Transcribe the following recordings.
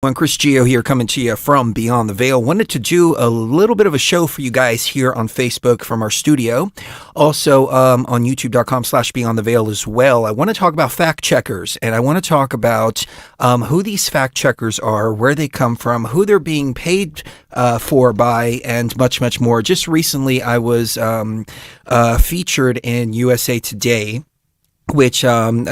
I'm Chris Gio here coming to you from Beyond the Veil. Wanted to do a little bit of a show for you guys here on Facebook from our studio. Also on youtube.com/Beyond the Veil as well. I want to talk about fact checkers, and I want to talk about who these fact checkers are, where they come from, who they're being paid for by, and much, much more. Just recently I was featured in USA Today, which, I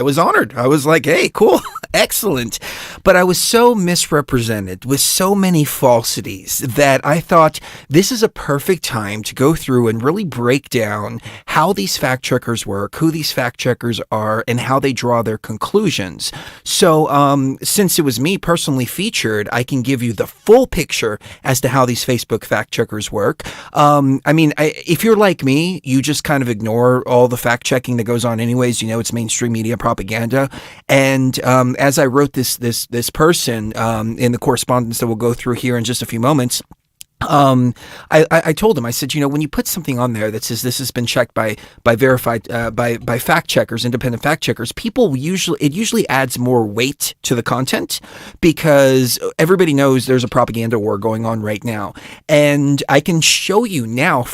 was honored. I was like, hey, cool, excellent. But I was so misrepresented with so many falsities that I thought this is a perfect time to go through and really break down how these fact checkers work, who these fact checkers are, and how they draw their conclusions. So since it was me personally featured, I can give you the full picture as to how these Facebook fact checkers work. If you're like me, you just kind of ignore all the fact checking that goes on anyways. You know, it's mainstream media propaganda. And as I wrote this person in the correspondence that we'll go through here in just a few moments, I told him, I said, when you put something on there that says this has been checked by verified by fact checkers, independent fact checkers, it usually adds more weight to the content because everybody knows there's a propaganda war going on right now. And I can show you now with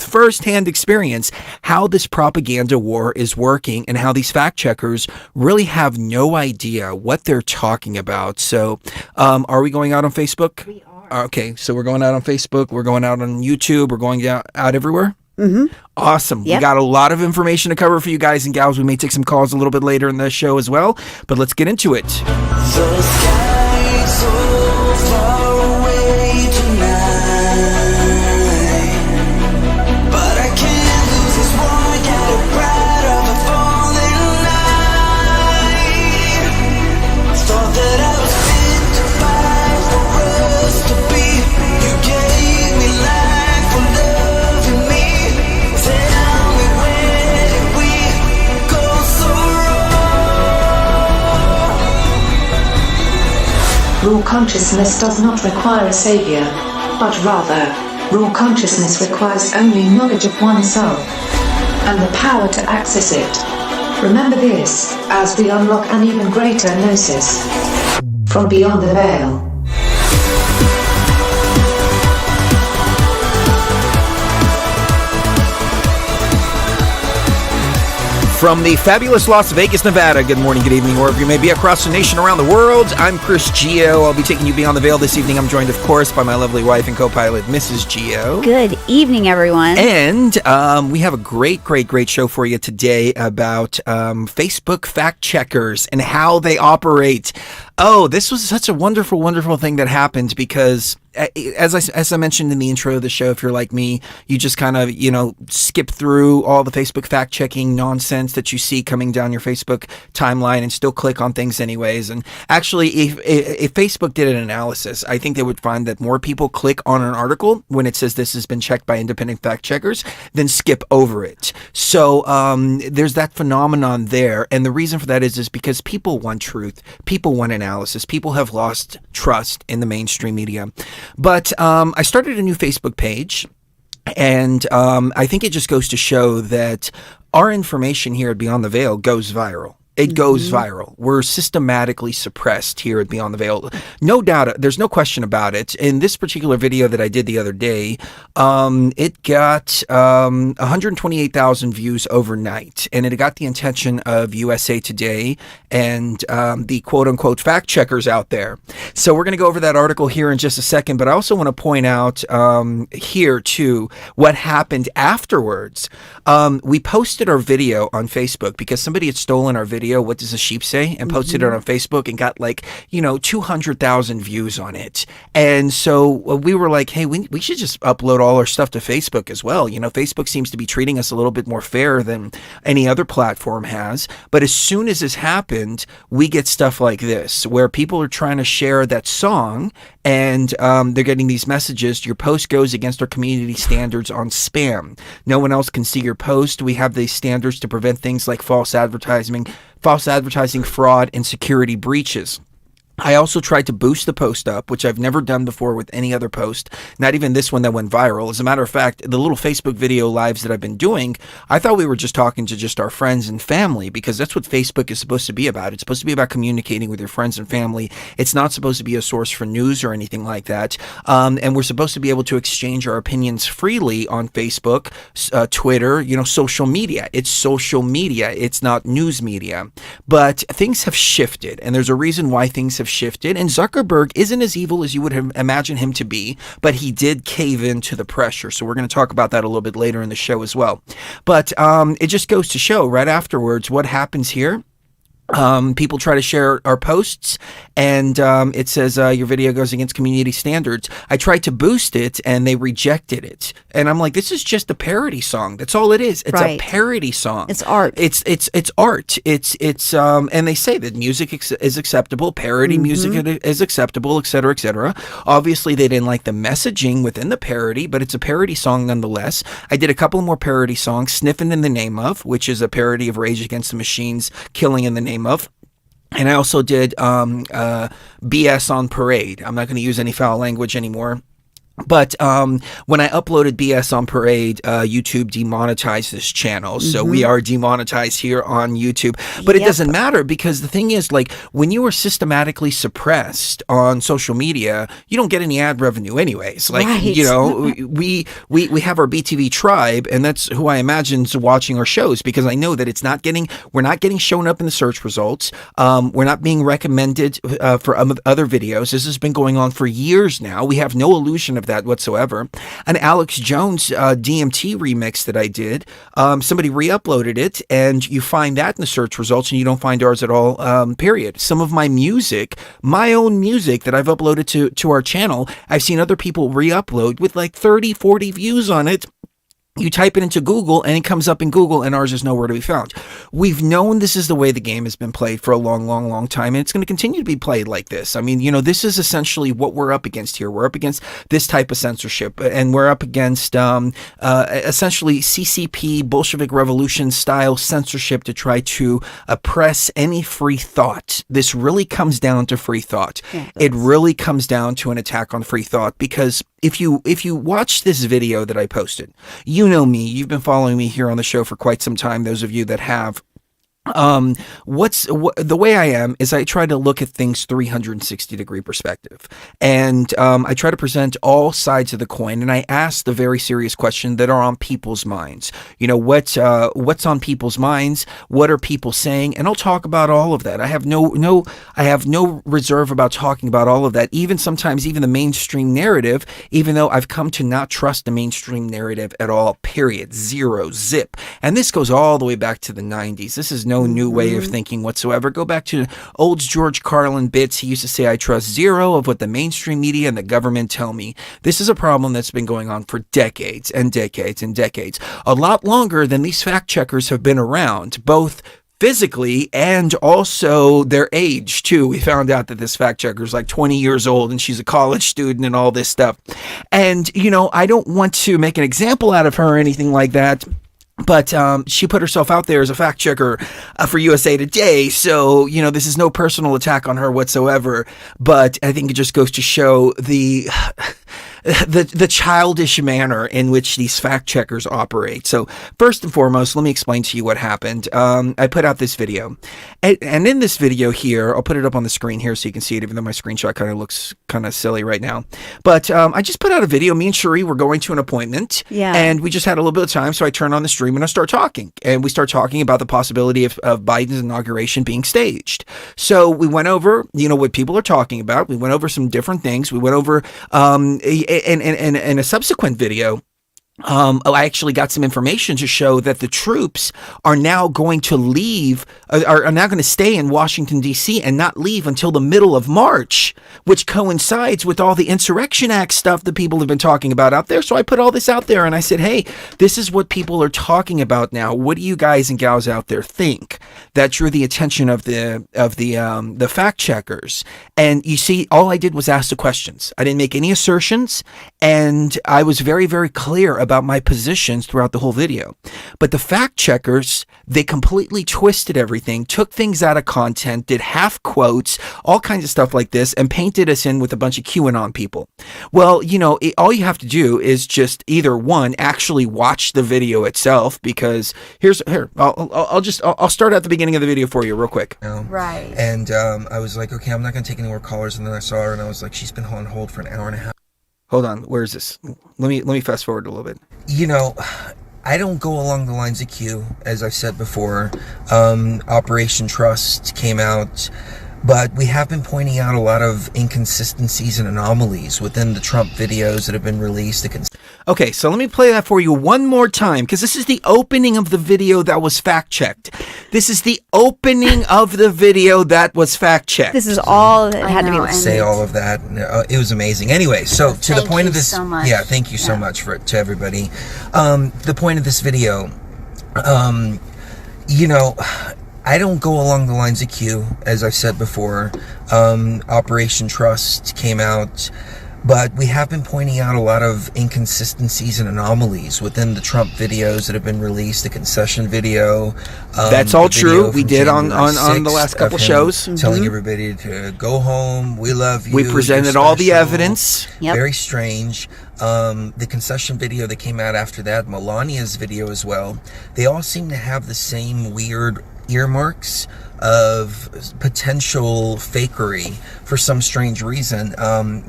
firsthand experience, how this propaganda war is working and how these fact checkers really have no idea what they're talking about. So, are we going out on Facebook? We are. Okay, so we're going out on Facebook, we're going out on YouTube, we're going out everywhere? Mm-hmm. Awesome. Yep. We got a lot of information to cover for you guys and gals. We may take some calls a little bit later in the show as well, but let's get into it. The sky's so far away tonight, but I can't lose this one, get it bright of the falling night. Thought that I was fit to fight for us to be. You gave me life for loving me. Tell me, where did we go so wrong? Raw consciousness does not require a savior, but rather, raw consciousness requires only knowledge of oneself and the power to access it. Remember this, as we unlock an even greater gnosis. From Beyond the Veil. From the fabulous Las Vegas, Nevada, good morning, good evening, wherever you may be across the nation, around the world. I'm Chris Gio. I'll be taking you Beyond the Veil this evening. I'm joined, of course, by my lovely wife and co-pilot, Mrs. Gio. Good evening, everyone. And we have a great show for you today about Facebook fact checkers and how they operate. Oh, this was such a wonderful thing that happened because as I mentioned in the intro of the show, if you're like me, you just kind of, skip through all the Facebook fact-checking nonsense that you see coming down your Facebook timeline and still click on things anyways. And actually, if Facebook did an analysis, I think they would find that more people click on an article when it says this has been checked by independent fact-checkers than skip over it. So there's that phenomenon there. And the reason for that is because people want truth. People want analysis. People have lost trust in the mainstream media. But I started a new Facebook page, and I think it just goes to show that our information here at Beyond the Veil goes viral. It goes viral. We're systematically suppressed here at Beyond the Veil. No doubt, there's no question about it. In this particular video that I did the other day, it got 128,000 views overnight, and it got the attention of USA Today and the quote-unquote fact checkers out there. So we're going to go over that article here in just a second, but I also want to point out here, too, what happened afterwards. We posted our video on Facebook because somebody had stolen our video, What Does a Sheep Say, and posted it on Facebook and got 200,000 views on it. And so we were like, hey, we should just upload all our stuff to Facebook as well. Facebook seems to be treating us a little bit more fair than any other platform has. But as soon as this happened, we get stuff like this, where people are trying to share that song and they're getting these messages. Your post goes against our community standards on spam. No one else can see your post. We have these standards to prevent things like false advertising, fraud, and security breaches. I also tried to boost the post up, which I've never done before with any other post, not even this one that went viral. As a matter of fact, the little Facebook video lives that I've been doing, I thought we were just talking to just our friends and family, because that's what Facebook is supposed to be about. It's supposed to be about communicating with your friends and family. It's not supposed to be a source for news or anything like that. And we're supposed to be able to exchange our opinions freely on Facebook, Twitter, social media. It's social media. It's not news media. But things have shifted, and there's a reason why things have shifted, and Zuckerberg isn't as evil as you would have imagined him to be, but he did cave into the pressure. So we're going to talk about that a little bit later in the show as well. But it just goes to show right afterwards what happens here. People try to share our posts, and it says your video goes against community standards. I tried to boost it, and they rejected it. And I'm like, this is just a parody song. That's all it is. It's a parody song. It's art. It's art. It's and they say that music is acceptable, parody music is acceptable, etc., etc. Obviously, they didn't like the messaging within the parody, but it's a parody song nonetheless. I did a couple more parody songs, "Sniffing in the Name of," which is a parody of Rage Against the Machine's "Killing in the Name of." And I also did BS on Parade. I'm not going to use any foul language anymore. But when I uploaded BS on Parade, YouTube demonetized this channel. So we are demonetized here on YouTube. But it doesn't matter, because the thing is, like, when you are systematically suppressed on social media, you don't get any ad revenue anyways. Like, we have our BTV tribe, and that's who I imagine is watching our shows, because I know that we're not getting shown up in the search results. We're not being recommended for other videos. This has been going on for years now. We have no illusion of that whatsoever. An Alex Jones DMT remix that I did, somebody re-uploaded it, and you find that in the search results, and you don't find ours at all, period. Some of my music, my own music that I've uploaded to our channel, I've seen other people re-upload with like 30, 40 views on it. You type it into Google, and it comes up in Google, and ours is nowhere to be found. We've known this is the way the game has been played for a long, long, long time, and it's going to continue to be played like this. I mean, this is essentially what we're up against here. We're up against this type of censorship, and we're up against essentially CCP, Bolshevik Revolution style censorship to try to oppress any free thought. This really comes down to free thought. Yeah, it really comes down to an attack on free thought, because if you watch this video that I posted, you know me, you've been following me here on the show for quite some time, those of you that have. The way I am is I try to look at things 360-degree perspective, and I try to present all sides of the coin, and I ask the very serious question that are on people's minds. What's on people's minds? What are people saying? And I'll talk about all of that. I have no reserve about talking about all of that. Sometimes the mainstream narrative, even though I've come to not trust the mainstream narrative at all. Period. Zero. Zip. And this goes all the way back to the 90s. This is no new way of thinking whatsoever. Go back to old George Carlin bits. He used to say, I trust zero of what the mainstream media and the government tell me. This is a problem that's been going on for decades and decades and decades. A lot longer than these fact checkers have been around, both physically and also their age too. We found out that this fact checker is like 20 years old, and she's a college student and all this stuff. And, I don't want to make an example out of her or anything like that, but she put herself out there as a fact checker for USA Today. So, this is no personal attack on her whatsoever. But I think it just goes to show the childish manner in which these fact checkers operate. So first and foremost, let me explain to you what happened. I put out this video, and in this video here, I'll put it up on the screen here so you can see it, even though my screenshot kind of looks kind of silly right now. But I just put out a video. Me and Cherie were going to an appointment, and we just had a little bit of time, so I turned on the stream and I start talking, and we start talking about the possibility of Biden's inauguration being staged. So we went over, what people are talking about. We went over some different things. We went over in a subsequent video, I actually got some information to show that the troops are now going to leave, are now going to stay in Washington, D.C. and not leave until the middle of March, which coincides with all the Insurrection Act stuff that people have been talking about out there. So I put all this out there, and I said, hey, this is what people are talking about now. What do you guys and gals out there think? That drew the attention of the fact checkers. And you see, all I did was ask the questions. I didn't make any assertions, And I was very, very clear about my positions throughout the whole video. But the fact checkers, they completely twisted everything, took things out of content, did half quotes, all kinds of stuff like this, and painted us in with a bunch of QAnon people. Well, you know, all you have to do is just either one, actually watch the video itself, because I'll start at the beginning of the video for you real quick. Right. And I was like, okay, I'm not going to take any more callers. And then I saw her and I was like, she's been on hold for an hour and a half. Hold on, where is this? Let me fast forward a little bit. You know, I don't go along the lines of Q, as I've said before. Operation Trust came out, but we have been pointing out a lot of inconsistencies and anomalies within the Trump videos that have been released. Okay, so let me play that for you one more time, because this is the opening of the video that was fact-checked. This is the opening of the video that was fact-checked. This is all that had to be say all of that. It was amazing. Anyway, so to the point of this, so much. Yeah, thank you so much to everybody. The point of this video, you know, I don't go along the lines of Q, as I've said before. Operation Trust came out, but we have been pointing out a lot of inconsistencies and anomalies within the Trump videos that have been released. The concession video. That's all true. We did on the last couple shows. Telling everybody to go home. We love you. We presented all the evidence. Yep. Very strange. The concession video that came out after that, Melania's video as well. They all seem to have the same weird earmarks of potential fakery for some strange reason.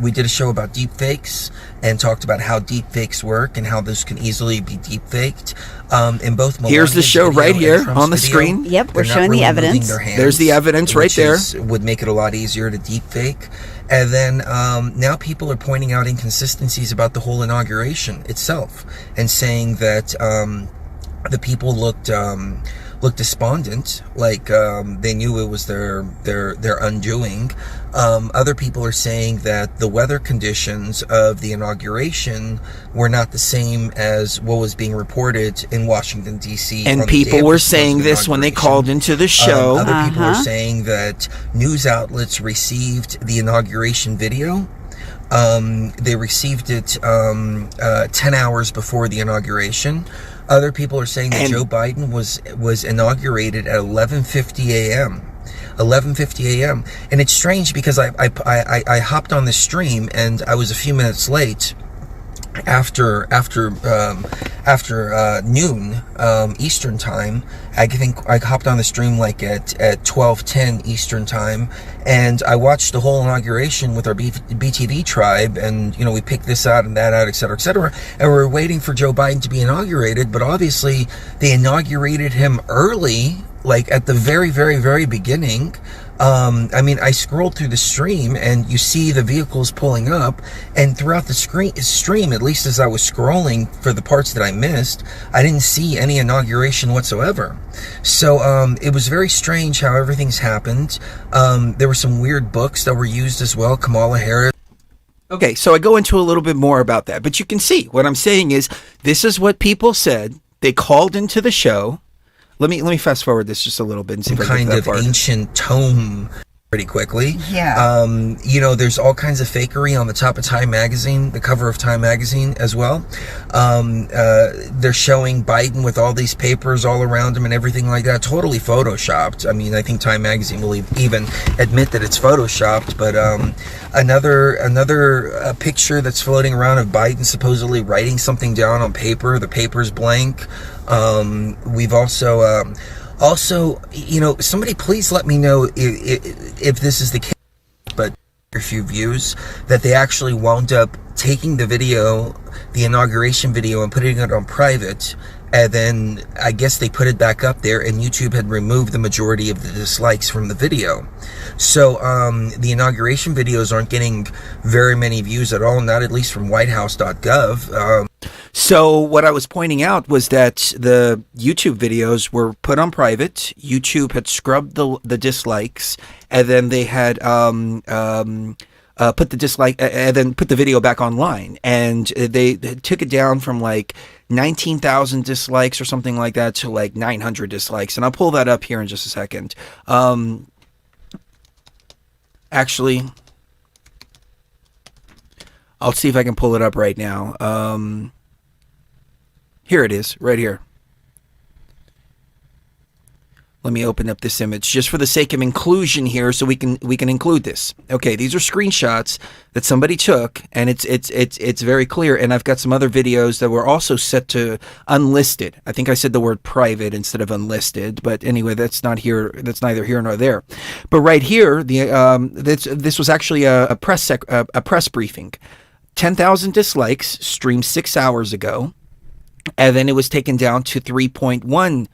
We did a show about deepfakes and talked about how deepfakes work and how this can easily be deepfaked. In both Melania's here's the show right here Trump's on the video, screen. Yep, we're they're not showing the really moving evidence. their hands, There's the evidence right there. would make it a lot easier to deepfake. And then now people are pointing out inconsistencies about the whole inauguration itself and saying that the people looked despondent, like they knew it was their undoing. Other people are saying that the weather conditions of the inauguration were not the same as what was being reported in Washington, D.C. And people were saying this when they called into the show. Other people are saying that news outlets received the inauguration video. They received it 10 hours before the inauguration. Other people are saying that Joe Biden was inaugurated at 11:50 a.m. 11:50 a.m. And it's strange because I hopped on this stream and I was a few minutes late after noon Eastern time. I think I hopped on the stream like at 12:10 Eastern time, and I watched the whole inauguration with our BTV tribe, and you know, we picked this out and that out, etc., and we're waiting for Joe Biden to be inaugurated. But obviously they inaugurated him early, like at the very, very, very beginning. I mean, I scrolled through the stream and you see the vehicles pulling up, and throughout the stream, at least as I was scrolling for the parts that I missed, I didn't see any inauguration whatsoever. So it was very strange how everything's happened. There were some weird books that were used as well. Kamala Harris. Okay, so I go into a little bit more about that, but you can see what I'm saying is this is what people said. They called into the show. Let me fast forward this just a little bit and see if I can get Kind to that of part. ancient tome pretty quickly. Yeah. You know, there's all kinds of fakery on the top of Time magazine, the cover of Time magazine as well. They're showing Biden with all these papers all around him and everything like that, totally photoshopped. I mean, I think Time magazine will even admit that it's photoshopped. But another picture that's floating around of Biden supposedly writing something down on paper. The paper's blank. We've also, you know, somebody please let me know if this is the case, but a few views that they actually wound up taking the video, the inauguration video, and putting it on private, and then I guess they put it back up there, and YouTube had removed the majority of the dislikes from the video. So the inauguration videos aren't getting very many views at all, not at least from whitehouse.gov. So what I was pointing out was that the YouTube videos were put on private. YouTube had scrubbed the dislikes, and then they had put the dislike and then put the video back online, and they took it down from like 19,000 dislikes or something like that to like 900 dislikes. And I'll pull that up here in just a second. Actually, I'll see if I can pull it up right now. Here it is, right here. Let me open up this image just for the sake of inclusion here, so we can include this. Okay, these are screenshots that somebody took, and it's very clear. And I've got some other videos that were also set to unlisted. I think I said the word private instead of unlisted, but anyway, that's not here. That's neither here nor there. But right here, this was actually a press briefing. 10,000 dislikes, streamed 6 hours ago, and then it was taken down to 3.1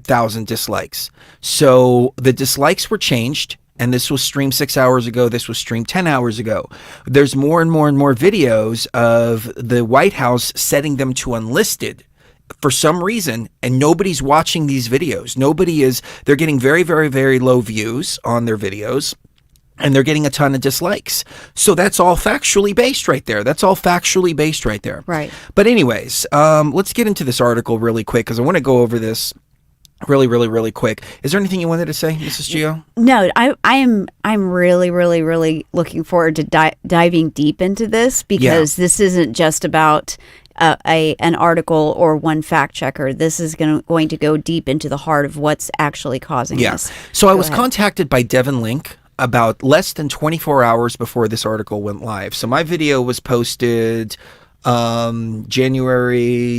thousand dislikes. So the dislikes were changed, and this was streamed 6 hours ago. This was streamed 10 hours ago. There's more and more and more videos of the White House setting them to unlisted for some reason, and nobody's watching these videos. They're getting very, very, very low views on their videos, and they're getting a ton of dislikes. So that's all factually based right there. Right. But anyways, let's get into this article really quick, because I want to go over this really, really, really quick. Is there anything you wanted to say, Mrs. Gio? No, I'm really, really, really looking forward to diving deep into this, because this isn't just about an article or one fact checker. This is going to go deep into the heart of what's actually causing this. So I was contacted by Devin Link about less than 24 hours before this article went live. So my video was posted January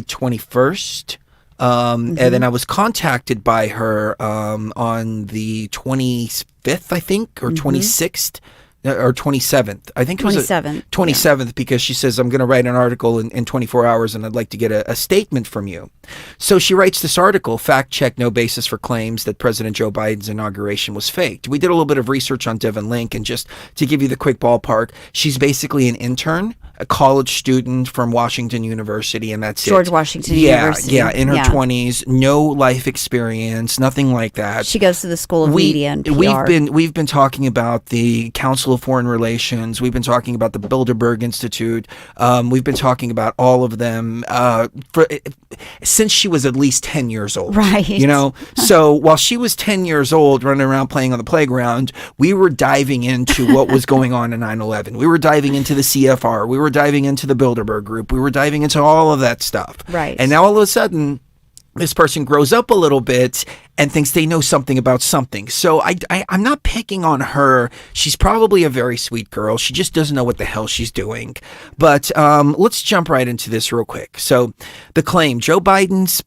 21st. And then I was contacted by her on the 25th, I think, or 26th. Or 27th. I think it was 27th, because she says, I'm going to write an article in 24 hours and I'd like to get a statement from you. So she writes this article, fact check, no basis for claims that President Joe Biden's inauguration was faked. We did a little bit of research on Devin Link, and just to give you the quick ballpark, she's basically an intern, a college student from Washington University, and that's George Washington University. Yeah, in her 20s, no life experience, nothing like that. She goes to the School of Media and PR. We've been talking about the Council of Foreign Relations. We've been talking about the Bilderberg Institute. We've been talking about all of them since she was at least 10 years old. Right. You know? So while she was 10 years old running around playing on the playground, we were diving into what was going on in 9/11. We were diving into the CFR. We were diving into the Bilderberg Group. We were diving into all of that stuff. Right. And now all of a sudden, this person grows up a little bit and thinks they know something about something. So I'm not picking on her. She's probably a very sweet girl. She just doesn't know what the hell she's doing. But let's jump right into this real quick. So the claim, Joe Biden's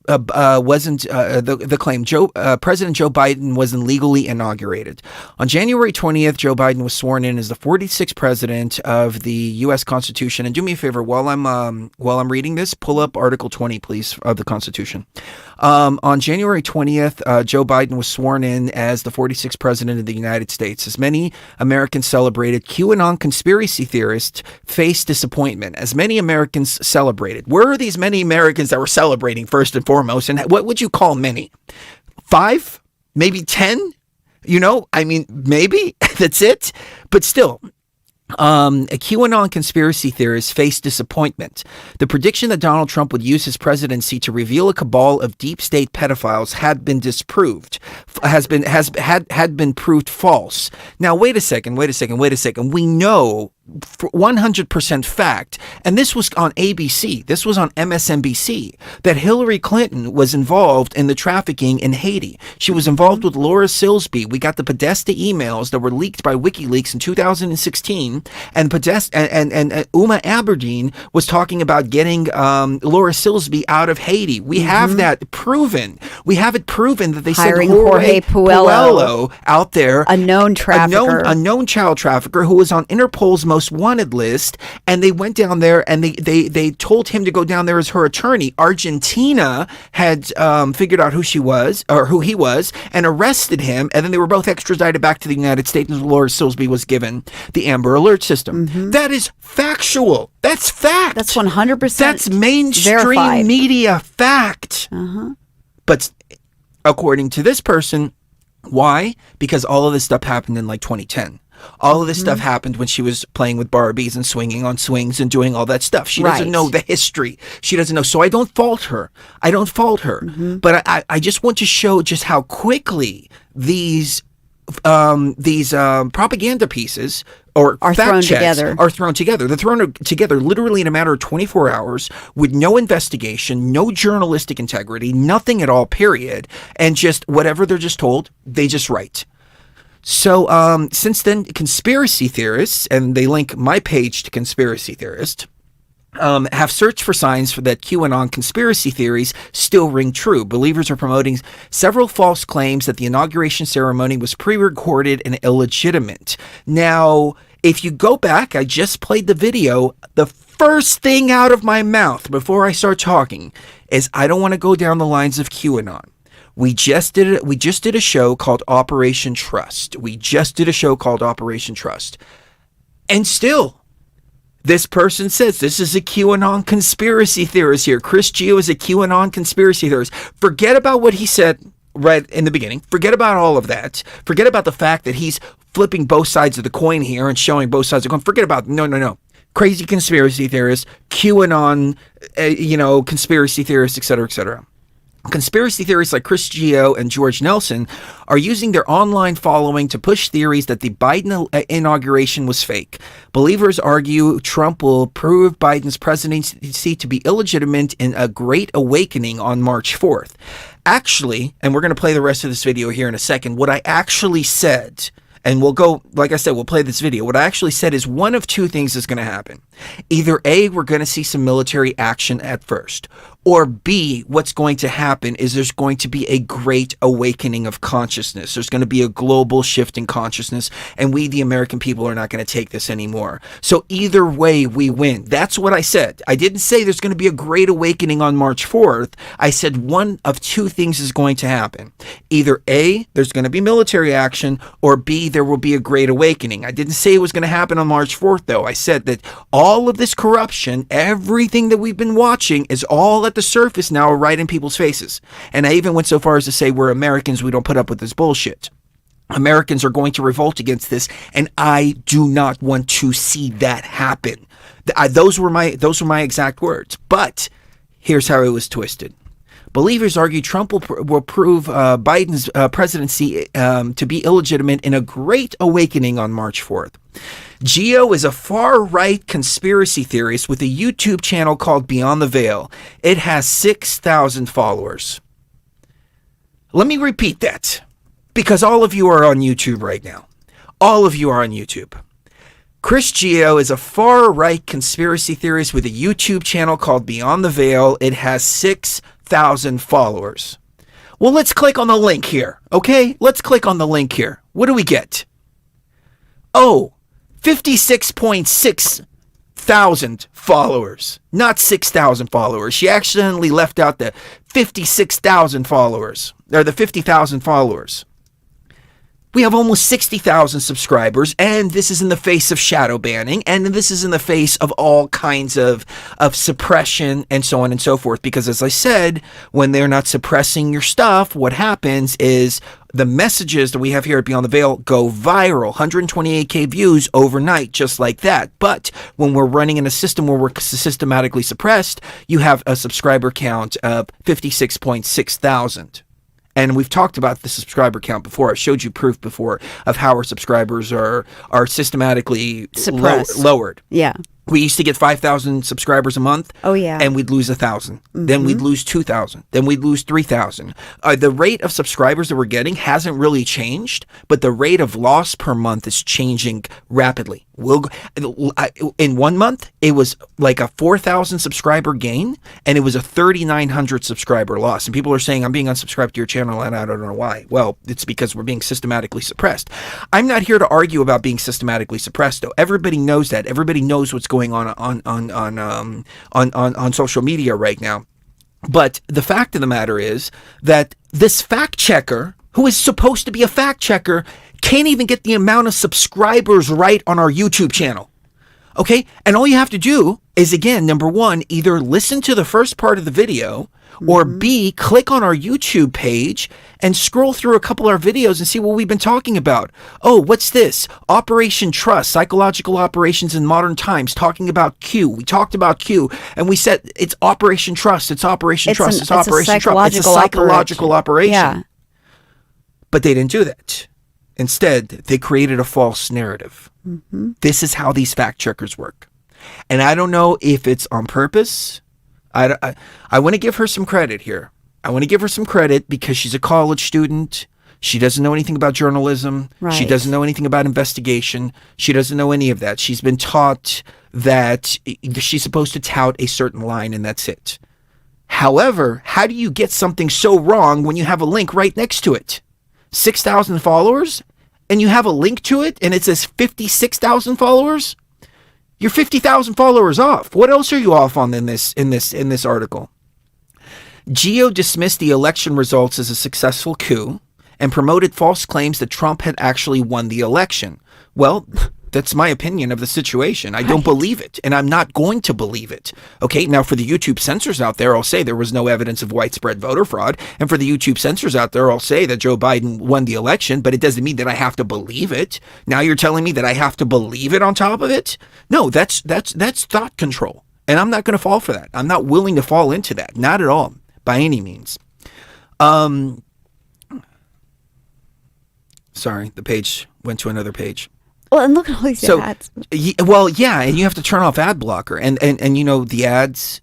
President Joe Biden wasn't legally inaugurated. On January 20th, Joe Biden was sworn in as the 46th president of the U.S. Constitution. And do me a favor, while I'm reading this, pull up Article 20, please, of the Constitution. On January 20th, Joe Biden was sworn in as the 46th president of the United States. As many Americans celebrated, QAnon conspiracy theorists faced disappointment. As many Americans celebrated. Where are these many Americans that were celebrating, first and foremost? And what would you call many? 5? Maybe 10? You know, I mean, maybe that's it. But still, a QAnon conspiracy theorist faced disappointment. The prediction that Donald Trump would use his presidency to reveal a cabal of deep state pedophiles had been disproved, had been proved false. Now, wait a second. We know 100% fact, and this was on ABC, this was on MSNBC, that Hillary Clinton was involved in the trafficking in Haiti. She was involved with Laura Silsby. We got the Podesta emails that were leaked by WikiLeaks in 2016, and Uma Aberdeen was talking about getting Laura Silsby out of Haiti. We have that proven. We have it proven that they hiring sent Jorge Puello out there, a known trafficker, a known child trafficker who was on Interpol's most wanted list, and they went down there and they told him to go down there as her attorney. Argentina had figured out who she was, or who he was, and arrested him, and then they were both extradited back to the United States, and Laura Silsby was given the Amber Alert system. That is factual. That's fact. That's 100%. That's mainstream verified. Media fact. But according to this person, why? Because all of this stuff happened in like 2010. All of this stuff happened when she was playing with Barbies and swinging on swings and doing all that stuff. She doesn't know the history. She doesn't know. So I don't fault her. But I just want to show just how quickly these propaganda pieces or Are fact thrown checks together. are thrown together. They're thrown together literally in a matter of 24 hours with no investigation, no journalistic integrity, nothing at all, period. And just whatever they're just told, they just write. So since then, conspiracy theorists, and they link my page to conspiracy theorists, have searched for signs for that QAnon conspiracy theories still ring true. Believers are promoting several false claims that the inauguration ceremony was pre-recorded and illegitimate. Now, if you go back, I just played the video. The first thing out of my mouth before I start talking is I don't want to go down the lines of QAnon. We just did a show called Operation Trust. And still, this person says this is a QAnon conspiracy theorist here. Chris Geo is a QAnon conspiracy theorist. Forget about what he said right in the beginning. Forget about all of that. Forget about the fact that he's flipping both sides of the coin here and showing both sides of the coin. Forget about no. Crazy conspiracy theorist, QAnon, conspiracy theorists, etc., etc. Conspiracy theorists like Chris Geo and George Nelson are using their online following to push theories that the Biden inauguration was fake. Believers argue Trump will prove Biden's presidency to be illegitimate in a great awakening on March 4th. Actually, and we're going to play the rest of this video here in a second, what I actually said, and we'll go, like I said, we'll play this video. What I actually said is one of two things is going to happen. Either A, we're going to see some military action at first, or B, what's going to happen is there's going to be a great awakening of consciousness. There's going to be a global shift in consciousness, and we, the American people, are not going to take this anymore. So either way, we win. That's what I said. I didn't say there's going to be a great awakening on March 4th. I said one of two things is going to happen. Either A, there's going to be military action, or B, there will be a great awakening. I didn't say it was going to happen on March 4th, though. I said that all of this corruption, everything that we've been watching, is all at the surface now, right in people's faces. And I even went so far as to say we're Americans, we don't put up with this bullshit. Americans are going to revolt against this, and I do not want to see that happen. Those were my exact words. But here's how it was twisted. Believers argue Trump will prove Biden's presidency to be illegitimate in a great awakening on March 4th. Geo is a far-right conspiracy theorist with a YouTube channel called Beyond the Veil. It has 6,000 followers. Let me repeat that, because all of you are on YouTube right now. All of you are on YouTube. Chris Geo is a far-right conspiracy theorist with a YouTube channel called Beyond the Veil. It has 6,000 followers. Well, let's click on the link here, okay? Let's click on the link here. What do we get? Oh, 56.6 thousand followers, not 6,000 followers. She accidentally left out the 56,000 followers, or the 50,000 followers. We have almost 60,000 subscribers, and this is in the face of shadow banning, and this is in the face of all kinds of suppression and so on and so forth. Because as I said, when they're not suppressing your stuff, what happens is the messages that we have here at Beyond the Veil go viral, 128K views overnight, just like that. But when we're running in a system where we're systematically suppressed, you have a subscriber count of 56.6 thousand. And we've talked about the subscriber count before. I showed you proof before of how our subscribers are systematically lowered. Yeah. We used to get 5,000 subscribers a month. Oh, yeah. And we'd lose 1,000. Mm-hmm. Then we'd lose 2,000. Then we'd lose 3,000. The rate of subscribers that we're getting hasn't really changed, but the rate of loss per month is changing rapidly. In 1 month, it was like a 4,000 subscriber gain, and it was a 3,900 subscriber loss. And people are saying, I'm being unsubscribed to your channel, and I don't know why. Well, it's because we're being systematically suppressed. I'm not here to argue about being systematically suppressed, though. Everybody knows that. Everybody knows what's going on social media right now. But the fact of the matter is that this fact checker, who is supposed to be a fact checker, can't even get the amount of subscribers right on our YouTube channel. Okay? And all you have to do is, again, number one, either listen to the first part of the video, or B, click on our YouTube page and scroll through a couple of our videos and see what we've been talking about. Oh, what's this? Operation Trust, Psychological Operations in Modern Times, talking about Q. We talked about Q, and we said it's Operation Trust, it's Operation Trust, it's Operation Trust. It's a psychological operation. Yeah. But they didn't do that. Instead, they created a false narrative. This is how these fact checkers work. And I don't know if it's on purpose. I want to give her some credit here. I want to give her some credit because she's a college student. She doesn't know anything about journalism. Right. She doesn't know anything about investigation. She doesn't know any of that. She's been taught that she's supposed to tout a certain line and that's it. However, how do you get something so wrong when you have a link right next to it? 6,000 followers and you have a link to it and it says 56,000 followers? You're 50,000 followers off. What else are you off on in this article? Geo dismissed the election results as a successful coup and promoted false claims that Trump had actually won the election. Well, that's my opinion of the situation. I don't believe it, and I'm not going to believe it. Okay, now for the YouTube censors out there, I'll say there was no evidence of widespread voter fraud. And for the YouTube censors out there, I'll say that Joe Biden won the election, but it doesn't mean that I have to believe it. Now you're telling me that I have to believe it on top of it? No, that's thought control. And I'm not going to fall for that. I'm not willing to fall into that. Not at all, by any means. Sorry, the page went to another page. Well, and look at all these ads. Well, yeah, and you have to turn off ad blocker. And you know, the ads,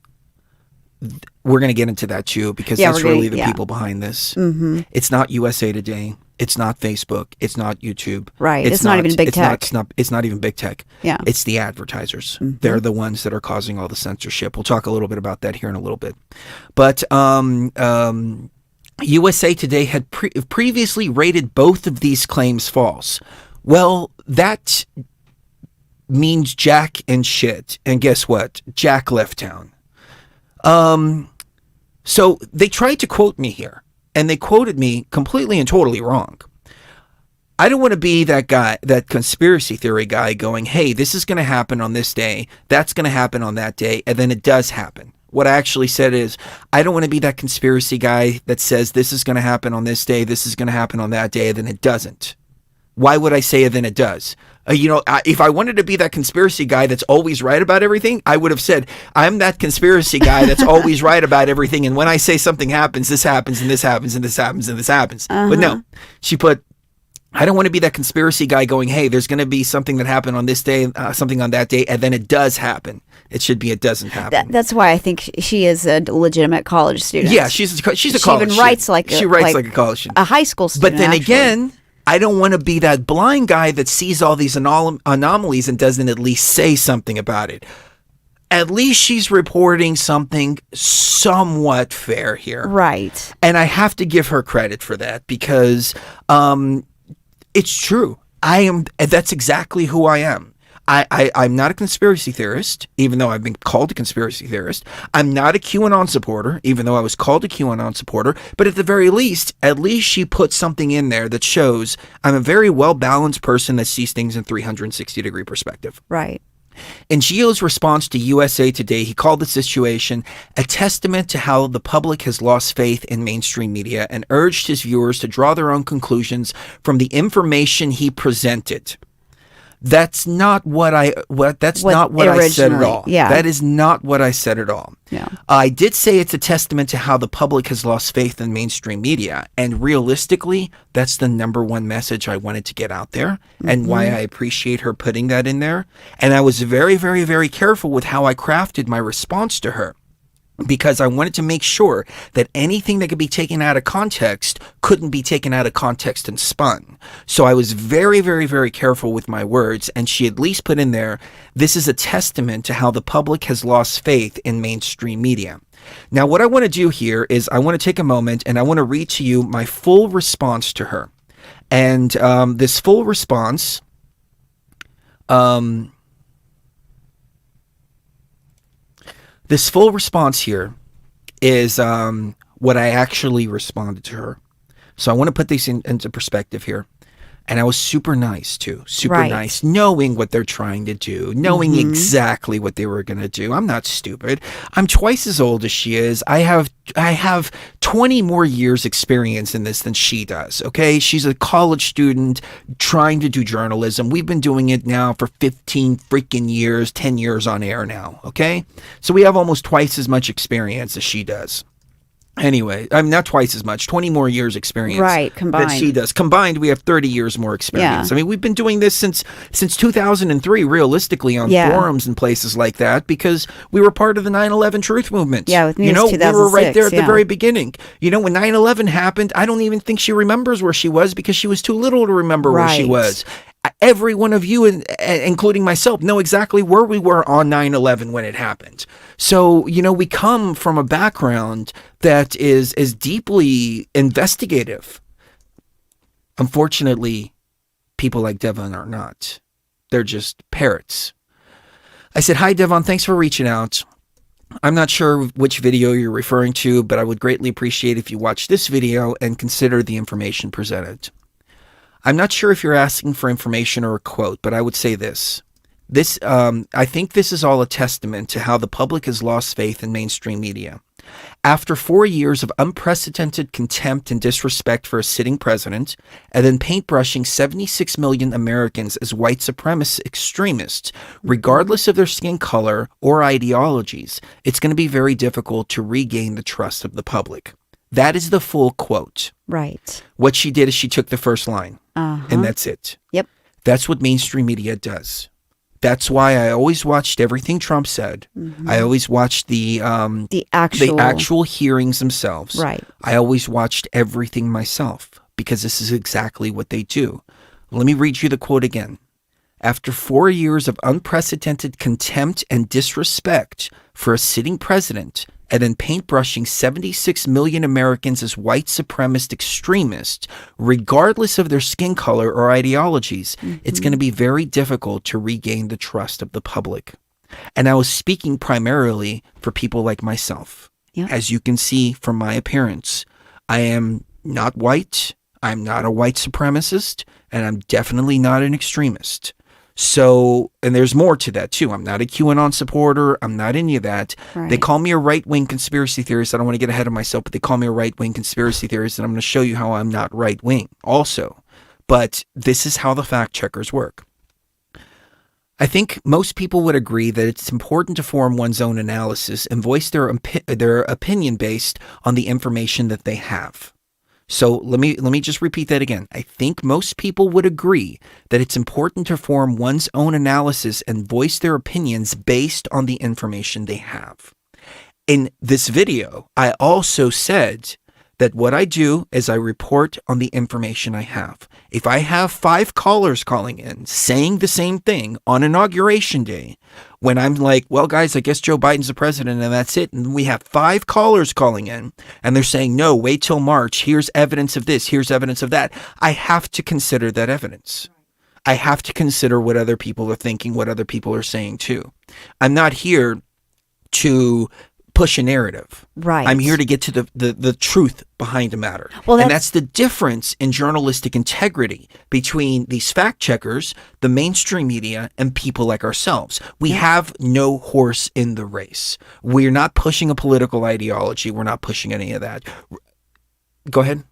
we're going to get into that too, because that's really the people behind this. Mm-hmm. It's not USA Today. It's not Facebook. It's not YouTube. Right. It's not even big tech. It's not even big tech. Yeah. It's the advertisers. Mm-hmm. They're the ones that are causing all the censorship. We'll talk a little bit about that here in a little bit. But USA Today had previously rated both of these claims false. Well, that means Jack and shit. And guess what? Jack left town. So they tried to quote me here, and they quoted me completely and totally wrong. I don't want to be that guy, that conspiracy theory guy going, hey, this is going to happen on this day, that's going to happen on that day, and then it does happen. What I actually said is, I don't want to be that conspiracy guy that says this is going to happen on this day, this is going to happen on that day, and then it doesn't. Why would I say it then it does? If I wanted to be that conspiracy guy that's always right about everything, I would have said, I'm that conspiracy guy that's always right about everything. And when I say something happens, this happens, and this happens, and this happens, and this happens. Uh-huh. But no, she put, I don't want to be that conspiracy guy going, hey, there's going to be something that happened on this day, something on that day, and then it does happen. It should be it doesn't happen. That's why I think she is a legitimate college student. Yeah, she's a college student. She even writes like a college student. A high school student. But then again, I don't want to be that blind guy that sees all these anomalies and doesn't at least say something about it. At least she's reporting something somewhat fair here. Right. And I have to give her credit for that because it's true. That's exactly who I am. I'm not a conspiracy theorist, even though I've been called a conspiracy theorist. I'm not a QAnon supporter, even though I was called a QAnon supporter. But at the very least, she put something in there that shows I'm a very well-balanced person that sees things in 360-degree perspective. Right. In Geo's response to USA Today, he called the situation a testament to how the public has lost faith in mainstream media and urged his viewers to draw their own conclusions from the information he presented. That's not what I said at all. Yeah. That is not what I said at all. Yeah. I did say it's a testament to how the public has lost faith in mainstream media. And realistically, that's the number one message I wanted to get out there and why I appreciate her putting that in there. And I was very, very, very careful with how I crafted my response to her, because I wanted to make sure that anything that could be taken out of context couldn't be taken out of context and spun. So I was very, very, very careful with my words, and she at least put in there, this is a testament to how the public has lost faith in mainstream media. Now, what I want to do here is I want to take a moment and I want to read to you my full response to her. And this full response, here is what I actually responded to her. So I want to put this into perspective here. And I was super nice too, super nice, knowing what they're trying to do, knowing exactly what they were going to do. I'm not stupid. I'm twice as old as she is. I have 20 more years experience in this than she does. Okay. She's a college student trying to do journalism. We've been doing it now for 15 freaking years, 10 years on air now. Okay. So we have almost twice as much experience as she does. Anyway, I'm not twice as much, 20 more years experience. Right, combined. That she does. Combined, we have 30 years more experience. Yeah. I mean, we've been doing this since 2003, realistically, on forums and places like that, because we were part of the 9/11 truth movement. Yeah, with me, you know, it was we were right 2006, there at the yeah. very beginning. You know, when 9/11 happened, I don't even think she remembers where she was because she was too little to remember where she Right. was. Every one of you, including myself, know exactly where we were on 9/11 when it happened. So, you know, we come from a background that is deeply investigative. Unfortunately, people like Devon are not. They're just parrots. I said, "Hi, Devon. Thanks for reaching out. I'm not sure which video you're referring to, but I would greatly appreciate if you watch this video and consider the information presented. I'm not sure if you're asking for information or a quote, but I would say this. I think this is all a testament to how the public has lost faith in mainstream media. After 4 years of unprecedented contempt and disrespect for a sitting president, and then paintbrushing 76 million Americans as white supremacist extremists, regardless of their skin color or ideologies, it's going to be very difficult to regain the trust of the public." That is the full quote. Right. What she did is she took the first line, and that's it. Yep. That's what mainstream media does. That's why I always watched everything Trump said. I always watched the actual hearings themselves. Right. I always watched everything myself because this is exactly what they do. Let me read you the quote again. After 4 years of unprecedented contempt and disrespect for a sitting president, and then paintbrushing 76 million Americans as white supremacist extremists, regardless of their skin color or ideologies, it's going to be very difficult to regain the trust of the public. And I was speaking primarily for people like myself. Yep. As you can see from my appearance, I am not white, I'm not a white supremacist, and I'm definitely not an extremist. So, and there's more to that too. I'm not a QAnon supporter. I'm not any of that. Right. They call me a right-wing conspiracy theorist. I don't want to get ahead of myself, but they call me a right-wing conspiracy theorist, and I'm going to show you how I'm not right-wing also. But this is how the fact checkers work. I think most people would agree that it's important to form one's own analysis and voice their opinion based on the information that they have. So let me just repeat that again. I think most people would agree that it's important to form one's own analysis and voice their opinions based on the information they have. In this video, I also said that what I do is I report on the information I have. If I have 5 callers calling in saying the same thing on Inauguration Day, when I'm like, well, guys, I guess Joe Biden's the president and that's it. And we have 5 callers calling in and they're saying, no, wait till March. Here's evidence of this. Here's evidence of that. I have to consider that evidence. I have to consider what other people are thinking, what other people are saying too. I'm not here to push a narrative. Right. I'm here to get to the truth behind a matter. Well, and that's the difference in journalistic integrity between these fact checkers, the mainstream media, and people like ourselves. We have no horse in the race. We're not pushing a political ideology. We're not pushing any of that. Go ahead.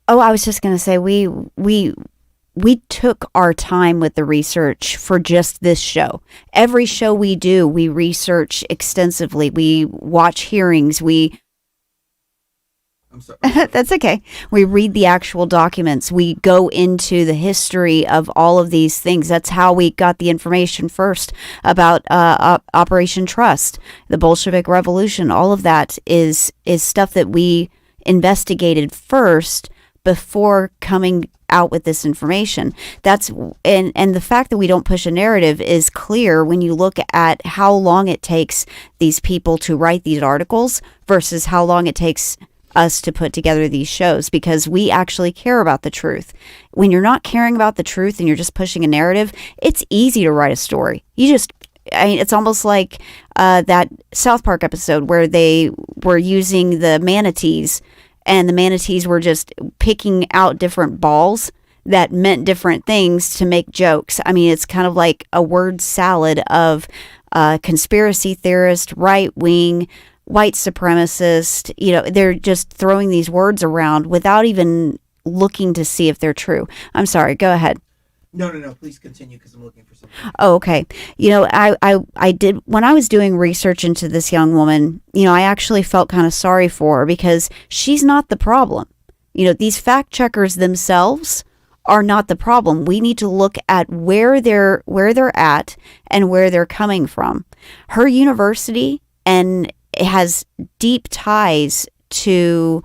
Oh, I was just going to say we took our time with the research for just this show. Every show we do, we research extensively. We watch hearings. I'm sorry. That's okay. We read the actual documents. We go into the history of all of these things. That's how we got the information first about Operation Trust, the Bolshevik Revolution. All of that is stuff that we investigated first before coming out with this information. That's and the fact that we don't push a narrative is clear when you look at how long it takes these people to write these articles versus how long it takes us to put together these shows, because we actually care about the truth. When you're not caring about the truth and you're just pushing a narrative, it's easy to write a story. It's almost like that South Park episode where they were using the manatees, and the manatees were just picking out different balls that meant different things to make jokes. I mean, it's kind of like a word salad of conspiracy theorist, right-wing, white supremacist. You know, they're just throwing these words around without even looking to see if they're true. I'm sorry, go ahead. No. Please continue because I'm looking for something. Oh, okay. You know, I did, when I was doing research into this young woman, you know, I actually felt kind of sorry for her because she's not the problem. You know, these fact checkers themselves are not the problem. We need to look at where they're at and where they're coming from. Her university and it has deep ties to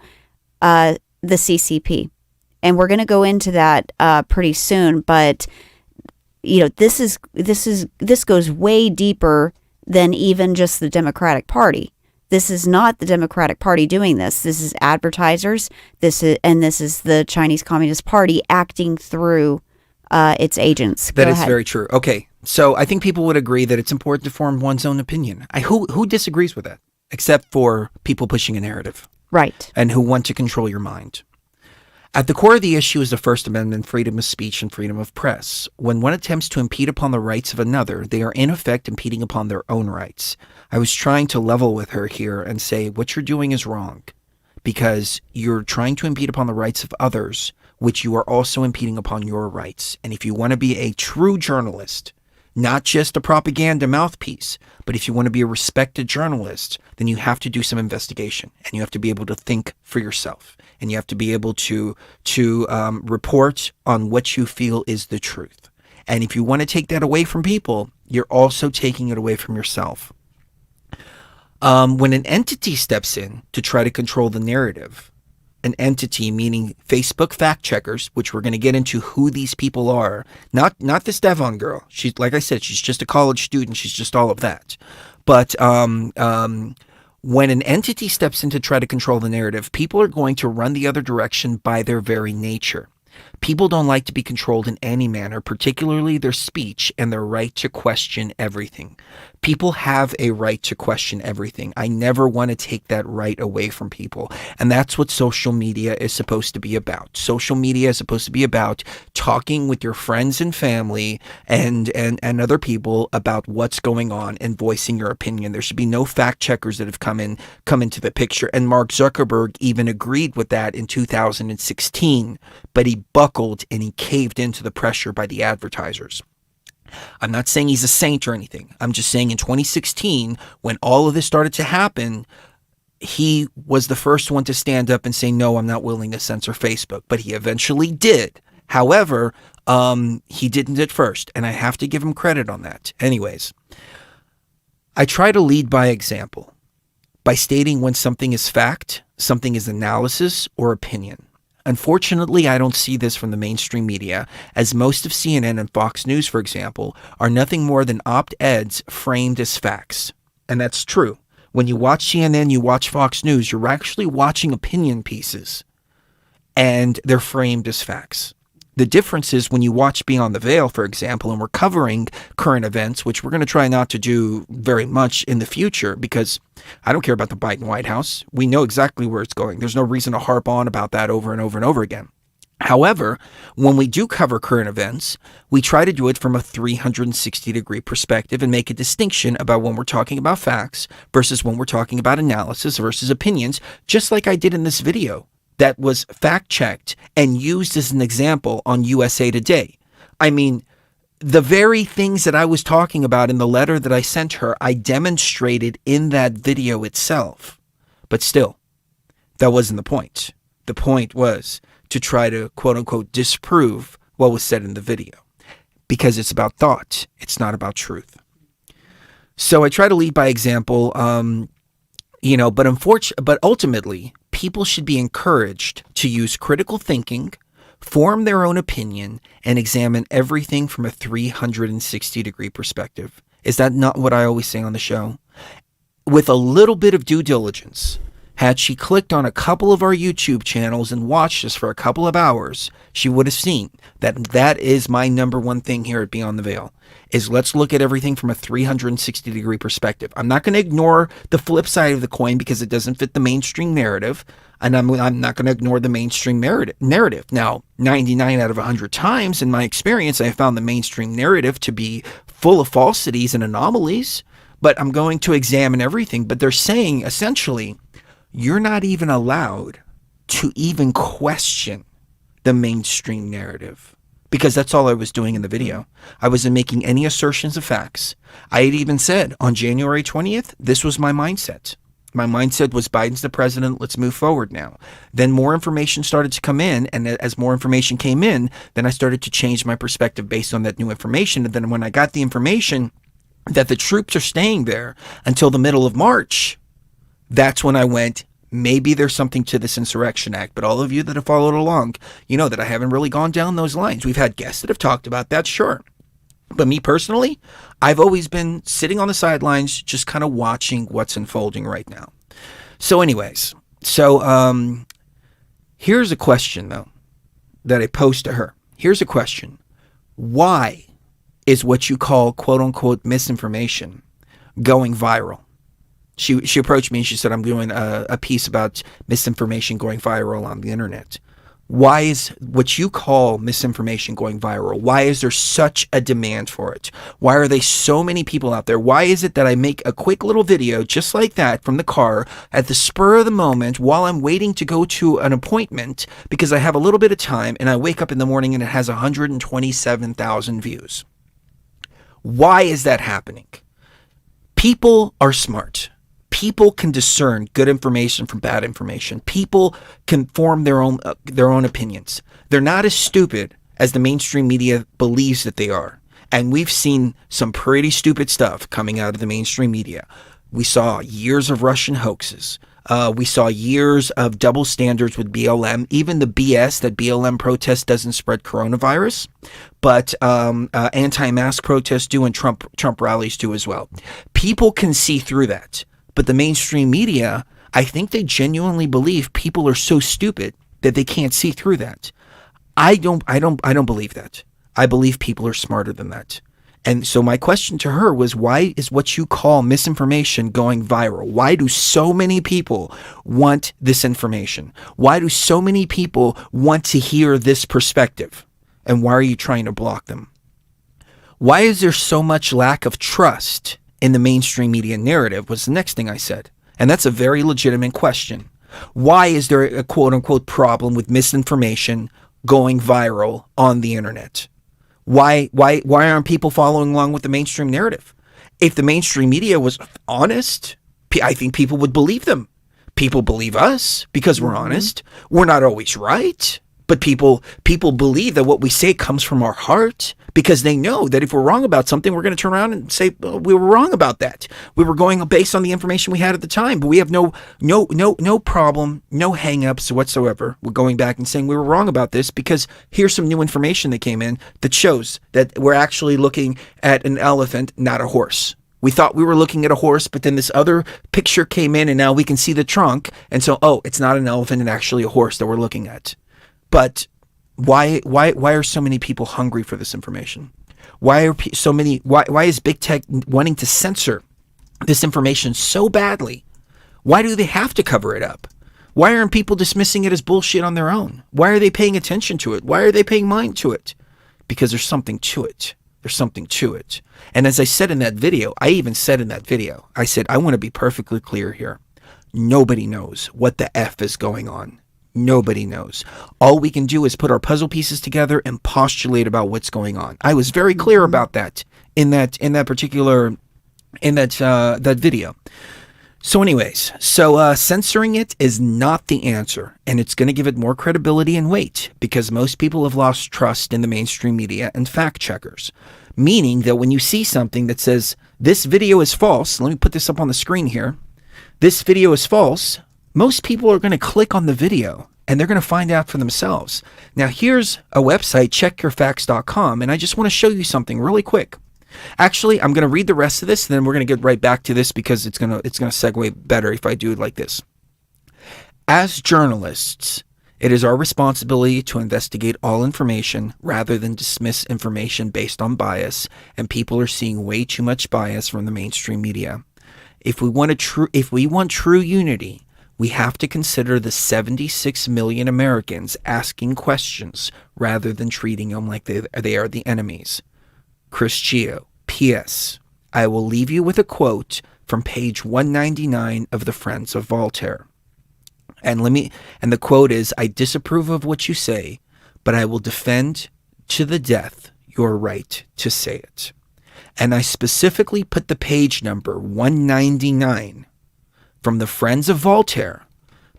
the CCP. And we're going to go into that pretty soon, but you know, this goes way deeper than even just the Democratic Party. This is not the Democratic Party doing this. This is advertisers. This is the Chinese Communist Party acting through its agents. That is very true. Okay, so I think people would agree that it's important to form one's own opinion. Who disagrees with that, except for people pushing a narrative, right, and who want to control your mind. At the core of the issue is the First Amendment, freedom of speech, and freedom of press. When one attempts to impede upon the rights of another, they are in effect impeding upon their own rights. I was trying to level with her here and say, what you're doing is wrong, because you're trying to impede upon the rights of others, which you are also impeding upon your rights. And if you want to be a true journalist, not just a propaganda mouthpiece, but if you want to be a respected journalist, then you have to do some investigation, and you have to be able to think for yourself. And you have to be able to report on what you feel is the truth. And if you want to take that away from people, you're also taking it away from yourself. When an entity steps in to try to control the narrative, an entity meaning Facebook fact checkers, which we're going to get into who these people are, not this Devon girl. She's, like I said, she's just a college student. She's just all of that. But when an entity steps in to try to control the narrative, people are going to run the other direction by their very nature. People don't like to be controlled in any manner, particularly their speech and their right to question everything. People have a right to question everything. I never want to take that right away from people. And that's what social media is supposed to be about. Social media is supposed to be about talking with your friends and family and other people about what's going on and voicing your opinion. There should be no fact checkers that have come into the picture. And Mark Zuckerberg even agreed with that in 2016, but he buckled and he caved into the pressure by the advertisers. I'm not saying he's a saint or anything. I'm just saying in 2016, when all of this started to happen, he was the first one to stand up and say, no, I'm not willing to censor Facebook. But he eventually did. However, he didn't at first, and I have to give him credit on that. Anyways, I try to lead by example by stating when something is fact, something is analysis, or opinion. Unfortunately, I don't see this from the mainstream media, as most of CNN and Fox News, for example, are nothing more than op-eds framed as facts. And that's true. When you watch CNN, you watch Fox News, you're actually watching opinion pieces, and they're framed as facts. The difference is when you watch Beyond the Veil, for example, and we're covering current events, which we're going to try not to do very much in the future because I don't care about the Biden White House. We know exactly where it's going. There's no reason to harp on about that over and over and over again. However, when we do cover current events, we try to do it from a 360-degree perspective and make a distinction about when we're talking about facts versus when we're talking about analysis versus opinions, just like I did in this video that was fact-checked and used as an example on USA Today. I mean, the very things that I was talking about in the letter that I sent her, I demonstrated in that video itself. But still, that wasn't the point. The point was to try to, quote-unquote, disprove what was said in the video. Because it's about thought. It's not about truth. So I try to lead by example, but ultimately, people should be encouraged to use critical thinking, form their own opinion, and examine everything from a 360-degree perspective. Is that not what I always say on the show? With a little bit of due diligence, had she clicked on a couple of our YouTube channels and watched us for a couple of hours, she would have seen that is my number one thing here at Beyond the Veil, is let's look at everything from a 360-degree perspective. I'm not going to ignore the flip side of the coin because it doesn't fit the mainstream narrative, and I'm not going to ignore the mainstream narrative. Now, 99 out of 100 times in my experience, I found the mainstream narrative to be full of falsities and anomalies, but I'm going to examine everything. But they're saying, essentially, you're not even allowed to even question the mainstream narrative because that's all I was doing in the video. I wasn't making any assertions of facts. I had even said on January 20th, this was my mindset. My mindset was Biden's the president, let's move forward now. Then more information started to come in, and as more information came in, then I started to change my perspective based on that new information. And then when I got the information that the troops are staying there until the middle of March, that's when I went, maybe there's something to this Insurrection Act. But all of you that have followed along, you know that I haven't really gone down those lines. We've had guests that have talked about that, sure. But me personally, I've always been sitting on the sidelines, just kind of watching what's unfolding right now. So anyways, here's a question, though, that I posed to her. Here's a question. Why is what you call, quote unquote, misinformation going viral? She approached me and she said, I'm doing a piece about misinformation going viral on the internet. Why is what you call misinformation going viral? Why is there such a demand for it? Why are there so many people out there? Why is it that I make a quick little video just like that from the car at the spur of the moment while I'm waiting to go to an appointment because I have a little bit of time, and I wake up in the morning and it has 127,000 views? Why is that happening? People are smart. People can discern good information from bad information. People can form their own opinions. They're not as stupid as the mainstream media believes that they are. And we've seen some pretty stupid stuff coming out of the mainstream media. We saw years of Russian hoaxes. We saw years of double standards with BLM. Even the BS that BLM protest doesn't spread coronavirus, but anti-mask protests do, and Trump rallies do as well. People can see through that. But the mainstream media, I think they genuinely believe people are so stupid that they can't see through that. I don't believe that. I believe people are smarter than that. And so my question to her was, why is what you call misinformation going viral? Why do so many people want this information? Why do so many people want to hear this perspective? And why are you trying to block them? Why is there so much lack of trust in the mainstream media narrative was the next thing I said. And that's a very legitimate question. Why is there a quote unquote problem with misinformation going viral on the internet? Why aren't people following along with the mainstream narrative? If the mainstream media was honest, I think people would believe them. People believe us because we're honest. We're not always right, but people believe that what we say comes from our heart, because they know that if we're wrong about something, we're going to turn around and say, oh, we were wrong about that. We were going based on the information we had at the time, but we have no problem, no hang-ups whatsoever. We're going back and saying we were wrong about this because here's some new information that came in that shows that we're actually looking at an elephant, not a horse. We thought we were looking at a horse, but then this other picture came in and now we can see the trunk. And so, oh, it's not an elephant and actually a horse that we're looking at. But why are so many people hungry for this information? Why is big tech wanting to censor this information so badly? Why do they have to cover it up? Why aren't people dismissing it as bullshit on their own? Why are they paying attention to it? Why are they paying mind to it? Because there's something to it. There's something to it. And as I said in that video, I said, I want to be perfectly clear here. Nobody knows what the F is going on. Nobody knows. All we can do is put our puzzle pieces together and postulate about what's going on. I was very clear about that in that video. So anyways, censoring it is not the answer, and it's going to give it more credibility and weight because most people have lost trust in the mainstream media and fact checkers. Meaning that when you see something that says this video is false, let me put this up on the screen here. This video is false. Most people are going to click on the video and they're going to find out for themselves. Now here's a website, checkyourfacts.com, and I just want to show you something really quick. Actually, I'm going to read the rest of this, and then we're going to get right back to this because it's going to segue better if I do it like this. As journalists, it is our responsibility to investigate all information rather than dismiss information based on bias, and people are seeing way too much bias from the mainstream media. If we want true unity, we have to consider the 76 million Americans asking questions rather than treating them like they are the enemies. Chris Geo. P.S. I will leave you with a quote from page 199 of The Friends of Voltaire. And the quote is, I disapprove of what you say, but I will defend to the death your right to say it. And I specifically put the page number 199 from the Friends of Voltaire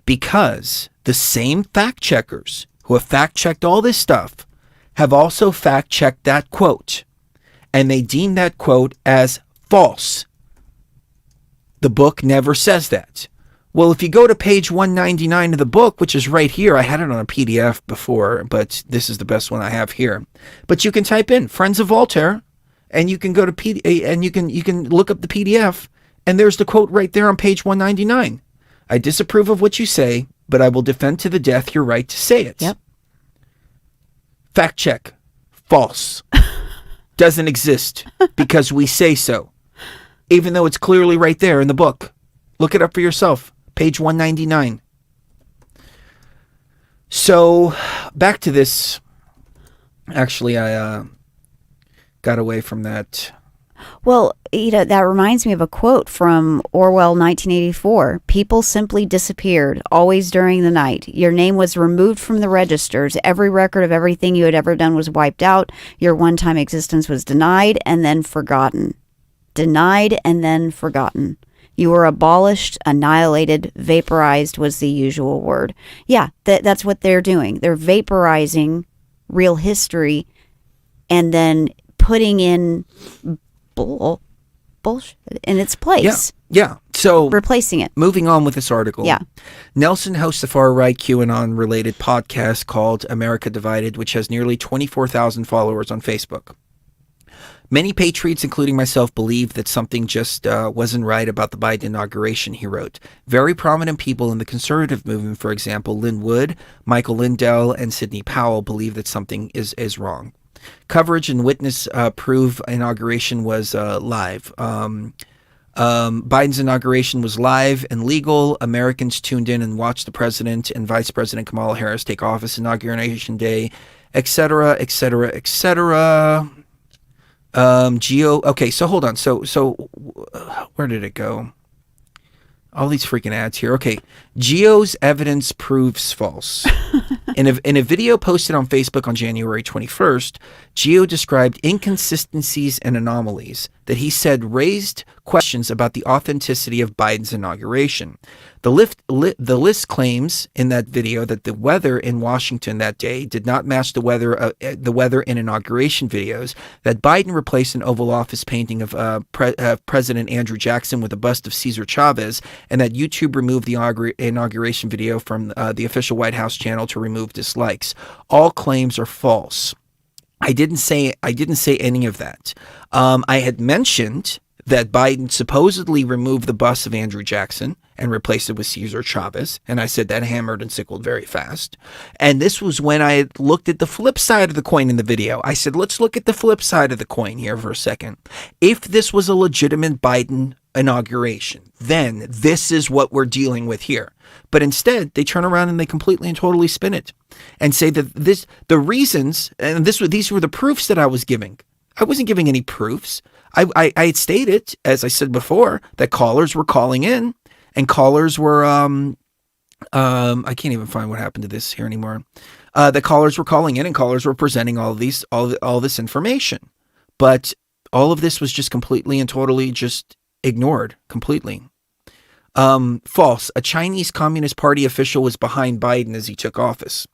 because the same fact checkers who have fact checked all this stuff have also fact checked that quote. And they deem that quote as false. The book never says that. Well, if you go to page 199 of the book, which is right here, I had it on a PDF before, but this is the best one I have here. But you can type in Friends of Voltaire, and you can go to and you can look up the PDF, and there's the quote right there on page 199. I disapprove of what you say, but I will defend to the death your right to say it. Yep. Fact check. False. Doesn't exist because we say so. Even though it's clearly right there in the book. Look it up for yourself. Page 199. So, back to this. Actually, I got away from that. Well, that reminds me of a quote from Orwell 1984. People simply disappeared, always during the night. Your name was removed from the registers. Every record of everything you had ever done was wiped out. Your one-time existence was denied and then forgotten. Denied and then forgotten. You were abolished, annihilated, vaporized was the usual word. Yeah, that's what they're doing. They're vaporizing real history and then putting in bullshit in its place. Yeah. So replacing it. Moving on with this article. Yeah. Nelson hosts a far-right QAnon-related podcast called America Divided, which has nearly 24,000 followers on Facebook. Many patriots, including myself, believe that something just wasn't right about the Biden inauguration, he wrote. Very prominent people in the conservative movement, for example, Lynn Wood, Michael Lindell, and Sidney Powell, believe that something is wrong. Coverage and witness prove inauguration was live. Biden's inauguration was live and legal. Americans tuned in and watched the president and Vice President Kamala Harris take office inauguration day, etc., etc., etc. Okay, so hold on. So where did it go? All these freaking ads here. Okay, Geo's evidence proves false. In a video posted on Facebook on January 21st, Geo described inconsistencies and anomalies that he said raised questions about the authenticity of Biden's inauguration. The list claims in that video that the weather in Washington that day did not match the weather in inauguration videos, that Biden replaced an Oval Office painting of President Andrew Jackson with a bust of Cesar Chavez, and that YouTube removed the inauguration video from the official White House channel to remove dislikes. All claims are false. I didn't say any of that. I had mentioned that Biden supposedly removed the bust of Andrew Jackson and replaced it with Cesar Chavez. And I said that hammered and sickled very fast. And this was when I had looked at the flip side of the coin in the video. I said, let's look at the flip side of the coin here for a second. If this was a legitimate Biden inauguration, then this is what we're dealing with here. But instead, they turn around and they completely and totally spin it and say that the reasons, and these were the proofs that I was giving. I wasn't giving any proofs. I had stated, as I said before, that callers were calling in, and callers were I can't even find what happened to this here anymore. The callers were calling in, and callers were presenting all this information, but all of this was just completely and totally just ignored completely. False. A Chinese Communist Party official was behind Biden as he took office.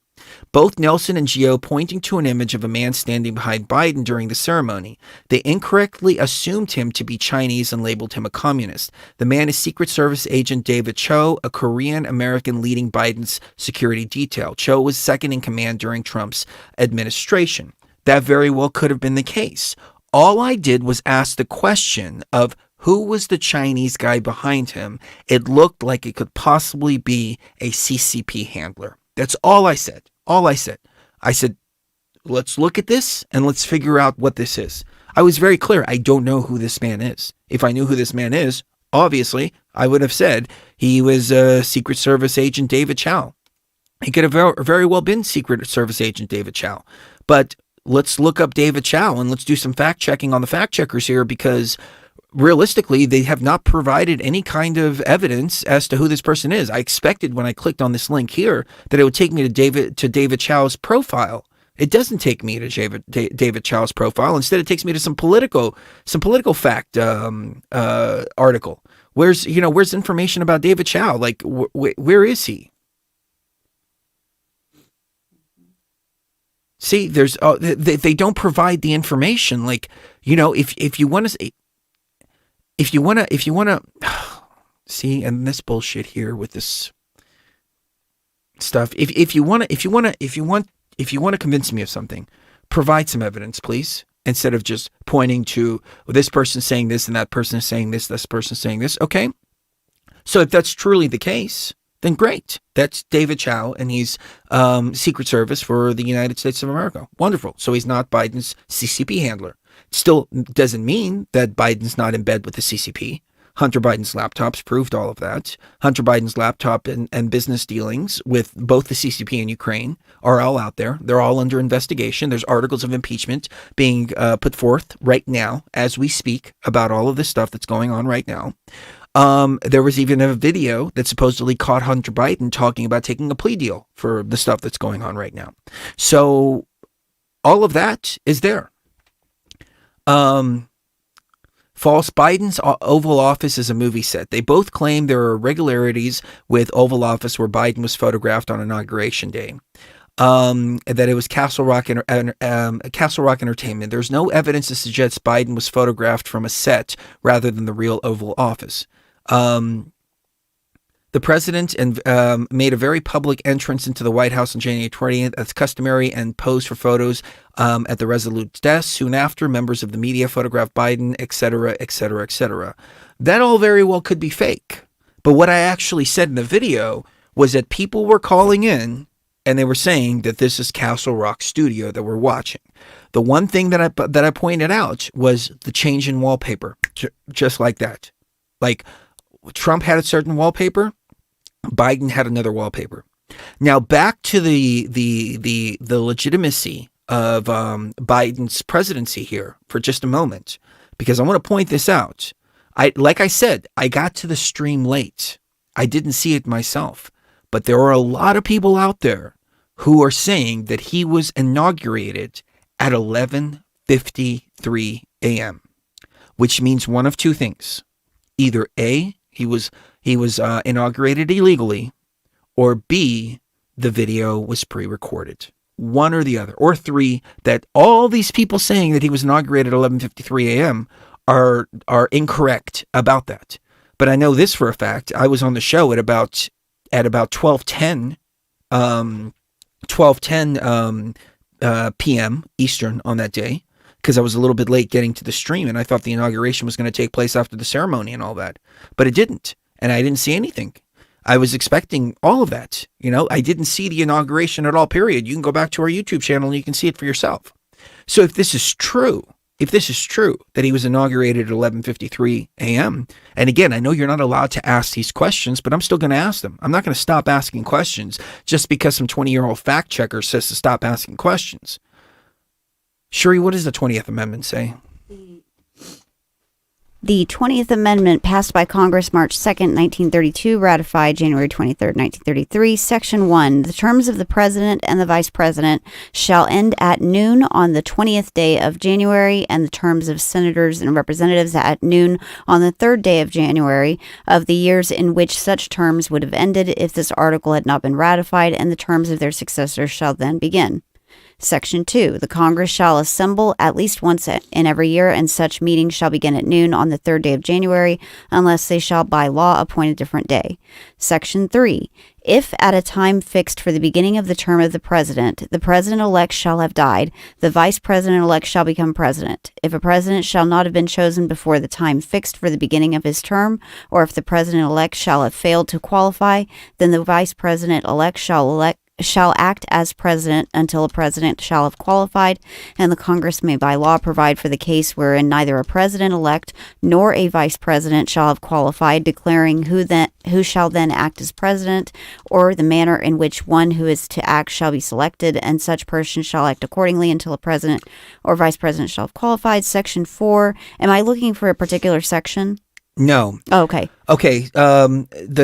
Both Nelson and Geo pointing to an image of a man standing behind Biden during the ceremony. They incorrectly assumed him to be Chinese and labeled him a communist. The man is Secret Service agent David Cho, a Korean American leading Biden's security detail. Cho was second in command during Trump's administration. That very well could have been the case. All I did was ask the question of who was the Chinese guy behind him. It looked like it could possibly be a CCP handler. That's all I said. I said, let's look at this and let's figure out what this is. I was very clear. I don't know who this man is. If I knew who this man is, obviously, I would have said he was Secret Service agent David Chow. He could have very well been Secret Service agent David Chow. But let's look up David Chow and let's do some fact checking on the fact checkers here, because realistically, they have not provided any kind of evidence as to who this person is. I expected when I clicked on this link here that it would take me to David Chow's profile It doesn't take me to David Chow's profile. Instead, it takes me to some political fact article. Where's information about David Chow? Like, where is he? See, there's they don't provide the information. Like, if you want to see, and this bullshit here with this stuff. If you want to convince me of something, provide some evidence, please. Instead of just pointing to, well, this person's saying this and that person is saying this person's saying this. Okay. So if that's truly the case, then great. That's David Chow, and he's Secret Service for the United States of America. Wonderful. So he's not Biden's CCP handler. Still doesn't mean that Biden's not in bed with the CCP. Hunter Biden's laptops proved all of that. Hunter Biden's laptop and business dealings with both the CCP and Ukraine are all out there. They're all under investigation. There's articles of impeachment being put forth right now as we speak about all of this stuff that's going on right now. There was even a video that supposedly caught Hunter Biden talking about taking a plea deal for the stuff that's going on right now. So all of that is there. False Biden's Oval Office is a movie set. They both claim there are irregularities with Oval Office where Biden was photographed on Inauguration Day. That it was Castle Rock Entertainment. There's no evidence to suggest Biden was photographed from a set rather than the real Oval Office. The president made a very public entrance into the White House on January 20th as customary and posed for photos at the Resolute's desk. Soon after, members of the media photographed Biden, etc., etc., etc. That all very well could be fake. But what I actually said in the video was that people were calling in and they were saying that this is Castle Rock Studio that we're watching. The one thing that I pointed out was the change in wallpaper, just like that. Like, Trump had a certain wallpaper, Biden had another wallpaper. Now back to the legitimacy of Biden's presidency here for just a moment, because I want to point this out. Like I said, I got to the stream late. I didn't see it myself, but there are a lot of people out there who are saying that he was inaugurated at 11:53 a.m., which means one of two things: either A, he was inaugurated illegally, or B, the video was pre-recorded. One or the other. Or three, that all these people saying that he was inaugurated at 11:53 a.m. are incorrect about that. But I know this for a fact. I was on the show at about 12:10 p.m. Eastern on that day, because I was a little bit late getting to the stream, and I thought the inauguration was going to take place after the ceremony and all that. But it didn't, and I didn't see anything. I was expecting all of that. I didn't see the inauguration at all, period. You can go back to our YouTube channel and you can see it for yourself. So if this is true that he was inaugurated at 11:53 a.m., and again, I know you're not allowed to ask these questions, but I'm still going to ask them. I'm not going to stop asking questions just because some 20-year-old fact checker says to stop asking questions. Shuri, what does the 20th Amendment say? The 20th Amendment, passed by Congress March 2nd, 1932, ratified January 23rd, 1933, Section 1. The terms of the President and the Vice President shall end at noon on the 20th day of January, and the terms of Senators and Representatives at noon on the 3rd day of January of the years in which such terms would have ended if this article had not been ratified, and the terms of their successors shall then begin. Section 2. The Congress shall assemble at least once in every year, and such meetings shall begin at noon on the 3rd day of January, unless they shall by law appoint a different day. Section 3. If at a time fixed for the beginning of the term of the President-elect shall have died, the Vice President-elect shall become President. If a President shall not have been chosen before the time fixed for the beginning of his term, or if the President-elect shall have failed to qualify, then the Vice President-elect shall act as president until a president shall have qualified, and the Congress may by law provide for the case wherein neither a president-elect nor a vice president shall have qualified, declaring who shall then act as president, or the manner in which one who is to act shall be selected, and such person shall act accordingly until a president or vice president shall have qualified. Section 4. Am I looking for a particular section? No. Oh, okay. Okay.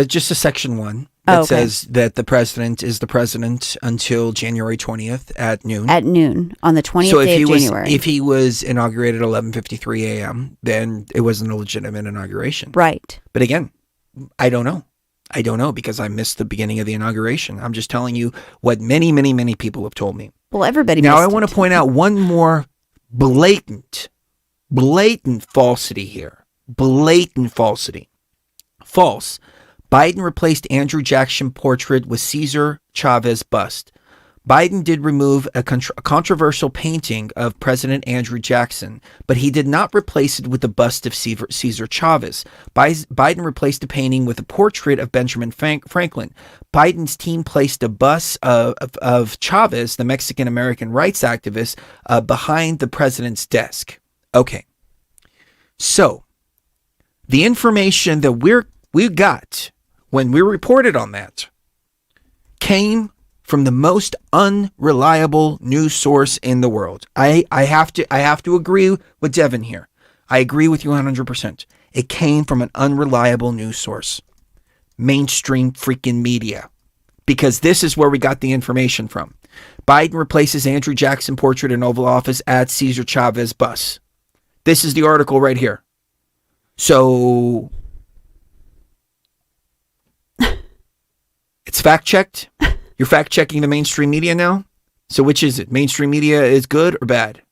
Just a Section 1. that Oh, okay. says that the president is the president until January 20th at noon. At noon on the 20th So day of January. if he was inaugurated at 11:53 a.m., then it wasn't a legitimate inauguration. Right. But again, I don't know. I don't know because I missed the beginning of the inauguration. I'm just telling you what many, many, many people have told me. Well, everybody Now, I missed want it. to point out one more blatant falsity here. Blatant falsity. False. Biden replaced Andrew Jackson portrait with Cesar Chavez bust. Biden did remove a controversial painting of President Andrew Jackson, but he did not replace it with the bust of Cesar Chavez. Biden replaced the painting with a portrait of Benjamin Franklin. Biden's team placed a bust of Chavez, the Mexican-American rights activist, behind the president's desk. Okay. So, the information that we got when we reported on that came from the most unreliable news source in the world. I have to agree with Devin here. I agree with you 100%. It came from an unreliable news source. Mainstream freaking media. Because this is where we got the information from. Biden replaces Andrew Jackson portrait in Oval Office at Cesar Chavez bus. This is the article right here. So it's fact-checked. You're fact-checking the mainstream media now? So which is it? Mainstream media is good or bad?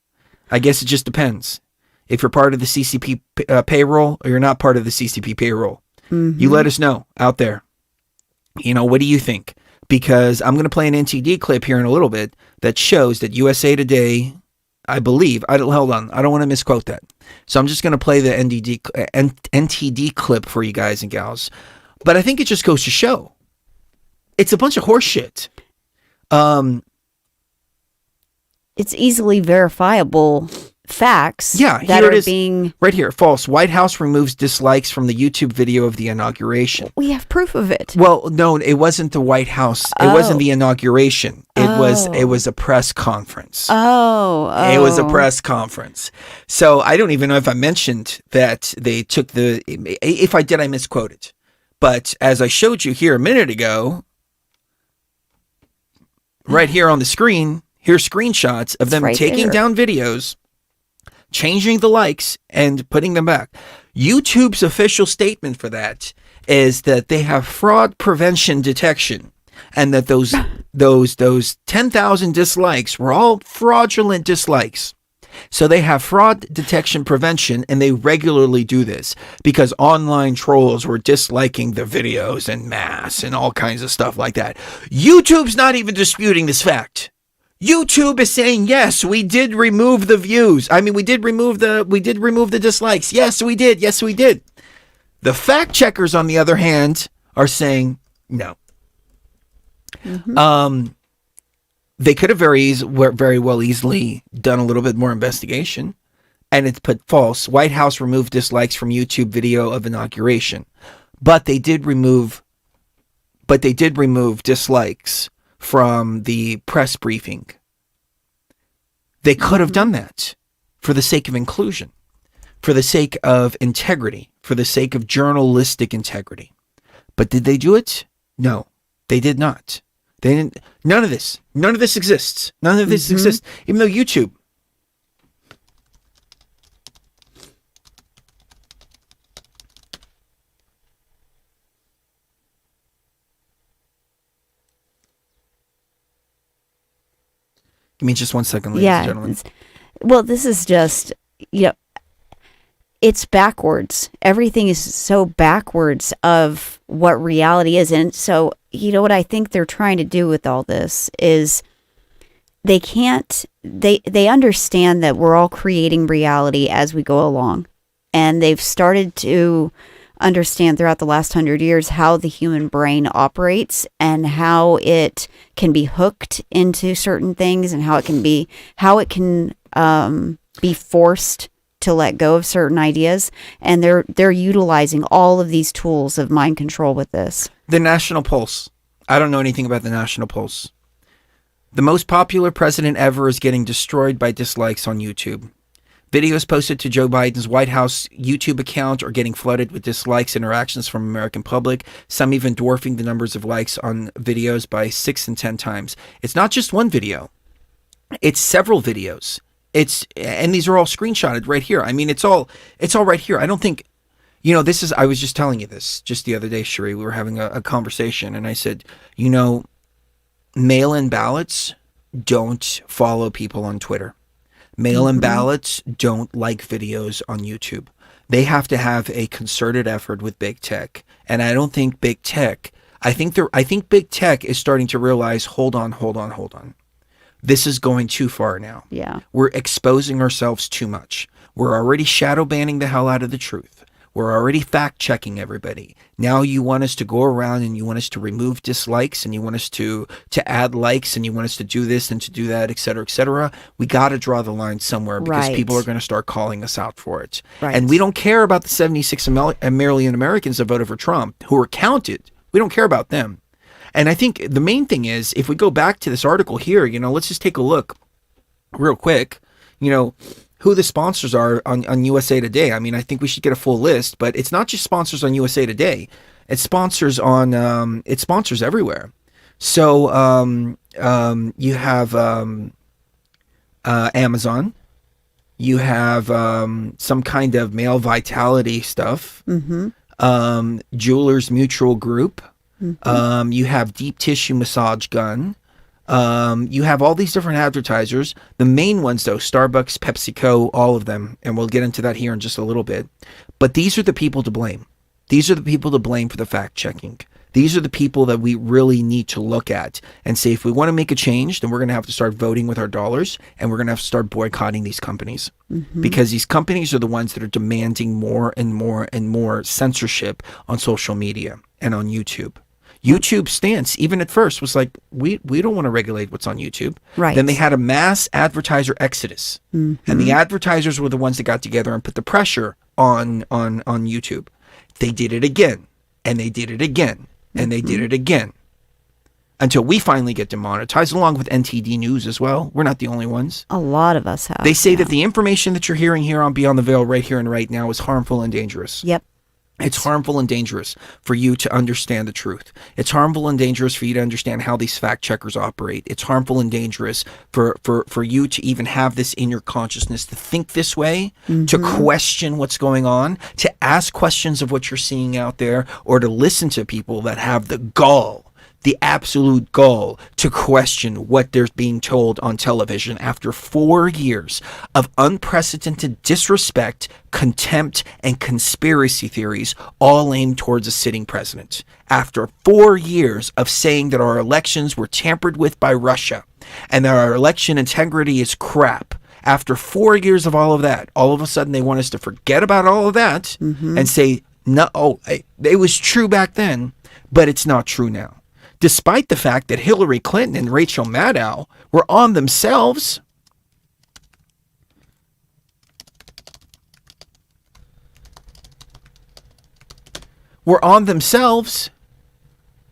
I guess it just depends. If you're part of the CCP payroll or you're not part of the CCP payroll. Mm-hmm. You let us know out there. What do you think? Because I'm going to play an NTD clip here in a little bit that shows that USA Today, I believe, hold on, I don't want to misquote that. So I'm just going to play the NTD clip for you guys and gals. But I think it just goes to show. It's a bunch of horse shit. It's easily verifiable facts that here are it is. Being... Right here. False. White House removes dislikes from the YouTube video of the inauguration. We have proof of it. Well, no, it wasn't the White House. It wasn't the inauguration. It was a press conference. It was a press conference. So I don't even know if I mentioned that they took if I did, I misquoted. But as I showed you here a minute ago, right here on the screen, here's screenshots of them taking down videos, changing the likes, and putting them back. YouTube's official statement for that is that they have fraud prevention detection, and that those 10,000 dislikes were all fraudulent dislikes. So they have fraud detection prevention, and they regularly do this because online trolls were disliking the videos en masse and all kinds of stuff like that. YouTube's not even disputing this fact. YouTube is saying, yes, we did remove the views. I mean, we did remove the dislikes. Yes, we did. Yes, we did. The fact checkers, on the other hand, are saying no. Mm-hmm. They could have very well easily done a little bit more investigation, and it's put false. White House removed dislikes from YouTube video of inauguration, but they did remove dislikes from the press briefing. They could have done that for the sake of inclusion, for the sake of integrity, for the sake of journalistic integrity. But did they do it? No, they did not. They didn't. None of this exists. None of this exists. Even though YouTube. Give me just 1 second, ladies and gentlemen. Well, this is just, it's backwards. Everything is so backwards of what reality is. And so, what I think they're trying to do with all this is they understand that we're all creating reality as we go along. And they've started to understand throughout the last 100 years how the human brain operates and how it can be hooked into certain things and how it can be forced to let go of certain ideas. And they're utilizing all of these tools of mind control with this. The National Pulse. I don't know anything about the National Pulse. The most popular president ever is getting destroyed by dislikes on YouTube. Videos posted to Joe Biden's White House YouTube account are getting flooded with dislikes and interactions from American public, some even dwarfing the numbers of likes on videos by 6 and 10 times. It's not just one video. It's several videos. And these are all screenshotted right here. I mean, it's all right here. I don't think, I was just telling you this just the other day, Sheree. We were having a conversation, and I said, mail-in ballots don't follow people on Twitter. Mail-in ballots don't like videos on YouTube. They have to have a concerted effort with big tech. And I don't think big tech, I think big tech is starting to realize, hold on. This is going too far now. Yeah. We're exposing ourselves too much. We're already shadow banning the hell out of the truth. We're already fact checking everybody. Now you want us to go around and you want us to remove dislikes and you want us to add likes and you want us to do this and to do that, et cetera, et cetera. We got to draw the line somewhere because people are going to start calling us out for it. Right. And we don't care about the 76 million Americans that voted for Trump who were counted. We don't care about them. And I think the main thing is, if we go back to this article here, let's just take a look real quick, who the sponsors are on USA Today. I mean, I think we should get a full list, but it's not just sponsors on USA Today. It's sponsors it's sponsors everywhere. So you have Amazon, you have some kind of male vitality stuff, Jewelers Mutual Group, you have Deep Tissue Massage Gun. You have all these different advertisers. The main ones, though, Starbucks, PepsiCo, all of them, and we'll get into that here in just a little bit. But these are the people to blame. These are the people to blame for the fact-checking. These are the people that we really need to look at and say, if we want to make a change, then we're going to have to start voting with our dollars, and we're going to have to start boycotting these companies. Because these companies are the ones that are demanding more and more and more censorship on social media and on YouTube. YouTube's stance, even at first, was like, we don't want to regulate what's on YouTube. Right. Then they had a mass advertiser exodus. And the advertisers were the ones that got together and put the pressure on YouTube. They did it again, and they did it again, and they did it again. Until we finally get demonetized, along with NTD News as well. We're not the only ones. A lot of us have. They say that the information that you're hearing here on Beyond the Veil right here and right now is harmful and dangerous. Yep. It's harmful and dangerous for you to understand the truth. It's harmful and dangerous for you to understand how these fact checkers operate. It's harmful and dangerous for you to even have this in your consciousness, to think this way, to question what's going on, to ask questions of what you're seeing out there, or to listen to people that have the gall, the absolute gall, to question what they're being told on television after 4 years of unprecedented disrespect, contempt, and conspiracy theories, all aimed towards a sitting president. After 4 years of saying that our elections were tampered with by Russia and that our election integrity is crap. After 4 years of all of that, all of a sudden they want us to forget about all of that and say, no, it was true back then, but it's not true now. Despite the fact that Hillary Clinton and Rachel Maddow were on themselves.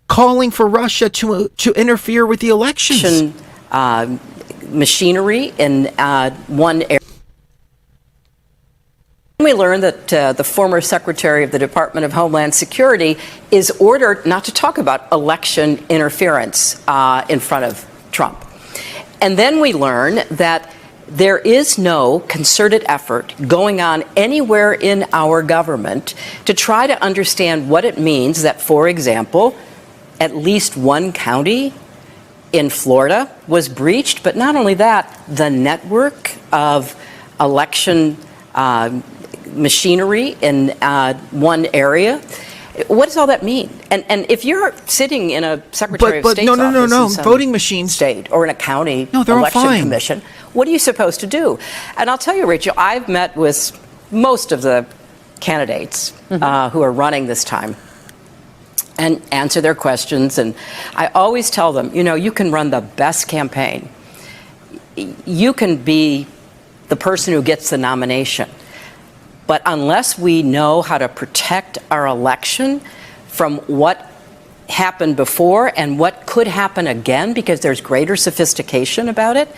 Calling for Russia to interfere with the elections. Machinery in one area. We learned that the former Secretary of the Department of Homeland Security is ordered not to talk about election interference in front of Trump. And then we learn that there is no concerted effort going on anywhere in our government to try to understand what it means that, for example, at least one county in Florida was breached. But not only that, the network of election machinery in one area. What does all that mean? And if you're sitting in a Secretary of State's office no, in some voting machines state or in a county they're election all fine. commission, what are you supposed to do? And I'll tell you, Rachel, I've met with most of the candidates who are running this time and answer their questions. And I always tell them, you can run the best campaign. You can be the person who gets the nomination. But unless we know how to protect our election from what happened before and what could happen again, because there's greater sophistication about it,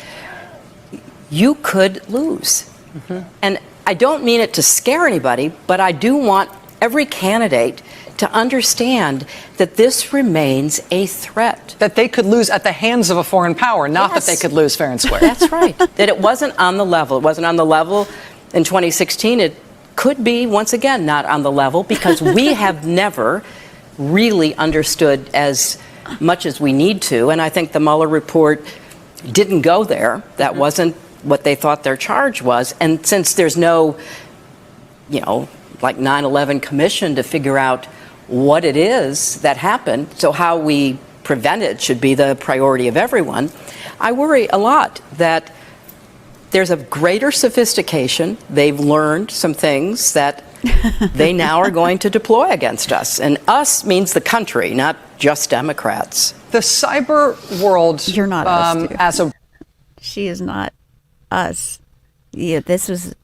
you could lose. And I don't mean it to scare anybody, but I do want every candidate to understand that this remains a threat. That they could lose at the hands of a foreign power, not Yes. that they could lose fair and square. That's right. That it wasn't on the level. It wasn't on the level in 2016. It could be, once again, not on the level because we have never really understood as much as we need to. And I think the Mueller report didn't go there. That wasn't what they thought their charge was. And since there's no, like 9/11 commission to figure out what it is that happened, so how we prevent it should be the priority of everyone, I worry a lot that there's a greater sophistication. They've learned some things that they now are going to deploy against us. And us means the country, not just Democrats. The cyber world, You're not us, dear. as a She is not us. Yeah, this was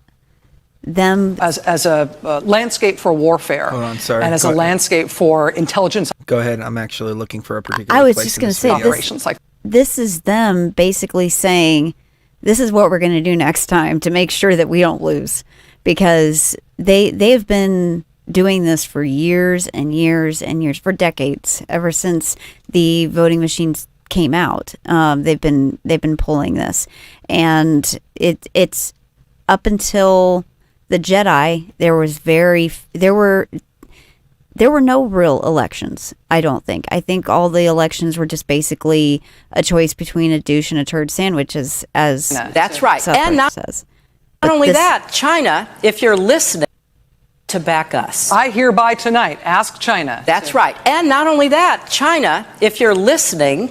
them. as a landscape for warfare, Hold on, sorry. and as Go a ahead. landscape for intelligence Go ahead. I'm actually looking for a particular I was place just in gonna this say video. this- operations, like This is them basically saying, this is what we're going to do next time to make sure that we don't lose, because they've been doing this for years and years and years, for decades, ever since the voting machines came out. They've been pulling this, and it's up until the Jedi. There were no real elections, I don't think. I think all the elections were just basically a choice between a douche and a turd sandwich, as That's right. Suffrage And not says. Not But only this- that, China, if you're listening, to back us. I hereby tonight ask China. That's right. And not only that, China, if you're listening,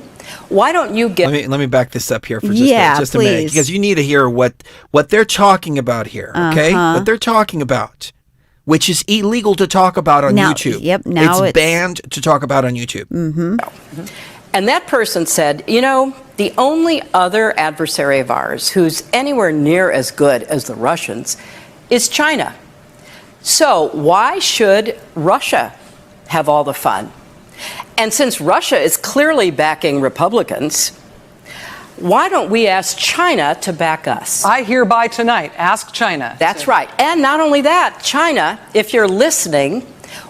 why don't you get Let me back this up here for just, Yeah, just a minute, please. because you need to hear what they're talking about here. Okay, what they're talking about, which is illegal to talk about on Now- YouTube. yep, now it's- banned to talk about on YouTube. And that person said, the only other adversary of ours who's anywhere near as good as the Russians is China. So why should Russia have all the fun? And since Russia is clearly backing Republicans, why don't we ask China to back us? I hereby tonight ask China. That's right. And not only that, China, if you're listening,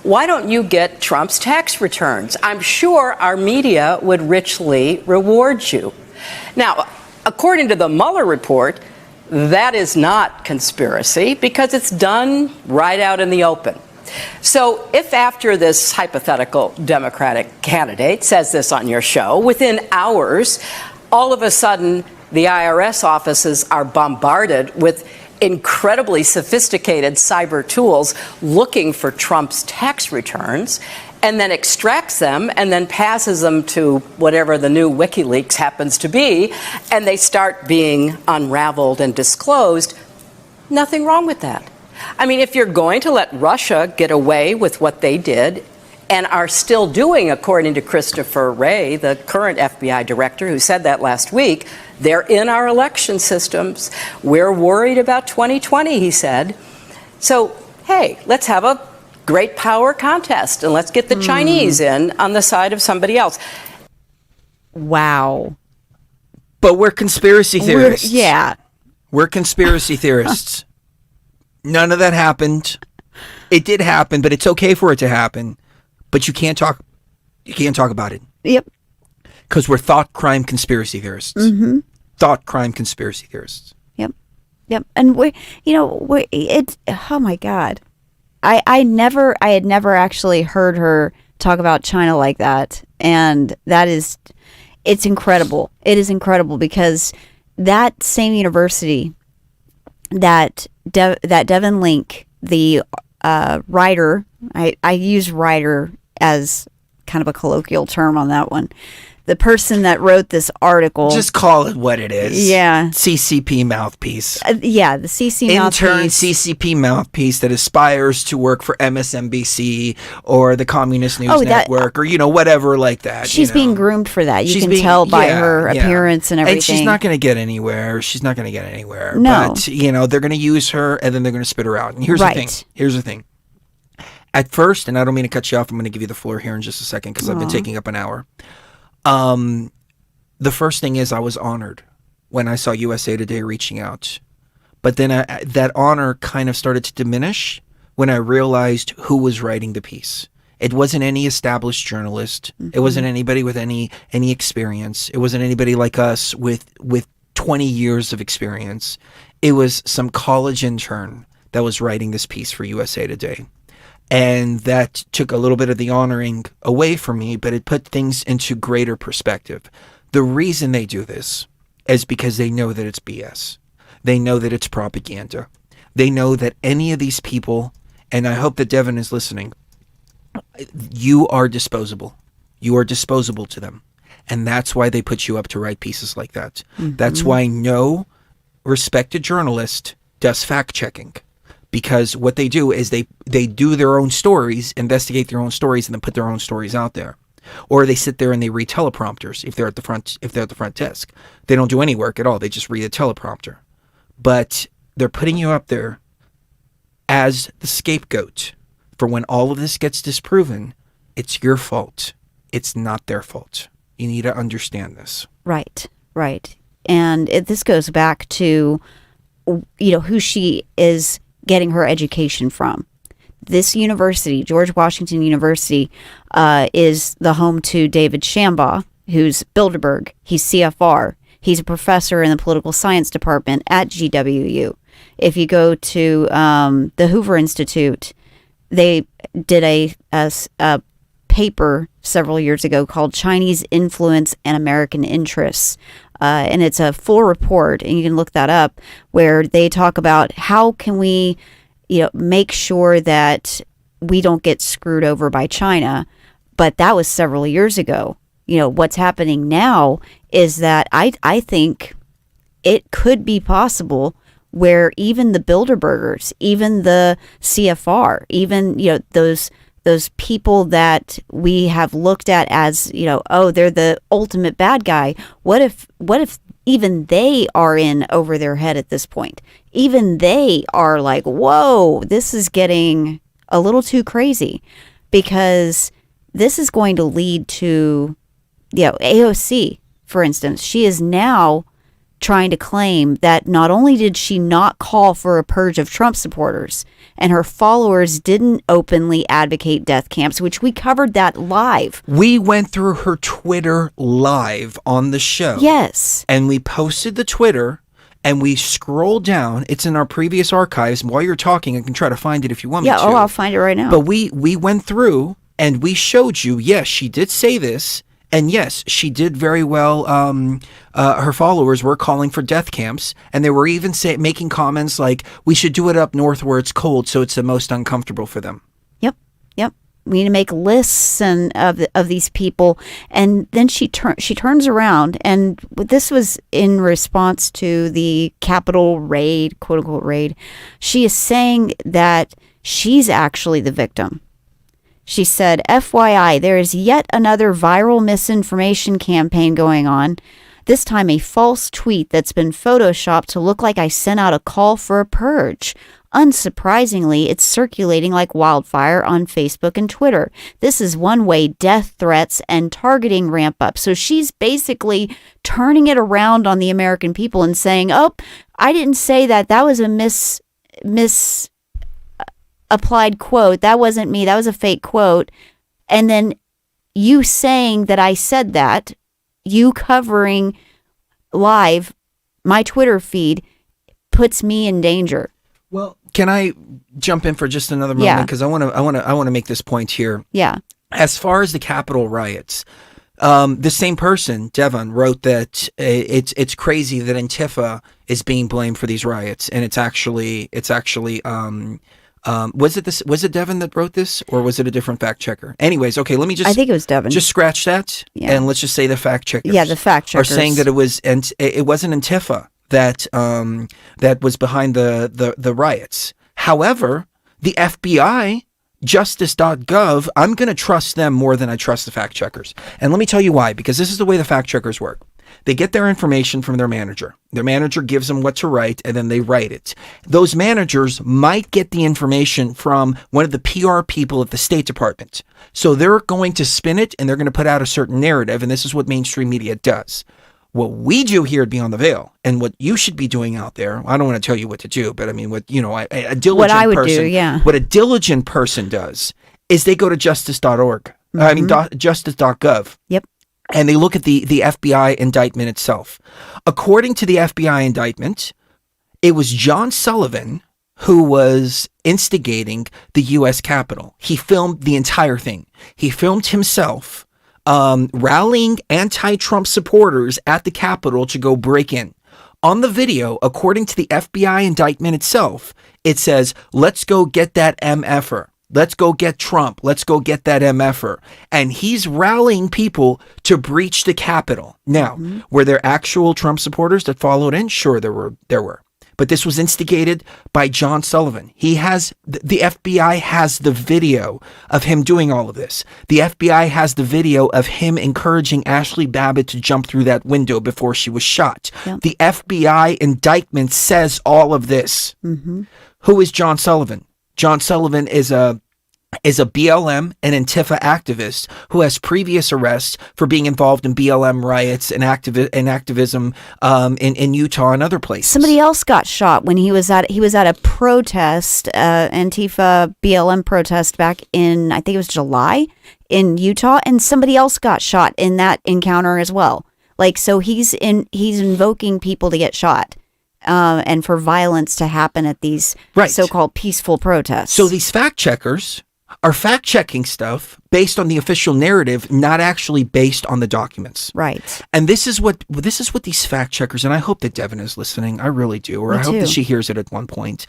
why don't you get Trump's tax returns? I'm sure our media would richly reward you. Now, according to the Mueller report, that is not conspiracy because it's done right out in the open. So if after this hypothetical Democratic candidate says this on your show, within hours, all of a sudden the IRS offices are bombarded with incredibly sophisticated cyber tools looking for Trump's tax returns, and then extracts them and then passes them to whatever the new WikiLeaks happens to be, and they start being unraveled and disclosed, nothing wrong with that. I mean, if you're going to let Russia get away with what they did and are still doing, according to Christopher Wray, the current FBI director who said that last week, they're in our election systems. We're worried about 2020, he said. So, hey, let's have a great power contest and let's get the Chinese in on the side of somebody else. Wow. But we're conspiracy theorists. We're conspiracy theorists. None of that happened. It did happen, but it's okay for it to happen. But you can't talk about it. Yep. Because we're thought crime conspiracy theorists. Mm-hmm. Thought crime conspiracy theorists. Yep. And it's, oh my God. I had never actually heard her talk about China like that. And it's incredible. It is incredible because that same university that Devin Link, the writer, I use writer as kind of a colloquial term on that one. The person that wrote this article. Just call it what it is. Yeah. CCP mouthpiece. The CC Intern mouthpiece. CCP mouthpiece that aspires to work for MSNBC or the Communist News Network or, whatever like that. She's being groomed for that. You She's can being- tell by yeah, her yeah. appearance and everything. And she's not going to get anywhere. No. But, they're going to use her and then they're going to spit her out. And here's Right. the thing. At first, and I don't mean to cut you off, I'm going to give you the floor here in just a second because I've been taking up an hour. The first thing is I was honored when I saw USA Today reaching out. But then that honor kind of started to diminish when I realized who was writing the piece. It wasn't any established journalist. It wasn't anybody with any experience. It wasn't anybody like us with 20 years of experience. It was some college intern that was writing this piece for USA Today. And that took a little bit of the honoring away from me, but it put things into greater perspective. The reason they do this is because they know that it's BS. They know that it's propaganda. They know that any of these people, and I hope that Devin is listening, you are disposable. You are disposable to them. And that's why they put you up to write pieces like that. That's why no respected journalist does fact checking. Because what they do is they do their own stories, investigate their own stories, and then put their own stories out there. Or they sit there and they read teleprompters if they're at the front desk. They don't do any work at all. They just read a teleprompter. But they're putting you up there as the scapegoat for when all of this gets disproven. It's your fault. It's not their fault. You need to understand this. Right. And this goes back to, who she is getting her education from. This university, George Washington University, is the home to David Shambaugh, who's Bilderberg. He's CFR. He's a professor in the political science department at GWU. If you go to the Hoover Institute, they did a paper several years ago called Chinese Influence and American Interests. And it's a full report, and you can look that up, where they talk about how can we, make sure that we don't get screwed over by China. But that was several years ago. What's happening now is that I think it could be possible where even the Bilderbergers, even the CFR, even, those people that we have looked at as, they're the ultimate bad guy. What if even they are in over their head at this point? Even they are like, whoa, this is getting a little too crazy, because this is going to lead to, AOC, for instance. She is now trying to claim that not only did she not call for a purge of Trump supporters, and her followers didn't openly advocate death camps, which we covered that live. We went through her Twitter live on the show. Yes. And we posted the Twitter, and we scrolled down. It's in our previous archives. While you're talking, I can try to find it if you want me to. I'll find it right now. But we went through, and we showed you, yes, she did say this. And yes, she did very well. Her followers were calling for death camps, and they were even making comments like, we should do it up north where it's cold, so it's the most uncomfortable for them. Yep. We need to make lists of these people. And then she turns around, and this was in response to the Capitol raid, quote unquote raid. She is saying that she's actually the victim. She said, FYI, there is yet another viral misinformation campaign going on. This time a false tweet that's been photoshopped to look like I sent out a call for a purge. Unsurprisingly, it's circulating like wildfire on Facebook and Twitter. This is one way death threats and targeting ramp up. So she's basically turning it around on the American people and saying, oh, I didn't say that. That was a applied quote. That wasn't me. That was a fake quote. And then you saying that I said that, you covering live my Twitter feed, puts me in danger. Well, can I jump in for just another moment? Because I want to make this point here. Yeah. As far as the Capitol riots, the same person, Devon, wrote that it's crazy that Antifa is being blamed for these riots, and it's actually was it Devin that wrote this, or was it a different fact checker? Anyways, okay, let me just, I think it was Devin. Just scratch that, and let's just say the fact checkers. Yeah, the fact checkers are saying that it wasn't Antifa that was behind the riots. However, the FBI, justice.gov, I'm going to trust them more than I trust the fact checkers. And let me tell you why, because this is the way the fact checkers work. They get their information from their manager. Their manager gives them what to write, and then they write it. Those managers might get the information from one of the PR people at the State Department. So they're going to spin it, and they're going to put out a certain narrative, and this is what mainstream media does. What we do here at Beyond the Veil, and what you should be doing out there, I don't want to tell you what to do, but I mean, what a diligent What I would person, do, yeah. what a diligent person does is they go to justice.org. I mean, justice.gov. Yep. And they look at the FBI indictment itself. According to the FBI indictment, it was John Sullivan who was instigating the U.S. Capitol. He filmed the entire thing. He filmed himself rallying anti-Trump supporters at the Capitol to go break in. On the video, according to the FBI indictment itself, it says, let's go get that MFer. Let's go get Trump. Let's go get that MFer. And he's rallying people to breach the Capitol. Now, were there actual Trump supporters that followed in? Sure, there were. But this was instigated by John Sullivan. He has, the FBI has the video of him doing all of this. The FBI has the video of him encouraging Ashley Babbitt to jump through that window before she was shot. Yep. The FBI indictment says all of this. Who is John Sullivan? John Sullivan is a BLM and Antifa activist who has previous arrests for being involved in BLM riots and activism in Utah and other places. Somebody else got shot when he was at a protest, Antifa BLM protest back in, I think it was July, in Utah, and somebody else got shot in that encounter as well. Like, so he's invoking people to get shot. And for violence to happen at these so-called peaceful protests. So these fact checkers are fact checking stuff based on the official narrative, not actually based on the documents. Right. And this is what these fact checkers, and I hope that Devin is listening. I really do, or I hope that she hears it at one point.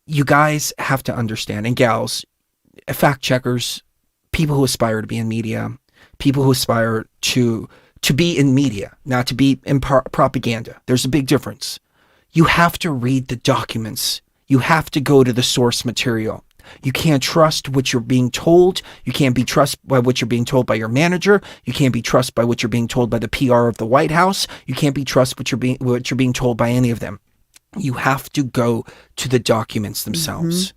You guys have to understand, and gals, fact checkers, people who aspire to be in media, people who aspire to be in media, not to be in propaganda. There's a big difference. You have to read the documents. You have to go to the source material. You can't trust what you're being told. You can't be trusted by what you're being told by your manager. You can't be trusted by what you're being told by the PR of the White House. You can't be trusted what you're being told by any of them. You have to go to the documents themselves.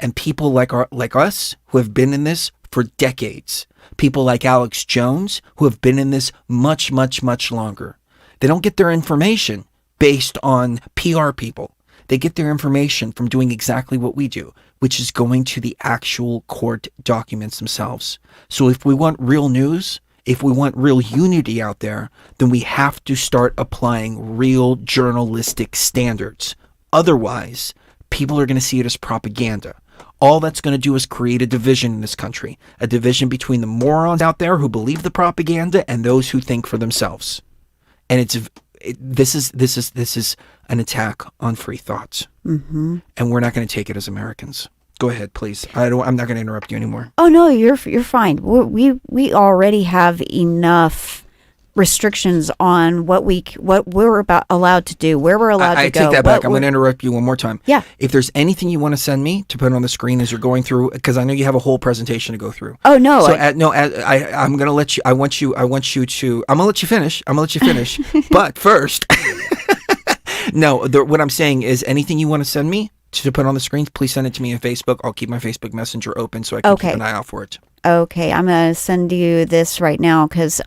And people like us who have been in this for decades, people like Alex Jones who have been in this much, much, much longer, they don't get their information based on PR people. They get their information from doing exactly what we do, which is going to the actual court documents themselves. So if we want real news, if we want real unity out there, then we have to start applying real journalistic standards. Otherwise, people are going to see it as propaganda. All that's going to do is create a division in this country, a division between the morons out there who believe the propaganda and those who think for themselves. And this is an attack on free thoughts, and we're not going to take it as Americans. Go ahead, please. I'm not going to interrupt you anymore. Oh no, you're fine. We already have enough restrictions on what we're allowed to do, where we're allowed to go. I take that back. I'm going to interrupt you one more time. Yeah. If there's anything you want to send me to put on the screen as you're going through, because I know you have a whole presentation to go through. Oh no. So I'm going to let you. I want you to. I'm going to let you finish. But first, no. What I'm saying is, anything you want to send me to put on the screen, please send it to me on Facebook. I'll keep my Facebook Messenger open so I can keep an eye out for it. Okay, I'm going to send you this right now because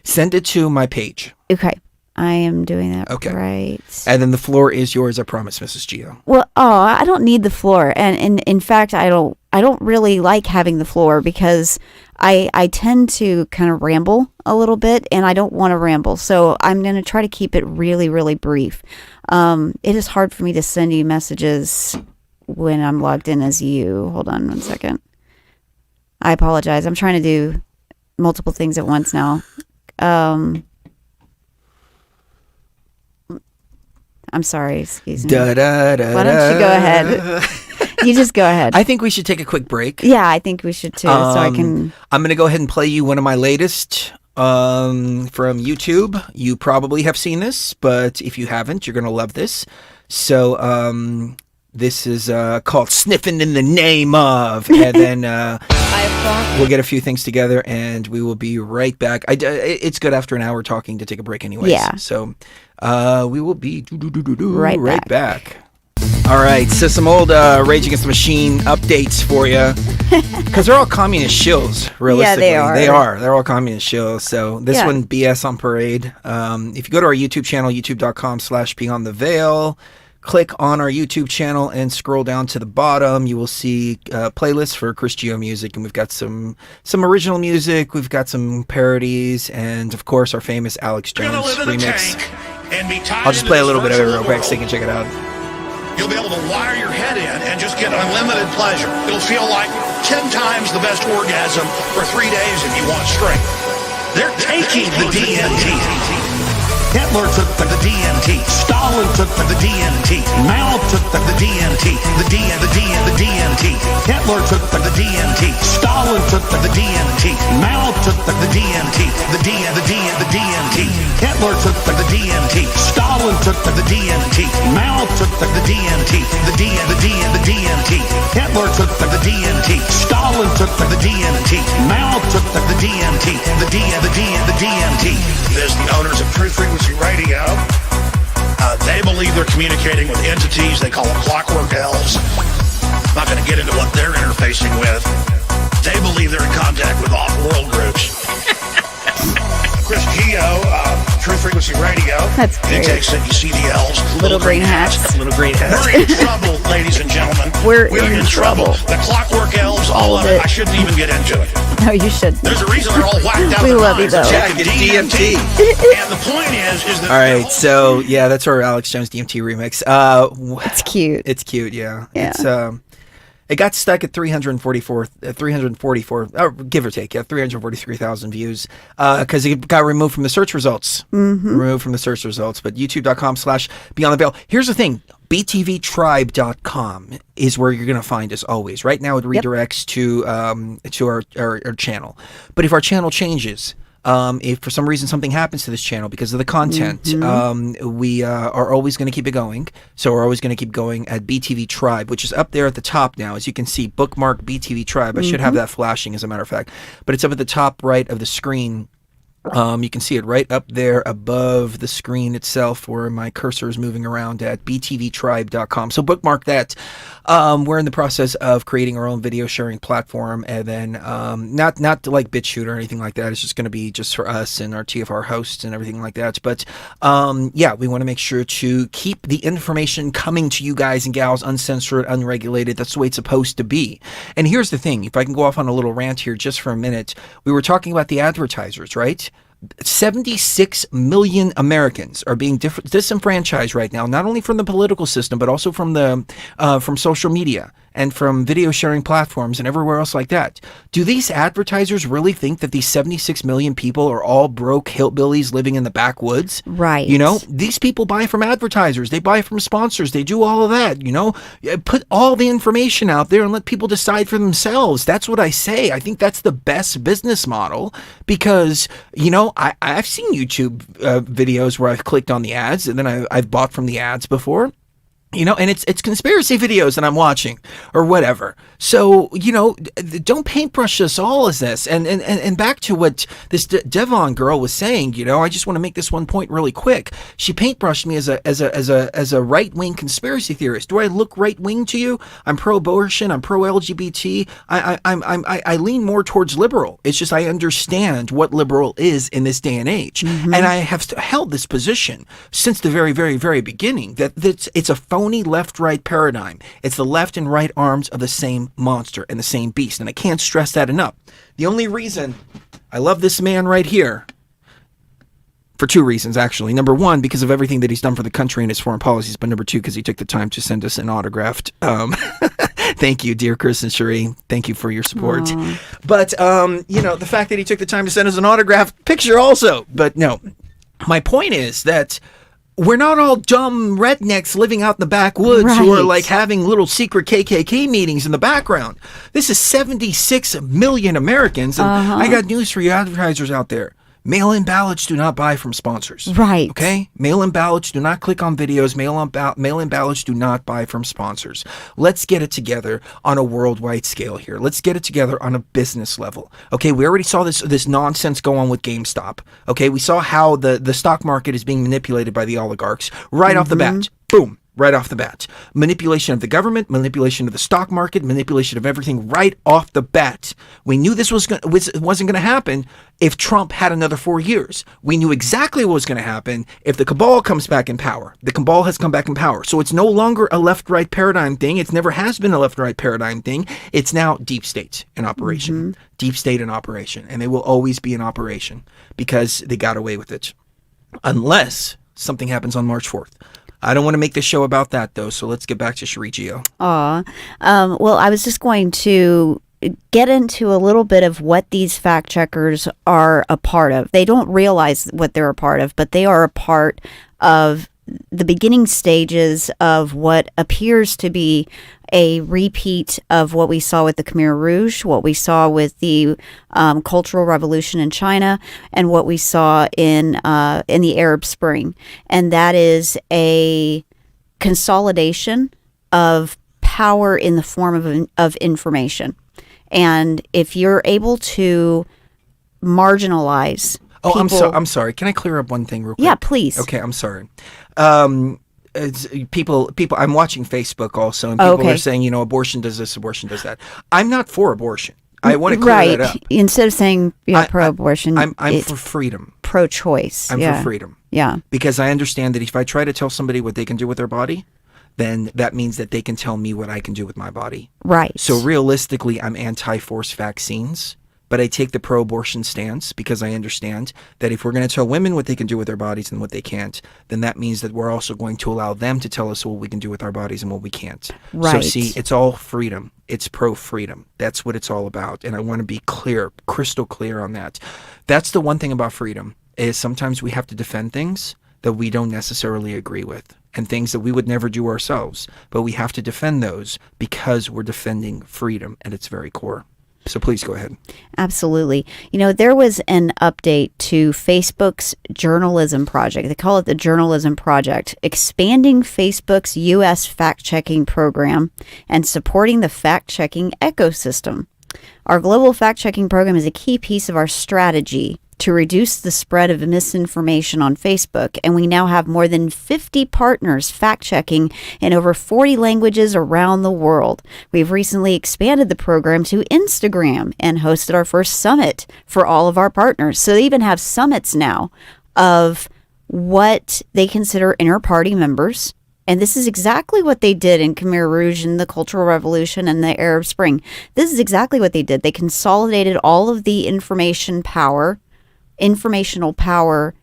send it to my page. Okay, I am doing that. Okay. Right. And then the floor is yours, I promise, Mrs. Gio. Well, I don't need the floor, and in fact, I don't really like having the floor because I tend to kind of ramble a little bit, and I don't want to ramble, so I'm going to try to keep it really, really brief. It is hard for me to send you messages when I'm logged in as you. Hold on one second. I apologize. I'm trying to do multiple things at once now. I'm sorry, excuse me. Why don't you go ahead? You just go ahead. I think we should take a quick break. Yeah, I think we should too, so I can... I'm going to go ahead and play you one of my latest from YouTube. You probably have seen this, but if you haven't, you're going to love this. So, this is called Sniffing in the Name of, and then we'll get a few things together, and we will be right back. It's good after an hour talking to take a break anyways. Yeah. So we will be right back. All right, so some old Rage Against the Machine updates for you, because they're all communist shills. Realistically, they are. They are. They're all communist shills. So this Yeah. one, BS on parade. If you go to our YouTube channel, youtube.com/Beyond the Veil, click on our YouTube channel and scroll down to the bottom, you will see playlists for Chris Geo music, and we've got some original music. We've got some parodies, and of course our famous Alex Jones remix. I'll just play a little bit of it real quick so you can check it out. You'll be able to wire your head in and just get unlimited pleasure. It'll feel like 10 times the best orgasm for 3 days if you want straight. They're taking the DMT. Hitler took the DMT. Stalin took the DMT. Mao took the DMT. The DMT. Hitler took the DMT. Stalin took the DMT. Mao took the DMT. The DMT. Hitler took the DMT. Stalin took the DMT. Mao took the DMT. The DMT. Hitler took the DMT. Stalin took the DMT. Mao took the DMT. The DMT. There's the owners of Truth Frequency Radio. They believe they're communicating with entities. They call them clockwork elves. I'm not going to get into what they're interfacing with. They believe they're in contact with off-world groups. Chris Geo, Truth Frequency Radio. That's great. Takes it. You see the elves. Little green hats. Little green hats. We're in trouble, ladies and gentlemen. We're in trouble. The clockwork elves, all of it. I shouldn't even get into it. No, you shouldn't. There's a reason they're all whacked out. We of their love you, minds. though. They're Jack, taking it's DMT. And the point is that All right, so yeah, that's our Alex Jones DMT remix. It's cute. It's cute, yeah. Yeah. It's it got stuck at 344, give or take, 343,000 views, because it got removed from the search results. Removed from the search results. But youtube.com/Beyond the Veil. Here's the thing. btvtribe.com is where you're going to find us always. Right now it redirects to our channel. But if our channel changes, if for some reason something happens to this channel because of the content, we are always going to keep it going. So we're always going to keep going at BTV Tribe, which is up there at the top now. As you can see, bookmark BTV Tribe. I should have that flashing, as a matter of fact. But it's up at the top right of the screen. You can see it right up there above the screen itself where my cursor is moving around at btvtribe.com. So bookmark that. We're in the process of creating our own video sharing platform, and then not like BitChute or anything like that. It's just going to be just for us and our TFR hosts and everything like that. But yeah, we want to make sure to keep the information coming to you guys and gals uncensored, unregulated. That's the way it's supposed to be. And here's the thing. If I can go off on a little rant here just for a minute, we were talking about the advertisers, right? 76 million Americans are being disenfranchised right now, not only from the political system, but also from the from social media and from video sharing platforms and everywhere else like that. Do these advertisers really think that these 76 million people are all broke hillbillies living in the backwoods? Right. You know, these people buy from advertisers. They buy from sponsors. They do all of that, you know. Put all the information out there and let people decide for themselves. That's what I say. I think that's the best business model because, you know, I've seen YouTube videos where I've clicked on the ads and then I've bought from the ads before. You know, and it's conspiracy videos that I'm watching or whatever. So, you know, don't paintbrush us all as this. And back to what this Devon girl was saying, you know, I just want to make this one point really quick. She paintbrushed me as a right-wing conspiracy theorist. Do I look right-wing to you? I'm pro-abortion. I'm pro-LGBT. I lean more towards liberal. It's just I understand what liberal is in this day and age. And I have held this position since the very, very, very beginning that it's a phony left-right paradigm. It's the left and right arms of the same monster and the same beast, and I can't stress that enough. The only reason I love this man right here, for two reasons actually. Number one, because of everything that he's done for the country and his foreign policies, but number two, because he took the time to send us an autographed. Thank you, dear Chris and Cherie. Thank you for your support. Aww. But you know, the fact that he took the time to send us an autographed picture also. But no, my point is that we're not all dumb rednecks living out in the backwoods who are like having little secret KKK meetings in the background. This is 76 million Americans. And I got news for you advertisers out there. Mail-in ballots do not buy from sponsors. Right. Okay? Mail-in ballots do not click on videos. Mail-in ballots do not buy from sponsors. Let's get it together on a worldwide scale here. Let's get it together on a business level. Okay? We already saw this nonsense go on with GameStop. Okay? We saw how the stock market is being manipulated by the oligarchs right off the bat. Boom. right off the bat. Manipulation of the government, manipulation of the stock market, manipulation of everything right off the bat. We knew this wasn't going to happen if Trump had another 4 years. We knew exactly what was going to happen if the cabal comes back in power. The cabal has come back in power. So it's no longer a left-right paradigm thing. It never has been a left-right paradigm thing. It's now deep state in operation. Deep state in operation. And they will always be in operation because they got away with it. Unless something happens on March 4th. I don't want to make this show about that, though, so let's get back to Cherie Gio. Well, I was just going to get into a little bit of what these fact checkers are a part of. They don't realize what they're a part of, but they are a part of the beginning stages of what appears to be a repeat of what we saw with the Khmer Rouge, what we saw with the Cultural Revolution in China, and what we saw in the Arab Spring, and that is a consolidation of power in the form of information. And if you're able to marginalize people, I'm sorry. Can I clear up one thing real quick? Yeah, please. Okay, I'm sorry. People. I'm watching Facebook also, and people are saying, abortion does this, abortion does that. I'm not for abortion. I want to clear that up. Instead of saying pro-abortion, I'm for freedom. Pro-choice. I'm for freedom. Yeah. Because I understand that if I try to tell somebody what they can do with their body, then that means that they can tell me what I can do with my body. Right. So realistically, I'm anti-forced vaccines. But I take the pro-abortion stance because I understand that if we're going to tell women what they can do with their bodies and what they can't, then that means that we're also going to allow them to tell us what we can do with our bodies and what we can't. Right. So see, it's all freedom. It's pro-freedom. That's what it's all about. And I want to be clear, crystal clear on that. That's the one thing about freedom is sometimes we have to defend things that we don't necessarily agree with and things that we would never do ourselves. But we have to defend those because we're defending freedom at its very core. So please go ahead. Absolutely. There was an update to Facebook's journalism project. They call it the Journalism Project, expanding Facebook's U.S. fact-checking program and supporting the fact-checking ecosystem. Our global fact-checking program is a key piece of our strategy to reduce the spread of misinformation on Facebook, and we now have more than 50 partners fact-checking in over 40 languages around the world. We've recently expanded the program to Instagram and hosted our first summit for all of our partners. So they even have summits now of what they consider inter-party members. And this is exactly what they did in Khmer Rouge and the Cultural Revolution and the Arab Spring. This is exactly what they did. They consolidated all of the informational power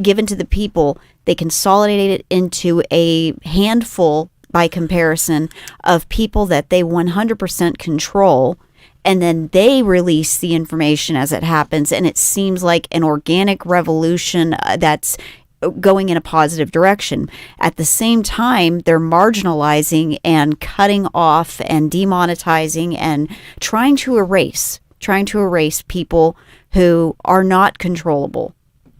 given to the people. They consolidated it into a handful, by comparison, of people that they 100% control, and then they release the information as it happens, and it seems like an organic revolution that's going in a positive direction. At the same time, they're marginalizing and cutting off and demonetizing and trying to erase people who are not controllable,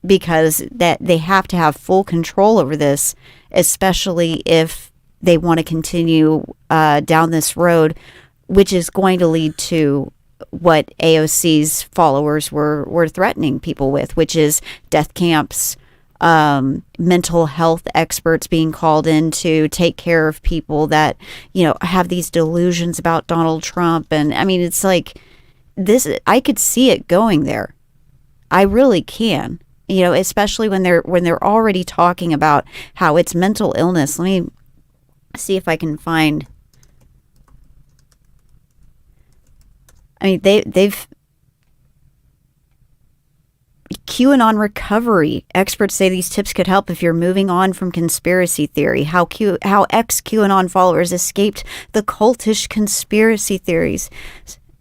because that they have to have full control over this, especially if they want to continue down this road, which is going to lead to what AOC's followers were threatening people with, which is death camps, mental health experts being called in to take care of people that, have these delusions about Donald Trump. And I mean, it's like, this, I could see it going there. I really can. Especially when they're already talking about how it's mental illness. Let me see if I can find. I mean, they've QAnon recovery. Experts say these tips could help if you're moving on from conspiracy theory. How ex-QAnon followers escaped the cultish conspiracy theories.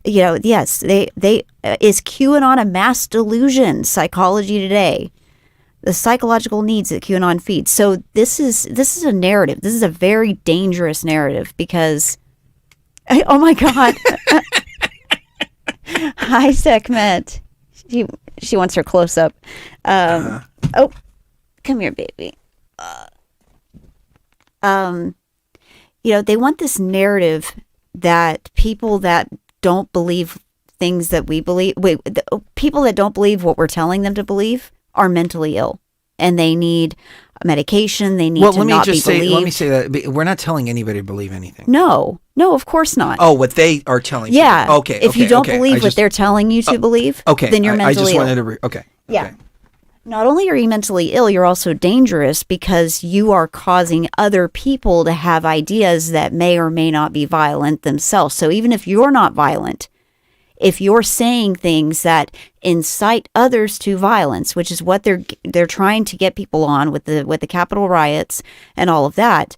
Yes, they is QAnon a mass delusion? Psychology Today, the psychological needs that QAnon feeds. So this is a narrative. This is a very dangerous narrative because, oh my God, hi Sekhmet. She wants her close up. Oh, come here, baby. They want this narrative that people that don't believe things that we believe, people that don't believe what we're telling them to believe are mentally ill. and they need medication. They need to not be believed. Let me say that we're not telling anybody to believe anything. No, of course not. Oh, what they are telling yeah. people. Okay. If you don't believe what they're telling you to believe, then you're mentally ill. Okay. Yeah. Okay. Not only are you mentally ill, you're also dangerous because you are causing other people to have ideas that may or may not be violent themselves. So even if you're not violent, if you're saying things that incite others to violence, which is what they're trying to get people on with the Capitol riots and all of that,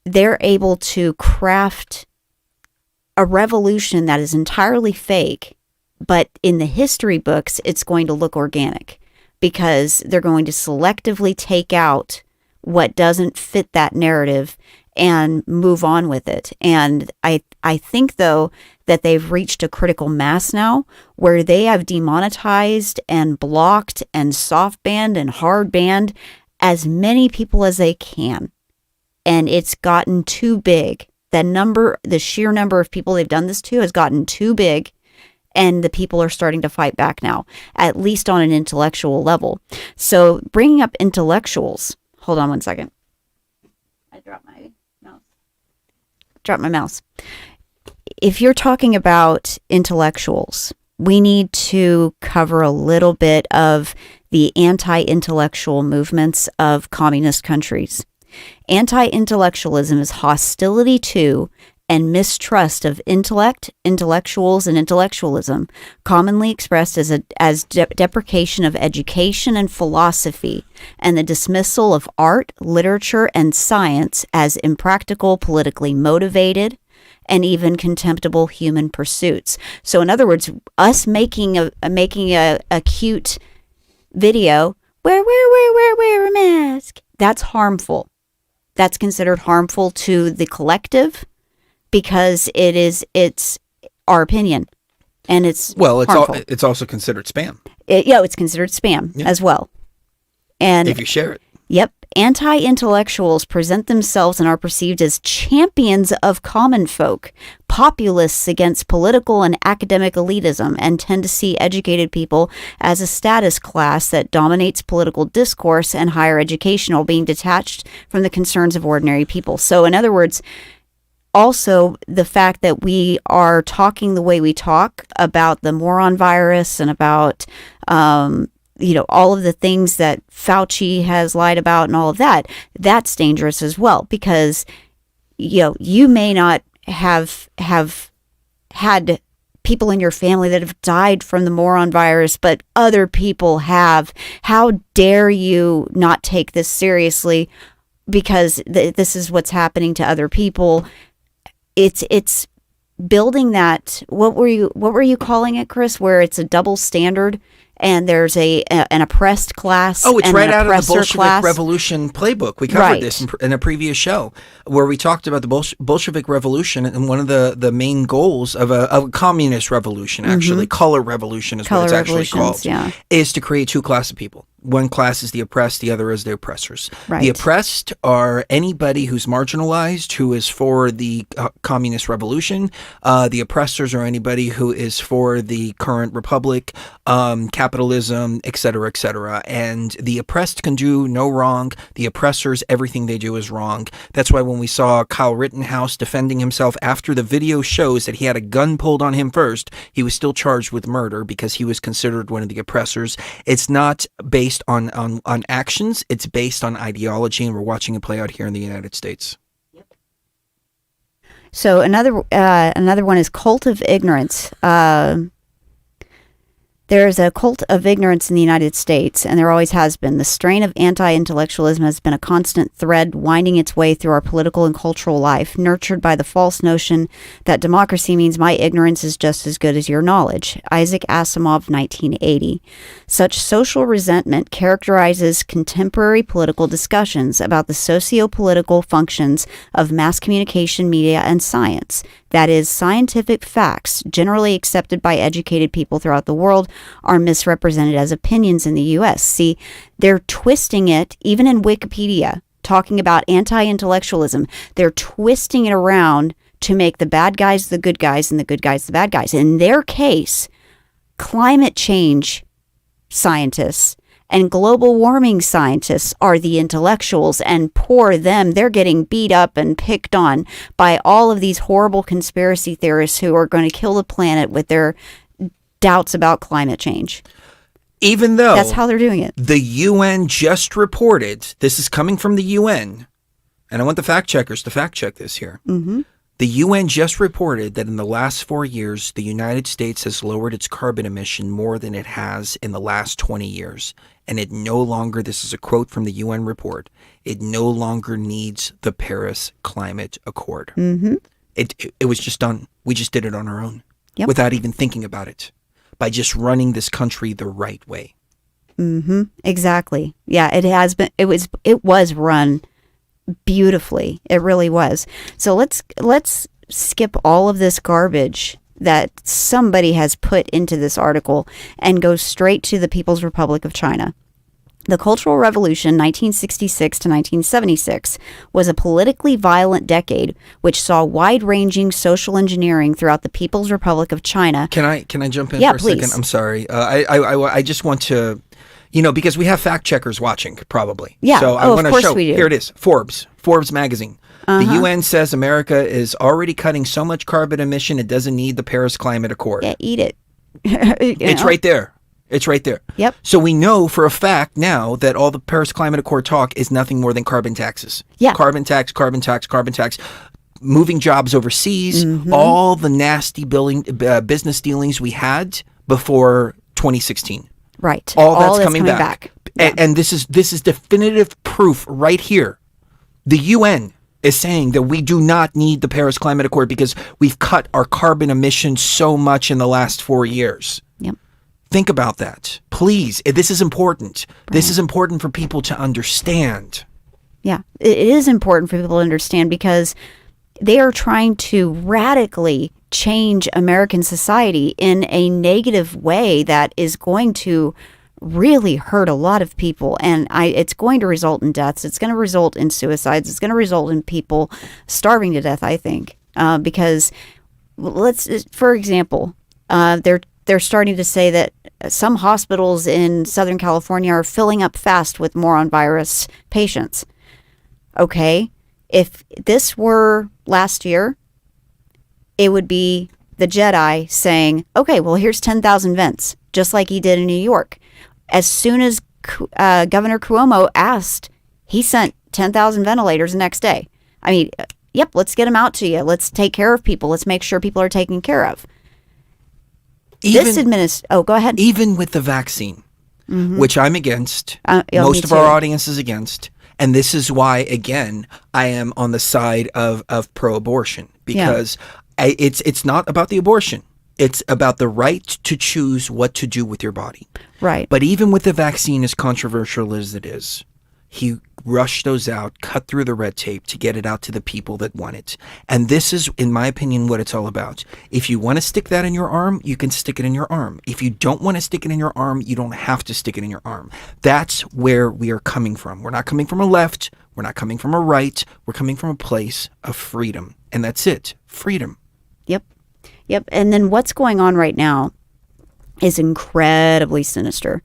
they're able to craft a revolution that is entirely fake, but in the history books, it's going to look organic. Because they're going to selectively take out what doesn't fit that narrative and move on with it. And I think, though, that they've reached a critical mass now where they have demonetized and blocked and soft banned and hard banned as many people as they can. And it's gotten too big. The sheer number of people they've done this to has gotten too big. And the people are starting to fight back now, at least on an intellectual level. So bringing up intellectuals, hold on one second. I dropped my mouse. If you're talking about intellectuals, we need to cover a little bit of the anti-intellectual movements of communist countries. Anti-intellectualism is hostility to and mistrust of intellect, intellectuals, and intellectualism, commonly expressed as deprecation of education and philosophy, and the dismissal of art, literature, and science as impractical, politically motivated, and even contemptible human pursuits. So, in other words, us making a cute video, wear a mask, that's harmful. That's considered harmful to the collective. Because it's our opinion, and it's harmful. It's also considered spam. It's considered spam as well. And if you share it. Yep. Anti-intellectuals present themselves and are perceived as champions of common folk, populists against political and academic elitism, and tend to see educated people as a status class that dominates political discourse and higher education while being detached from the concerns of ordinary people. So, in other words, also, the fact that we are talking the way we talk about the moron virus and about, all of the things that Fauci has lied about and all of that, that's dangerous as well. Because, you may not have had people in your family that have died from the moron virus, but other people have. How dare you not take this seriously? Because this is what's happening to other people. It's building that. What were you calling it, Chris? Where it's a double standard and there's an oppressed class. Oh, it's and right an out of the oppressor Bolshevik Revolution playbook. We covered this in a previous show where we talked about the Bolshevik Revolution, and one of the main goals of a communist revolution, actually, color revolution is what it's actually called, is to create two classes of people. One class is the oppressed, the other is the oppressors. Right. The oppressed are anybody who's marginalized, who is for the communist revolution. The oppressors are anybody who is for the current republic, capitalism, et cetera, et cetera. And the oppressed can do no wrong. The oppressors, everything they do is wrong. That's why when we saw Kyle Rittenhouse defending himself after the video shows that he had a gun pulled on him first, he was still charged with murder because he was considered one of the oppressors. It's not based on actions, it's based on ideology, and we're watching it play out here in the United States. So another one is cult of ignorance. There's a cult of ignorance in the United States, and there always has been. The strain of anti-intellectualism has been a constant thread winding its way through our political and cultural life, nurtured by the false notion that democracy means my ignorance is just as good as your knowledge. Isaac Asimov, 1980. Such social resentment characterizes contemporary political discussions about the socio-political functions of mass communication, media, and science. That is, scientific facts, generally accepted by educated people throughout the world, are misrepresented as opinions in the U.S. See, they're twisting it, even in Wikipedia, talking about anti-intellectualism. They're twisting it around to make the bad guys the good guys and the good guys the bad guys. In their case, climate change scientists And global warming scientists are the intellectuals, and poor them, they're getting beat up and picked on by all of these horrible conspiracy theorists who are going to kill the planet with their doubts about climate change. Even though That's how they're doing it. the UN just reported, this is coming from the UN, and I want the fact checkers to fact check this here. Mm-hmm. The UN just reported that in the last 4 years, the United States has lowered its carbon emission more than it has in the last 20 years. And it no longer, this is a quote from the UN report, it no longer needs the Paris Climate Accord. Mm-hmm. It was just done. We just did it on our own Yep. without even thinking about it, by just running this country the right way. Mm-hmm. Exactly. Yeah, it has been. It was run beautifully. It really was. So let's skip all of this garbage that somebody has put into this article and go straight to the People's Republic of China. The Cultural Revolution, 1966 to 1976, was a politically violent decade which saw wide-ranging social engineering throughout the People's Republic of China. Can I jump in Yeah, for a please. second? I'm sorry. I just want to, because we have fact checkers watching probably. Yeah. So I Oh, of want to course show. we do. Here it is. Forbes magazine. The UN says America is already cutting so much carbon emission it doesn't need the Paris Climate Accord. Yeah, eat it. It's right there. It's right there. Yep. So we know for a fact now that all the Paris Climate Accord talk is nothing more than carbon taxes. Yeah. Carbon tax, moving jobs overseas, Mm-hmm. all the nasty business dealings we had before 2016. Right. All that's that's coming back. Yeah. And this is definitive proof right here. The UN is saying that we do not need the Paris Climate Accord because we've cut our carbon emissions so much in the last 4 years. Yep. Think about that. Please. This is important. This is important for people to understand. Yeah, it is important for people to understand because they are trying to radically change American society in a negative way that is going to really hurt a lot of people. And it's going to result in deaths. It's going to result in suicides. It's going to result in people starving to death, I think. Because for example, they're starting to say that some hospitals in Southern California are filling up fast with moron virus patients. Okay, if this were last year, it would be the Jedi saying, okay, well, here's 10,000 vents, just like he did in New York. As soon as Governor Cuomo asked, he sent 10,000 ventilators the next day. I mean, yep, let's get them out to you. Let's take care of people. Let's make sure people are taken care of. Go ahead. Even with the vaccine, which I'm against, most of too. our audience is against, and this is why, again, I am on the side of pro-abortion, because it's not about the abortion. It's about the right to choose what to do with your body. Right. But even with the vaccine, as controversial as it is, he rushed those out, cut through the red tape to get it out to the people that want it. And this is, in my opinion, what it's all about. If you want to stick that in your arm, you can stick it in your arm. If you don't want to stick it in your arm, you don't have to stick it in your arm. That's where we are coming from. We're not coming from a left. We're not coming from a right. We're coming from a place of freedom. And that's it. Freedom. Yep. And then what's going on right now is incredibly sinister.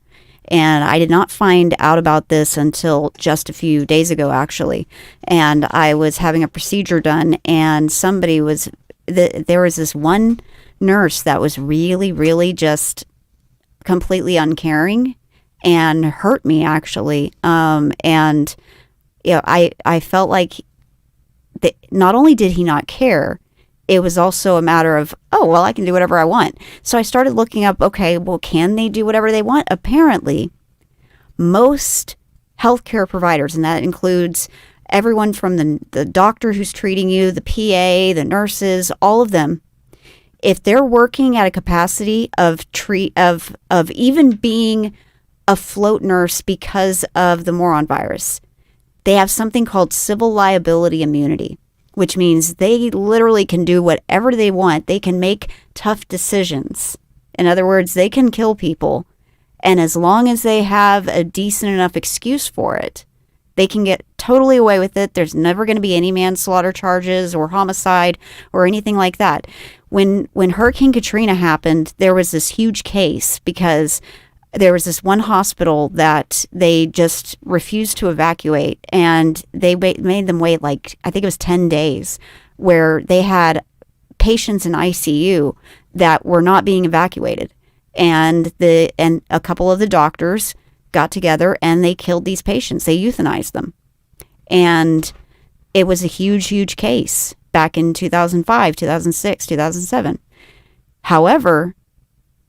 And I did not find out about this until just a few days ago, actually. And I was having a procedure done, and there was this one nurse that was really, really just completely uncaring and hurt me, actually. And I felt like not only did he not care, it was also a matter of, oh, well, I can do whatever I want. So I started looking up, okay, well, can they do whatever they want? Apparently, most healthcare providers, and that includes everyone from the doctor who's treating you, the PA, the nurses, all of them, if they're working at a capacity of even being a float nurse because of the moron virus, they have something called civil liability immunity, which means they literally can do whatever they want. They can make tough decisions. In other words, they can kill people. And as long as they have a decent enough excuse for it, they can get totally away with it. There's never going to be any manslaughter charges or homicide or anything like that. When Hurricane Katrina happened, there was this huge case because there was this one hospital that they just refused to evacuate, and they made them wait like, I think it was 10 days, where they had patients in ICU that were not being evacuated. And a couple of the doctors got together and they killed these patients. They euthanized them. And it was a huge, huge case back in 2005, 2006, 2007. However,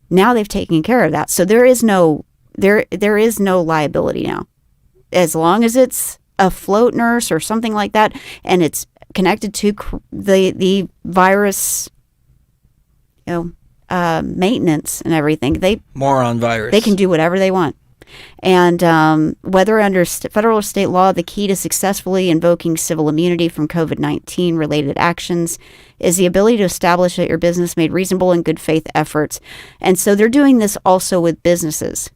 now they've taken care of that. So there is no liability now. As long as it's a float nurse or something like that, and it's connected to the virus, maintenance and everything, moron virus. They can do whatever they want. And whether under federal or state law, the key to successfully invoking civil immunity from COVID-19 related actions is the ability to establish that your business made reasonable and good faith efforts. And so they're doing this also with businesses,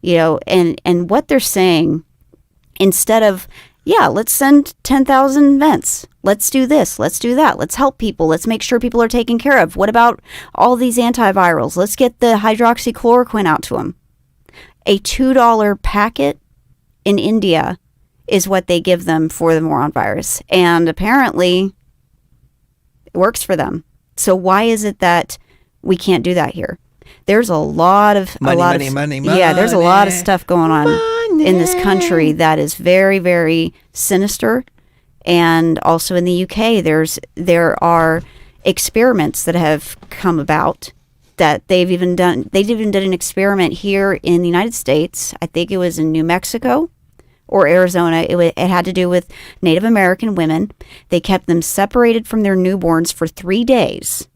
and what they're saying, instead of, let's send 10,000 vents. Let's do this. Let's do that. Let's help people. Let's make sure people are taken care of. What about all these antivirals? Let's get the hydroxychloroquine out to them. A $2 packet in India is what they give them for the moron virus. And apparently it works for them. So why is it that we can't do that here? There's a lot of money. Yeah, there's a lot of stuff going on in this country that is very, very sinister. And also in the UK, there are experiments that have come about that they've even done. They even did an experiment here in the United States. I think it was in New Mexico or Arizona. It had to do with Native American women. They kept them separated from their newborns for 3 days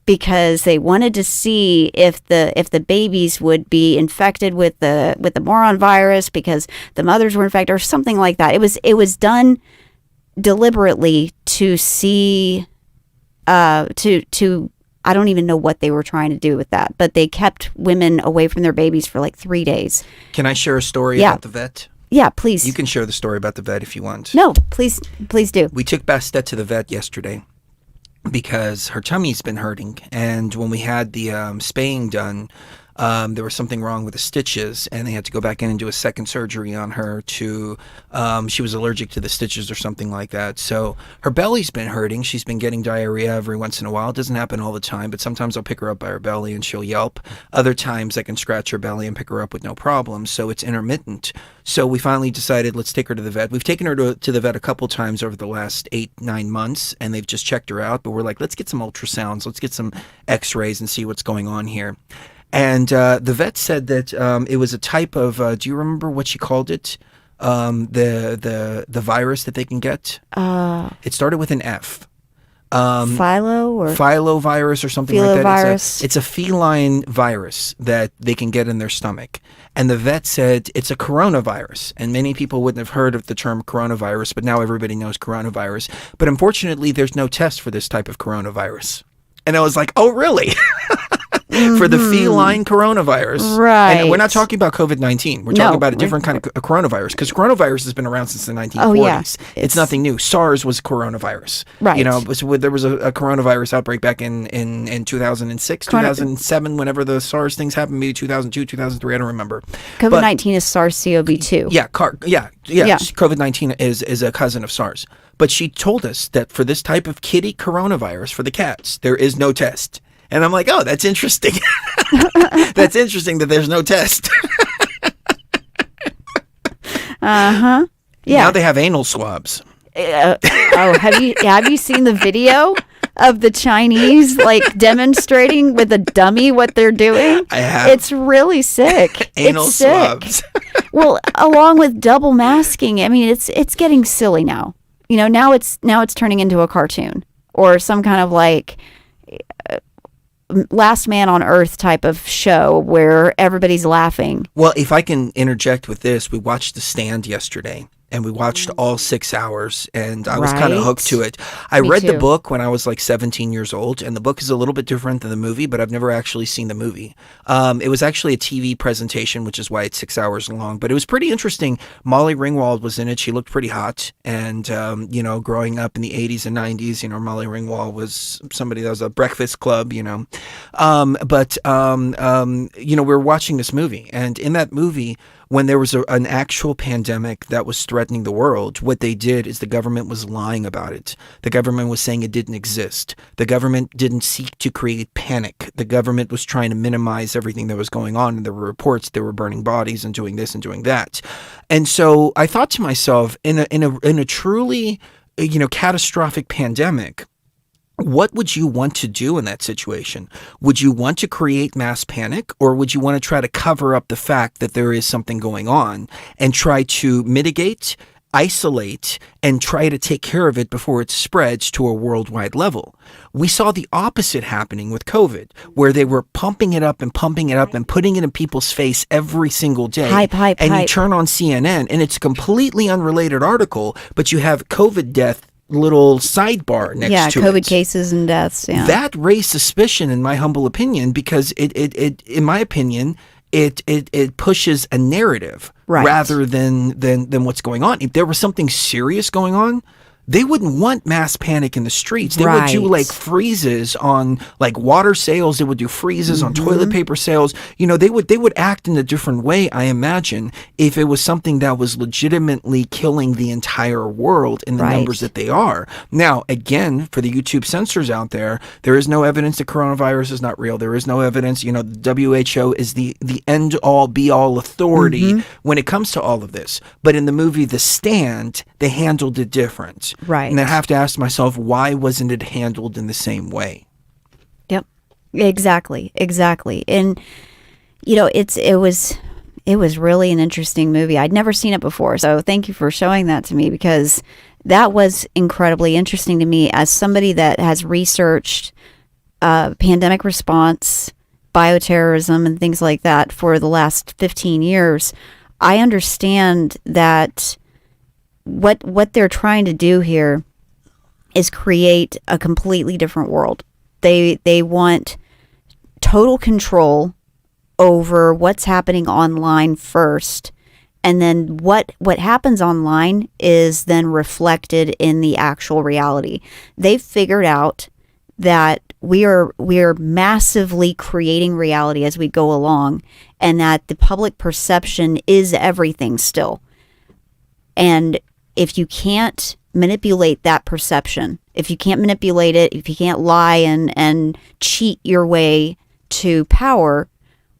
because they wanted to see if the babies would be infected with the moron virus because the mothers were infected or something like that. It was done deliberately to see to I don't even know what they were trying to do with that, but they kept women away from their babies for like 3 days. Can I share a story about the vet? Yeah, please. You can share the story about the vet if you want. No, please do. We took Bastet to the vet yesterday because her tummy's been hurting, and when we had the spaying done, there was something wrong with the stitches, and they had to go back in and do a second surgery on her to, she was allergic to the stitches or something like that. So her belly's been hurting. She's been getting diarrhea every once in a while. It doesn't happen all the time, but sometimes I'll pick her up by her belly and she'll yelp. Other times I can scratch her belly and pick her up with no problem. So it's intermittent. So we finally decided, let's take her to the vet. We've taken her to the vet a couple times over the last 8-9 months, and they've just checked her out. But we're like, let's get some ultrasounds. Let's get some x-rays and see what's going on here. And the vet said that it was a type of, do you remember what she called it? The virus that they can get? It started with an F. Filovirus or something like that. It's a feline virus that they can get in their stomach. And the vet said it's a coronavirus. And many people wouldn't have heard of the term coronavirus, but now everybody knows coronavirus. But unfortunately, there's no test for this type of coronavirus. And I was like, oh, really? For the feline coronavirus. Right. And we're not talking about COVID-19. We're talking about a different kind of coronavirus, because coronavirus has been around since the 1940s. Oh, yeah. It's nothing new. SARS was a coronavirus. Right. There was a coronavirus outbreak back in 2006, 2007, whenever the SARS things happened, maybe 2002, 2003, I don't remember. COVID-19 is SARS-CoV-2. Yeah. COVID-19 is a cousin of SARS. But she told us that for this type of kitty coronavirus, for the cats, there is no test. And I'm like, oh, that's interesting. That's interesting that there's no test. Yeah. Now they have anal swabs. Have you seen the video of the Chinese demonstrating with a dummy what they're doing? I have. It's really sick. Anal it's sick. swabs. Well, along with double masking, I mean, it's getting silly now. Now it's turning into a cartoon or some kind of Last Man on Earth type of show where everybody's laughing. Well, if I can interject with this, we watched The Stand yesterday. and we watched all 6 hours, and I was kind of hooked to it. I Me read the too. book when I was like 17 years old, and the book is a little bit different than the movie, but I've never actually seen the movie. It was actually a TV presentation, which is why it's 6 hours long, but it was pretty interesting. Molly Ringwald was in it. She looked pretty hot, and you know, growing up in the 80s and 90s, you know, Molly Ringwald was somebody that was a Breakfast Club, you know. You know, we were watching this movie, and in that movie, when there was an actual pandemic that was threatening the world, what they did is the government was lying about it. The government was saying it didn't exist. The government didn't seek to create panic. The government was trying to minimize everything that was going on. And there were reports they were burning bodies and doing this and doing that. And so I thought to myself, in a truly, you know, catastrophic pandemic, what would you want to do in that situation? Would you want to create mass panic, or would you want to try to cover up the fact that there is something going on and try to mitigate, isolate, and try to take care of it before it spreads to a worldwide level? We saw the opposite happening with COVID, where they were pumping it up and pumping it up and putting it in people's face every single day. Hype. You turn on CNN and it's a completely unrelated article, but you have COVID death little sidebar next to it. Yeah, COVID cases and deaths. Yeah. That raised suspicion, in my humble opinion, because it in my opinion, it pushes a narrative rather than what's going on. If there was something serious going on, they wouldn't want mass panic in the streets. They would do like freezes on like water sales. They would do freezes on toilet paper sales. You know, they would act in a different way, I imagine, if it was something that was legitimately killing the entire world in the numbers that they are. Now, again, for the YouTube censors out there, there is no evidence that coronavirus is not real. There is no evidence. You know, the WHO is the end all be all authority when it comes to all of this. But in the movie The Stand, they handled it different. Right. And I have to ask myself, why wasn't it handled in the same way? Yep. Exactly. And you know, it was really an interesting movie. I'd never seen it before, so thank you for showing that to me, because that was incredibly interesting to me as somebody that has researched pandemic response, bioterrorism, and things like that for the last 15 years. I understand that what they're trying to do here is create a completely different world. They want total control over what's happening online first, and then what happens online is then reflected in the actual reality. They've figured out that we are massively creating reality as we go along, and that the public perception is everything still. And if you can't manipulate that perception, if you can't manipulate it, if you can't lie and cheat your way to power,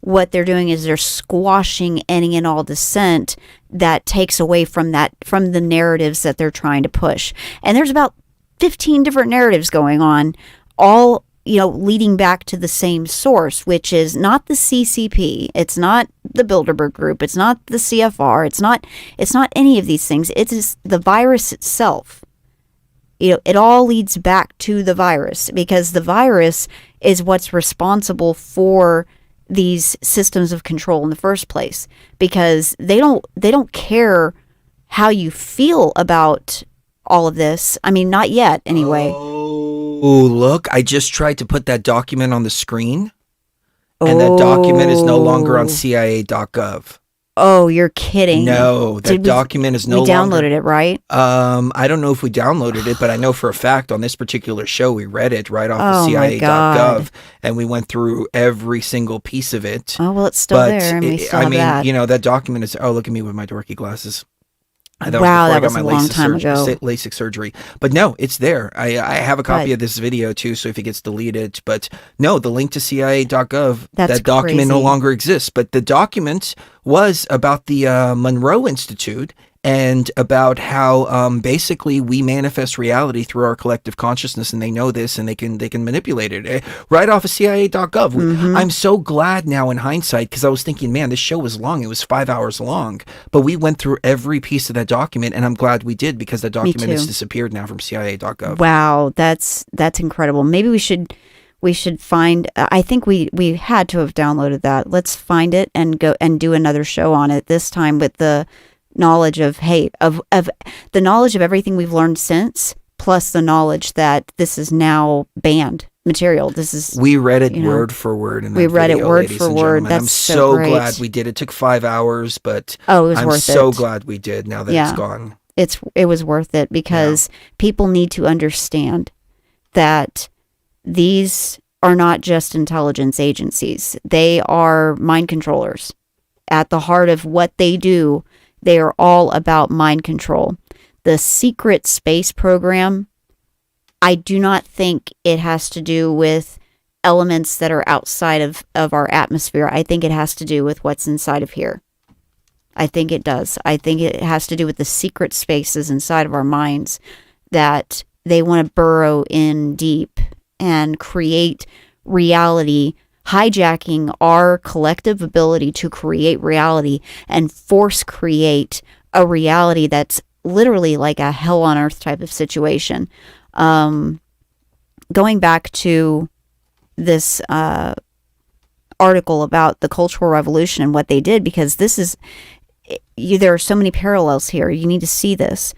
what they're doing is they're squashing any and all dissent that takes away from the narratives that they're trying to push. And there's about 15 different narratives going on, all, you know, leading back to the same source, which is not the CCP, it's not the Bilderberg Group, it's not the CFR, it's not any of these things. It is the virus itself. You know, it all leads back to the virus, because the virus is what's responsible for these systems of control in the first place, because they don't care how you feel about all of this. I mean, not yet anyway. Oh, look, I just tried to put that document on the screen, and that document is no longer on CIA.gov. Oh, you're kidding. No, that document is no longer. We downloaded it, right? I don't know if we downloaded it, but I know for a fact on this particular show, we read it right off of Oh, my CIA.gov, and we went through every single piece of it. Oh, well, it's still there, and we still have that. You know, that document is, oh, look at me with my dorky glasses. Wow, that was a long time ago. LASIK surgery. But no, it's there. I have a copy of this video too, so if it gets deleted. But no, the link to CIA.gov, that document no longer exists. But the document was about the Monroe Institute, and about how basically we manifest reality through our collective consciousness, and they know this, and they can manipulate it right off of CIA.gov. I'm so glad now in hindsight, because I was thinking, man, this show was long. It was 5 hours long, but we went through every piece of that document, and I'm glad we did, because that document has disappeared now from CIA.gov. Wow, that's incredible. Maybe we should find. I think we had to have downloaded that. Let's find it and go and do another show on it. This time with the knowledge of the knowledge of everything we've learned since, plus the knowledge that this is now banned material. This is we read it word for word. In that we read video, it word ladies for and word. gentlemen. That's I'm so great. glad we did. It took 5 hours, but it was I'm worth so it. glad we did. Now that it's gone, it was worth it because people need to understand that these are not just intelligence agencies. They are mind controllers. At the heart of what they do, they are all about mind control. The secret space program, I do not think it has to do with elements that are outside of our atmosphere. I think it has to do with what's inside of here. I think it does. I think it has to do with the secret spaces inside of our minds that they want to burrow in deep and create reality, hijacking our collective ability to create reality and force create a reality that's literally like a hell on earth type of situation. Going back to this article about the Cultural Revolution and what they did, because there are so many parallels here. You need to see this.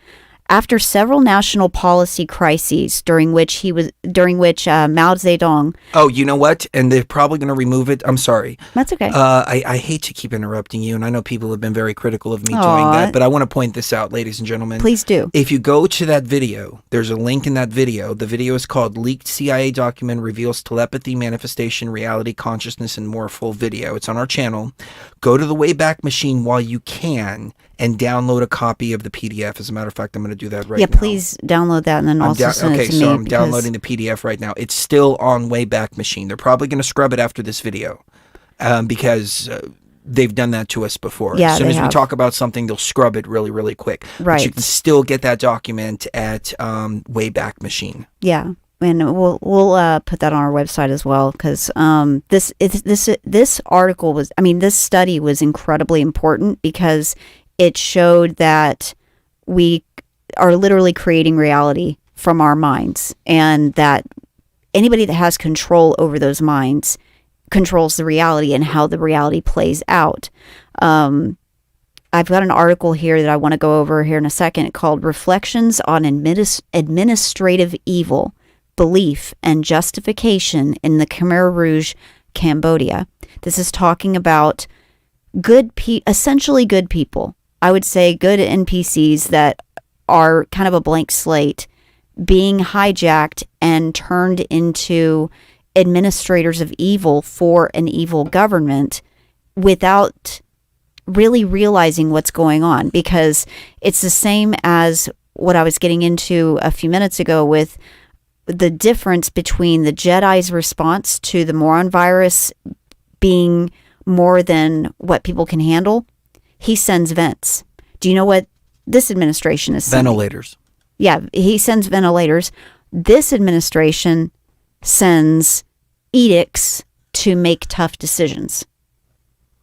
After several national policy crises during which Mao Zedong. Oh, you know what? And they're probably going to remove it. I'm sorry. That's okay. I hate to keep interrupting you, and I know people have been very critical of me doing that, but I want to point this out, ladies and gentlemen. Please do. If you go to that video, there's a link in that video. The video is called Leaked CIA Document Reveals Telepathy, Manifestation, Reality, Consciousness, and More Full Video. It's on our channel. Go to the Wayback Machine while you can and download a copy of the PDF. As a matter of fact, I'm going to do that right now. Yeah, please download that and then also send it to me. I'm downloading the PDF right now. It's still on Wayback Machine. They're probably going to scrub it after this video because they've done that to us before. Yeah, as soon as we have. talk about something, they'll scrub it really, really quick. Right. But you can still get that document at Wayback Machine. Yeah. And we'll put that on our website as well because this article this study was incredibly important because it showed that we are literally creating reality from our minds, and that anybody that has control over those minds controls the reality and how the reality plays out. I've got an article here that I want to go over here in a second called Reflections on Administrative Evil, Belief, and Justification in the Khmer Rouge, Cambodia. This is talking about essentially good people. I would say good NPCs that are kind of a blank slate being hijacked and turned into administrators of evil for an evil government without really realizing what's going on, because it's the same as what I was getting into a few minutes ago with the difference between the Jedi's response to the Moron virus being more than what people can handle. He sends vents. Do you know what this administration is sending? Ventilators. Yeah, he sends ventilators. This administration sends edicts to make tough decisions.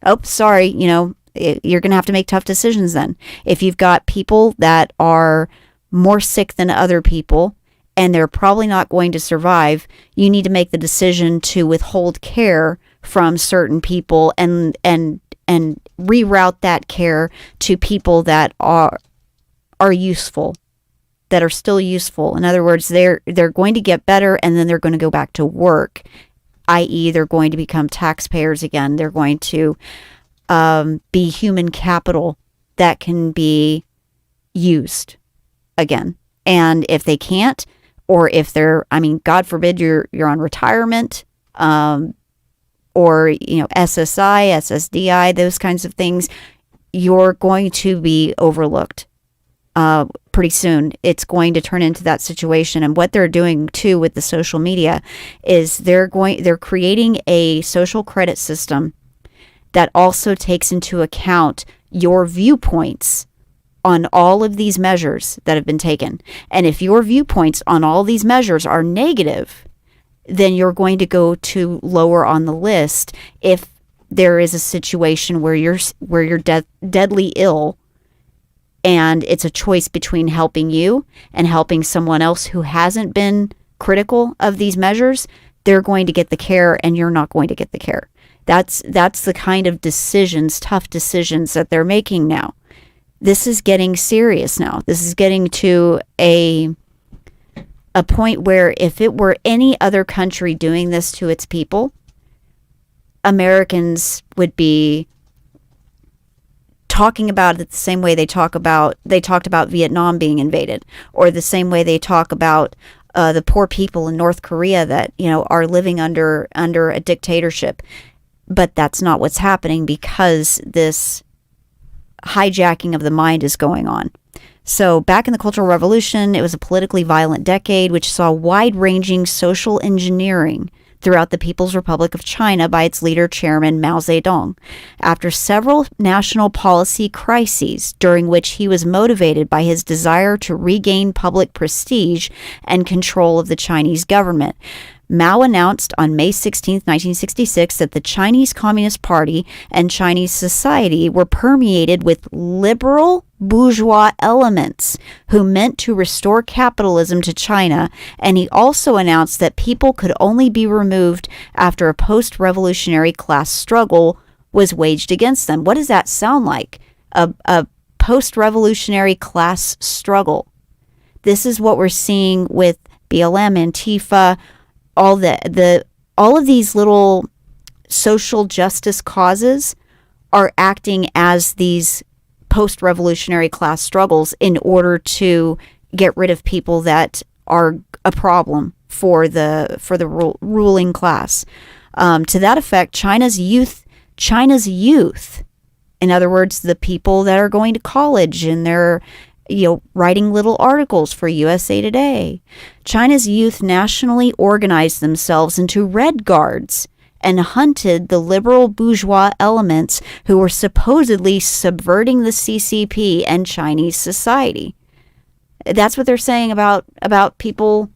Oh, sorry, you're going to have to make tough decisions then. If you've got people that are more sick than other people and they're probably not going to survive, you need to make the decision to withhold care from certain people and reroute that care to people that are useful, that are still useful. In other words, they're going to get better and then they're going to go back to work, i.e. they're going to become taxpayers again. They're going to be human capital that can be used again. And if they can't, or if they're, God forbid you're on retirement, or SSI, SSDI, those kinds of things, you're going to be overlooked pretty soon. It's going to turn into that situation. And what they're doing too with the social media is they're creating a social credit system that also takes into account your viewpoints on all of these measures that have been taken. And if your viewpoints on all these measures are negative, then you're going to go to lower on the list if there is a situation where you're deadly ill and it's a choice between helping you and helping someone else who hasn't been critical of these measures. They're going to get the care and you're not going to get the care. That's the kind of decisions, tough decisions that they're making now. this is getting serious now. This is getting to a point where if it were any other country doing this to its people, Americans would be talking about it the same way they talked about Vietnam being invaded, or the same way they talk about the poor people in North Korea that, you know, are living under a dictatorship. But that's not what's happening, because this hijacking of the mind is going on. So back in the Cultural Revolution, it was a politically violent decade which saw wide-ranging social engineering throughout the People's Republic of China by its leader, Chairman Mao Zedong. After several national policy crises during which he was motivated by his desire to regain public prestige and control of the Chinese government, Mao announced on May 16, 1966, that the Chinese Communist Party and Chinese society were permeated with liberal bourgeois elements who meant to restore capitalism to China, and he also announced that people could only be removed after a post-revolutionary class struggle was waged against them. What does that sound like? A post-revolutionary class struggle. This is what we're seeing with BLM, Antifa, all of these little social justice causes are acting as these post-revolutionary class struggles in order to get rid of people that are a problem for the ruling class. To that effect, China's youth, in other words, the people that are going to college and they're, you know, writing little articles for USA Today. China's youth nationally organized themselves into Red Guards and hunted the liberal bourgeois elements who were supposedly subverting the CCP and Chinese society. That's what they're saying about people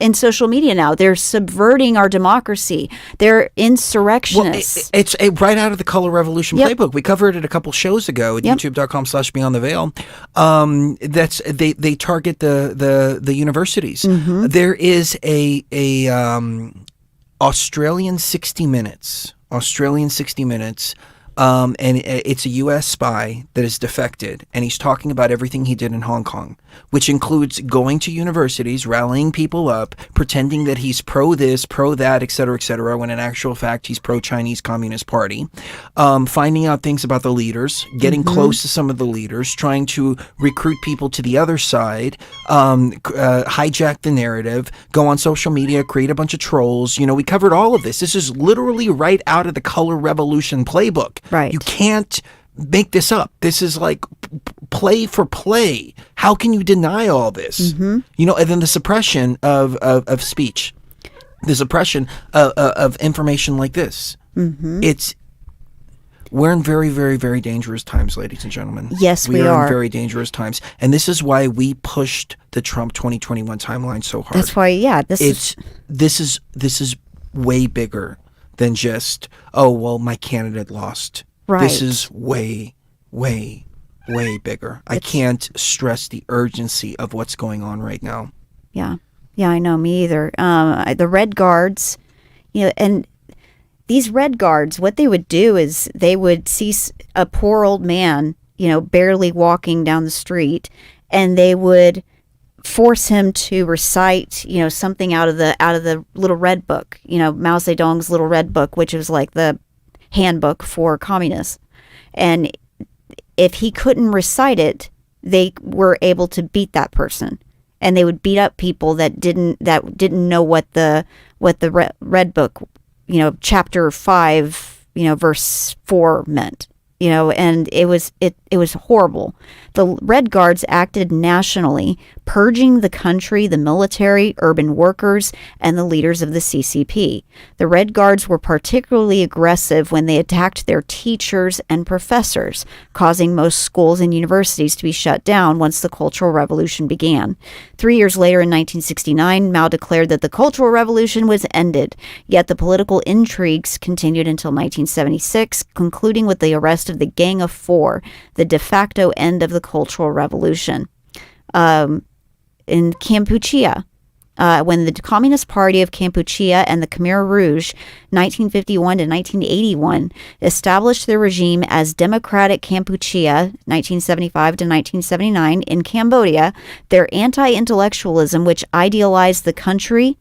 in social media now. They're subverting our democracy. They're insurrectionists. Well, it's right out of the Color Revolution playbook. We covered it a couple shows ago at youtube.com/beyondtheveil. They target the universities. Mm-hmm. There is a Australian 60 Minutes, and it's a U.S. spy that has defected, and he's talking about everything he did in Hong Kong, which includes going to universities, rallying people up, pretending that he's pro this, pro that, et cetera, when in actual fact he's pro-Chinese Communist Party, finding out things about the leaders, getting close to some of the leaders, trying to recruit people to the other side, hijack the narrative, go on social media, create a bunch of trolls. You know, we covered all of this. This is literally right out of the Color Revolution playbook. Right. You can't make this up. This is like play for play. How can you deny all this? You know, and then the suppression of speech, the suppression of information like this. We're in very, very, very dangerous times, ladies and gentlemen. Yes, we are are. in very dangerous times. And this is why we pushed the Trump 2021 timeline so hard. That's why, this is way bigger than just, oh, well, my candidate lost. Right. This is way, way, way bigger. I can't stress the urgency of what's going on right now. Yeah, I know, me either. The Red Guards, you know, and these Red Guards, what they would do is they would see a poor old man, you know, barely walking down the street, and they would force him to recite, you know, something out of the little red book, you know, Mao Zedong's little red book, which was like the handbook for communists. And if he couldn't recite it, they were able to beat that person, and they would beat up people that didn't know what the red book, you know, chapter 5, you know, verse 4 meant. You know, and it was horrible. The Red Guards acted nationally, purging the country, the military, urban workers, and the leaders of the CCP. The Red Guards were particularly aggressive when they attacked their teachers and professors, causing most schools and universities to be shut down once the Cultural Revolution began. 3 years later, in 1969, Mao declared that the Cultural Revolution was ended, yet the political intrigues continued until 1976, concluding with the arrest of the Gang of Four, the de facto end of the Cultural Revolution. In Kampuchea, when the Communist Party of Kampuchea and the Khmer Rouge, 1951 to 1981, established their regime as Democratic Kampuchea, 1975 to 1979, in Cambodia, their anti-intellectualism, which idealized the country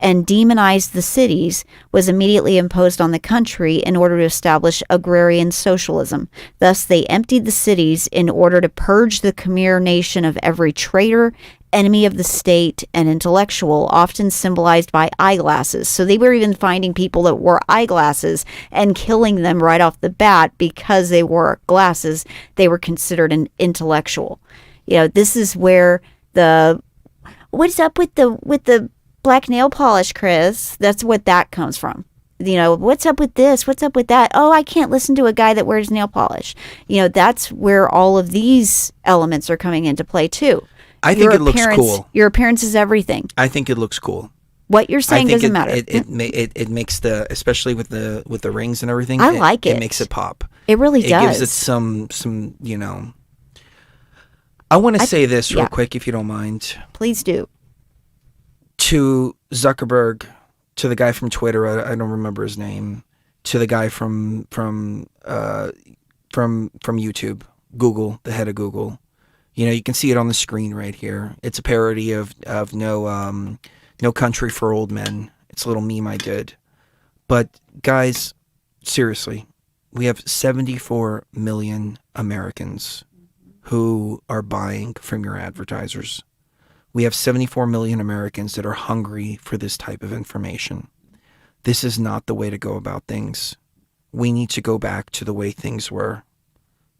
and demonized the cities, was immediately imposed on the country in order to establish agrarian socialism. Thus, they emptied the cities in order to purge the Khmer nation of every traitor, enemy of the state, and intellectual, often symbolized by eyeglasses. So they were even finding people that wore eyeglasses and killing them right off the bat because they wore glasses. They were considered an intellectual. This is where what's up with the black nail polish, Chris? That's what that comes from. What's up with this? What's up with that? Oh, I can't listen to a guy that wears nail polish. That's where all of these elements are coming into play too. I think it looks cool. Your appearance is everything. I think it looks cool. What you're saying doesn't matter. It makes especially with the rings and everything. I like it. It makes it pop. It really does. It gives it some. I want to say this real quick, if you don't mind. Please do. To Zuckerberg, to the guy from Twitter, I don't remember his name, to the guy from YouTube, Google, the head of Google. You can see it on the screen right here. It's a parody of No Country for Old Men. It's a little meme I did. But guys, seriously, we have 74 million Americans who are buying from your advertisers. We have 74 million Americans that are hungry for this type of information. This is not the way to go about things. We need to go back to the way things were.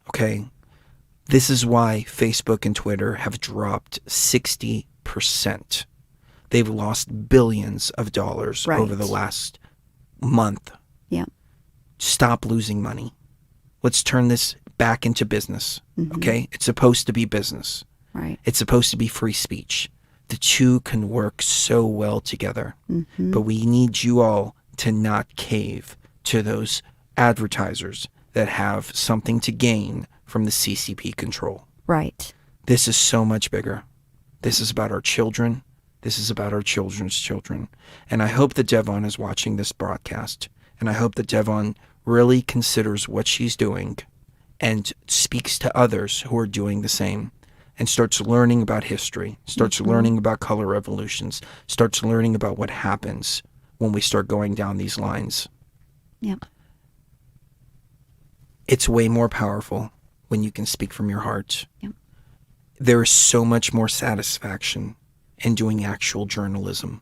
Okay? This is why Facebook and Twitter have dropped 60%. They've lost billions of dollars over the last month. Yeah. Stop losing money. Let's turn this back into business. Okay? It's supposed to be business. Right. It's supposed to be free speech. The two can work so well together. But we need you all to not cave to those advertisers that have something to gain from the CCP control. Right. This is so much bigger. This is about our children. This is about our children's children. And I hope that Devon is watching this broadcast. And I hope that Devon really considers what she's doing and speaks to others who are doing the same. And starts learning about history, starts learning about color revolutions, starts learning about what happens when we start going down these lines. Yeah. It's way more powerful when you can speak from your heart. Yeah. There is so much more satisfaction in doing actual journalism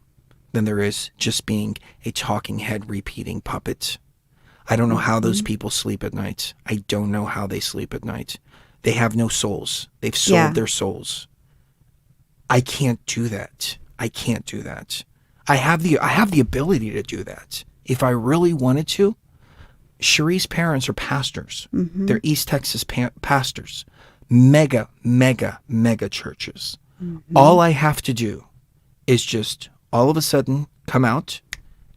than there is just being a talking head repeating puppet. I don't know how those people sleep at night. I don't know how they sleep at night. They have no souls. They've sold their souls. I can't do that. I can't do that. I have the ability to do that. If I really wanted to. Cherie's parents are pastors. They're East Texas pastors. Mega churches. All I have to do is just all of a sudden come out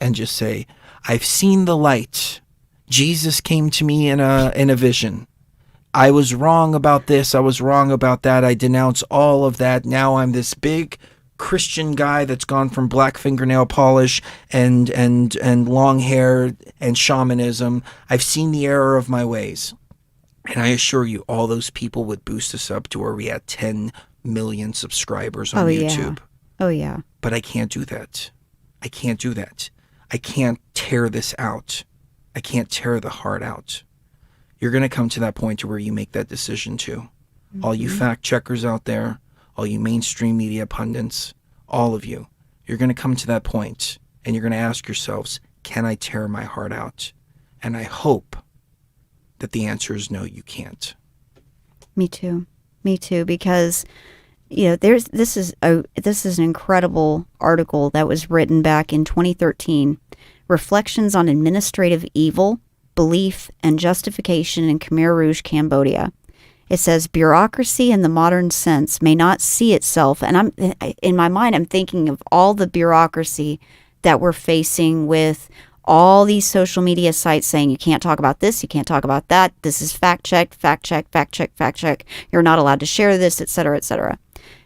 and just say, I've seen the light. Jesus came to me in a vision. I was wrong about this. I was wrong about that. I denounce all of that. Now I'm this big Christian guy that's gone from black fingernail polish and long hair and shamanism. I've seen the error of my ways. And I assure you, all those people would boost us up to where we had 10 million subscribers on YouTube. Oh, yeah. But I can't do that. I can't do that. I can't tear this out. I can't tear the heart out. You're going to come to that point to where you make that decision too. All you fact checkers out there, all you mainstream media pundits, all of you, you're going to come to that point and you're going to ask yourselves, can I tear my heart out? And I hope that the answer is no, you can't. Me too, because this is an incredible article that was written back in 2013, Reflections on Administrative Evil, Belief, and Justification in Khmer Rouge, Cambodia. It says, bureaucracy in the modern sense may not see itself, and in my mind, I'm thinking of all the bureaucracy that we're facing with all these social media sites saying you can't talk about this, you can't talk about that, this is fact check, you're not allowed to share this, etc., etc.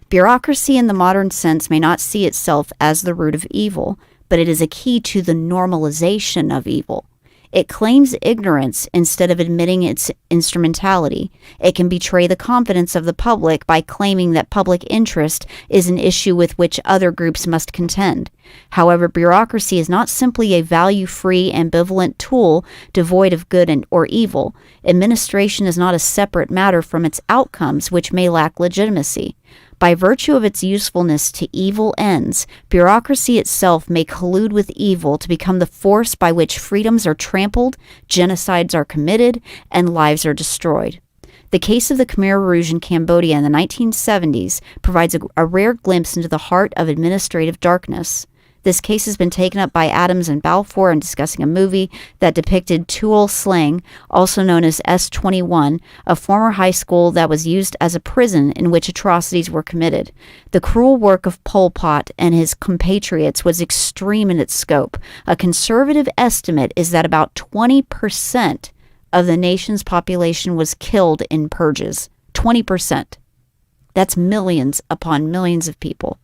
Bureaucracy in the modern sense may not see itself as the root of evil, but it is a key to the normalization of evil. It claims ignorance instead of admitting its instrumentality. It can betray the confidence of the public by claiming that public interest is an issue with which other groups must contend. However, bureaucracy is not simply a value-free, ambivalent tool devoid of good or evil. Administration is not a separate matter from its outcomes, which may lack legitimacy. By virtue of its usefulness to evil ends, bureaucracy itself may collude with evil to become the force by which freedoms are trampled, genocides are committed, and lives are destroyed. The case of the Khmer Rouge in Cambodia in the 1970s provides a rare glimpse into the heart of administrative darkness. This case has been taken up by Adams and Balfour in discussing a movie that depicted Tuol Sleng, also known as S-21, a former high school that was used as a prison in which atrocities were committed. The cruel work of Pol Pot and his compatriots was extreme in its scope. A conservative estimate is that about 20% of the nation's population was killed in purges. 20%. That's millions upon millions of people.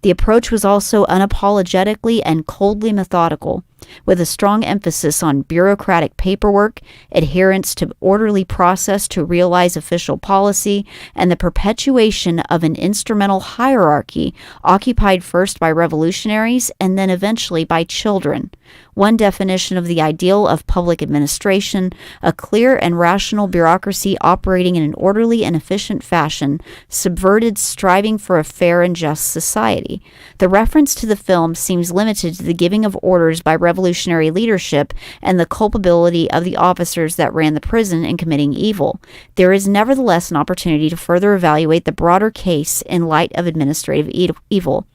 The approach was also unapologetically and coldly methodical, with a strong emphasis on bureaucratic paperwork, adherence to orderly process to realize official policy, and the perpetuation of an instrumental hierarchy occupied first by revolutionaries and then eventually by children. One definition of the ideal of public administration, a clear and rational bureaucracy operating in an orderly and efficient fashion, subverted striving for a fair and just society. The reference to the film seems limited to the giving of orders by revolutionary leadership and the culpability of the officers that ran the prison in committing evil. There is nevertheless an opportunity to further evaluate the broader case in light of administrative evil.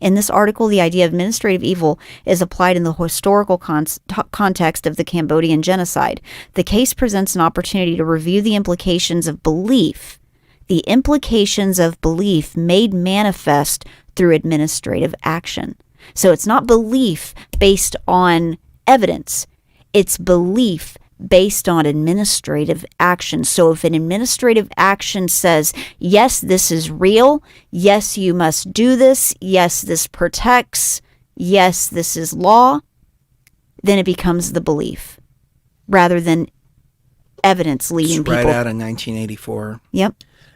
In this article, the idea of administrative evil is applied in the historical context of the Cambodian genocide. The case presents an opportunity to review the implications of belief. The implications of belief made manifest through administrative action. So it's not belief based on evidence. It's belief based on administrative action. So if an administrative action says, yes, this is real, yes, you must do this, yes, this protects, yes, this is law, then it becomes the belief rather than evidence leading It's people. right out of 1984. Yep.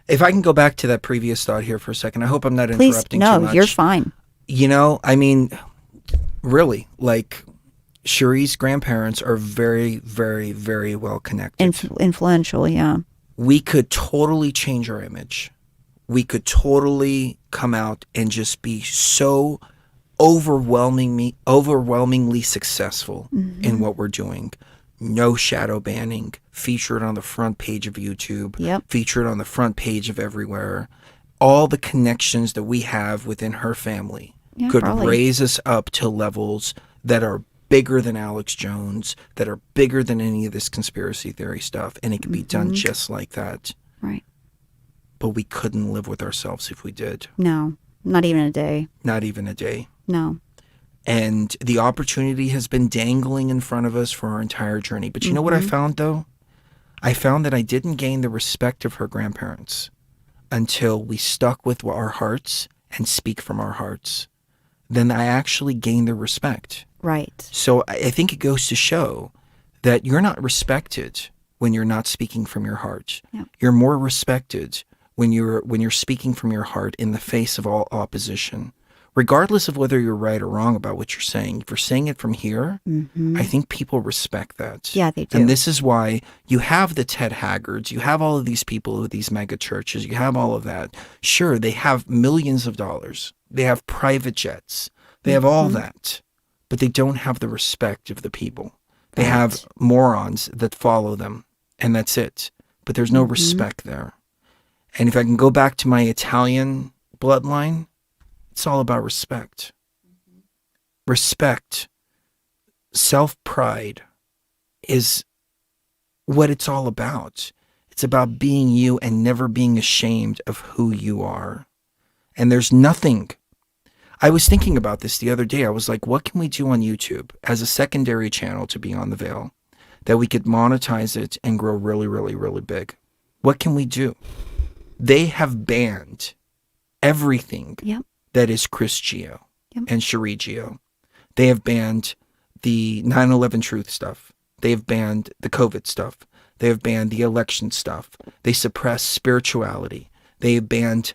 If I can go back to that previous thought here for a second, I hope I'm not interrupting Please, too no, much. you're fine. You know, I mean, really, like, Cherie's grandparents are very, very, very well connected. Influential, yeah. We could totally change our image. We could totally come out and just be so overwhelmingly successful in what we're doing. No shadow banning, featured on the front page of YouTube, featured on the front page of everywhere. All the connections that we have within her family could raise us up to levels that are bigger than Alex Jones, that are bigger than any of this conspiracy theory stuff, and it could be done just like that. Right. But we couldn't live with ourselves if we did. No, not even a day. Not even a day. No. And the opportunity has been dangling in front of us for our entire journey. But you know what I found, though? I found that I didn't gain the respect of her grandparents until we stuck with our hearts and speak from our hearts. Then I actually gained their respect. Right. So I think it goes to show that you're not respected when you're not speaking from your heart. Yep. You're more respected when you're speaking from your heart in the face of all opposition. Regardless of whether you're right or wrong about what you're saying, if you're saying it from here, I think people respect that. Yeah, they do. And this is why you have the Ted Haggards, you have all of these people with these mega churches, you have all of that. Sure, they have millions of dollars. They have private jets. They have all that. But they don't have the respect of the people. They have morons that follow them, and that's it. But there's no respect there. And if I can go back to my Italian bloodline, it's all about respect. Respect, self-pride is what it's all about. It's about being you and never being ashamed of who you are. And there's nothing. I was thinking about this the other day. I was like, what can we do on YouTube as a secondary channel to Beyond the Veil that we could monetize it and grow really, really, really big? What can we do? They have banned everything Yep. that is Christgeo Yep. and Sharigio. They have banned the 9/11 truth stuff. They have banned the COVID stuff. They have banned the election stuff. They suppress spirituality. They have banned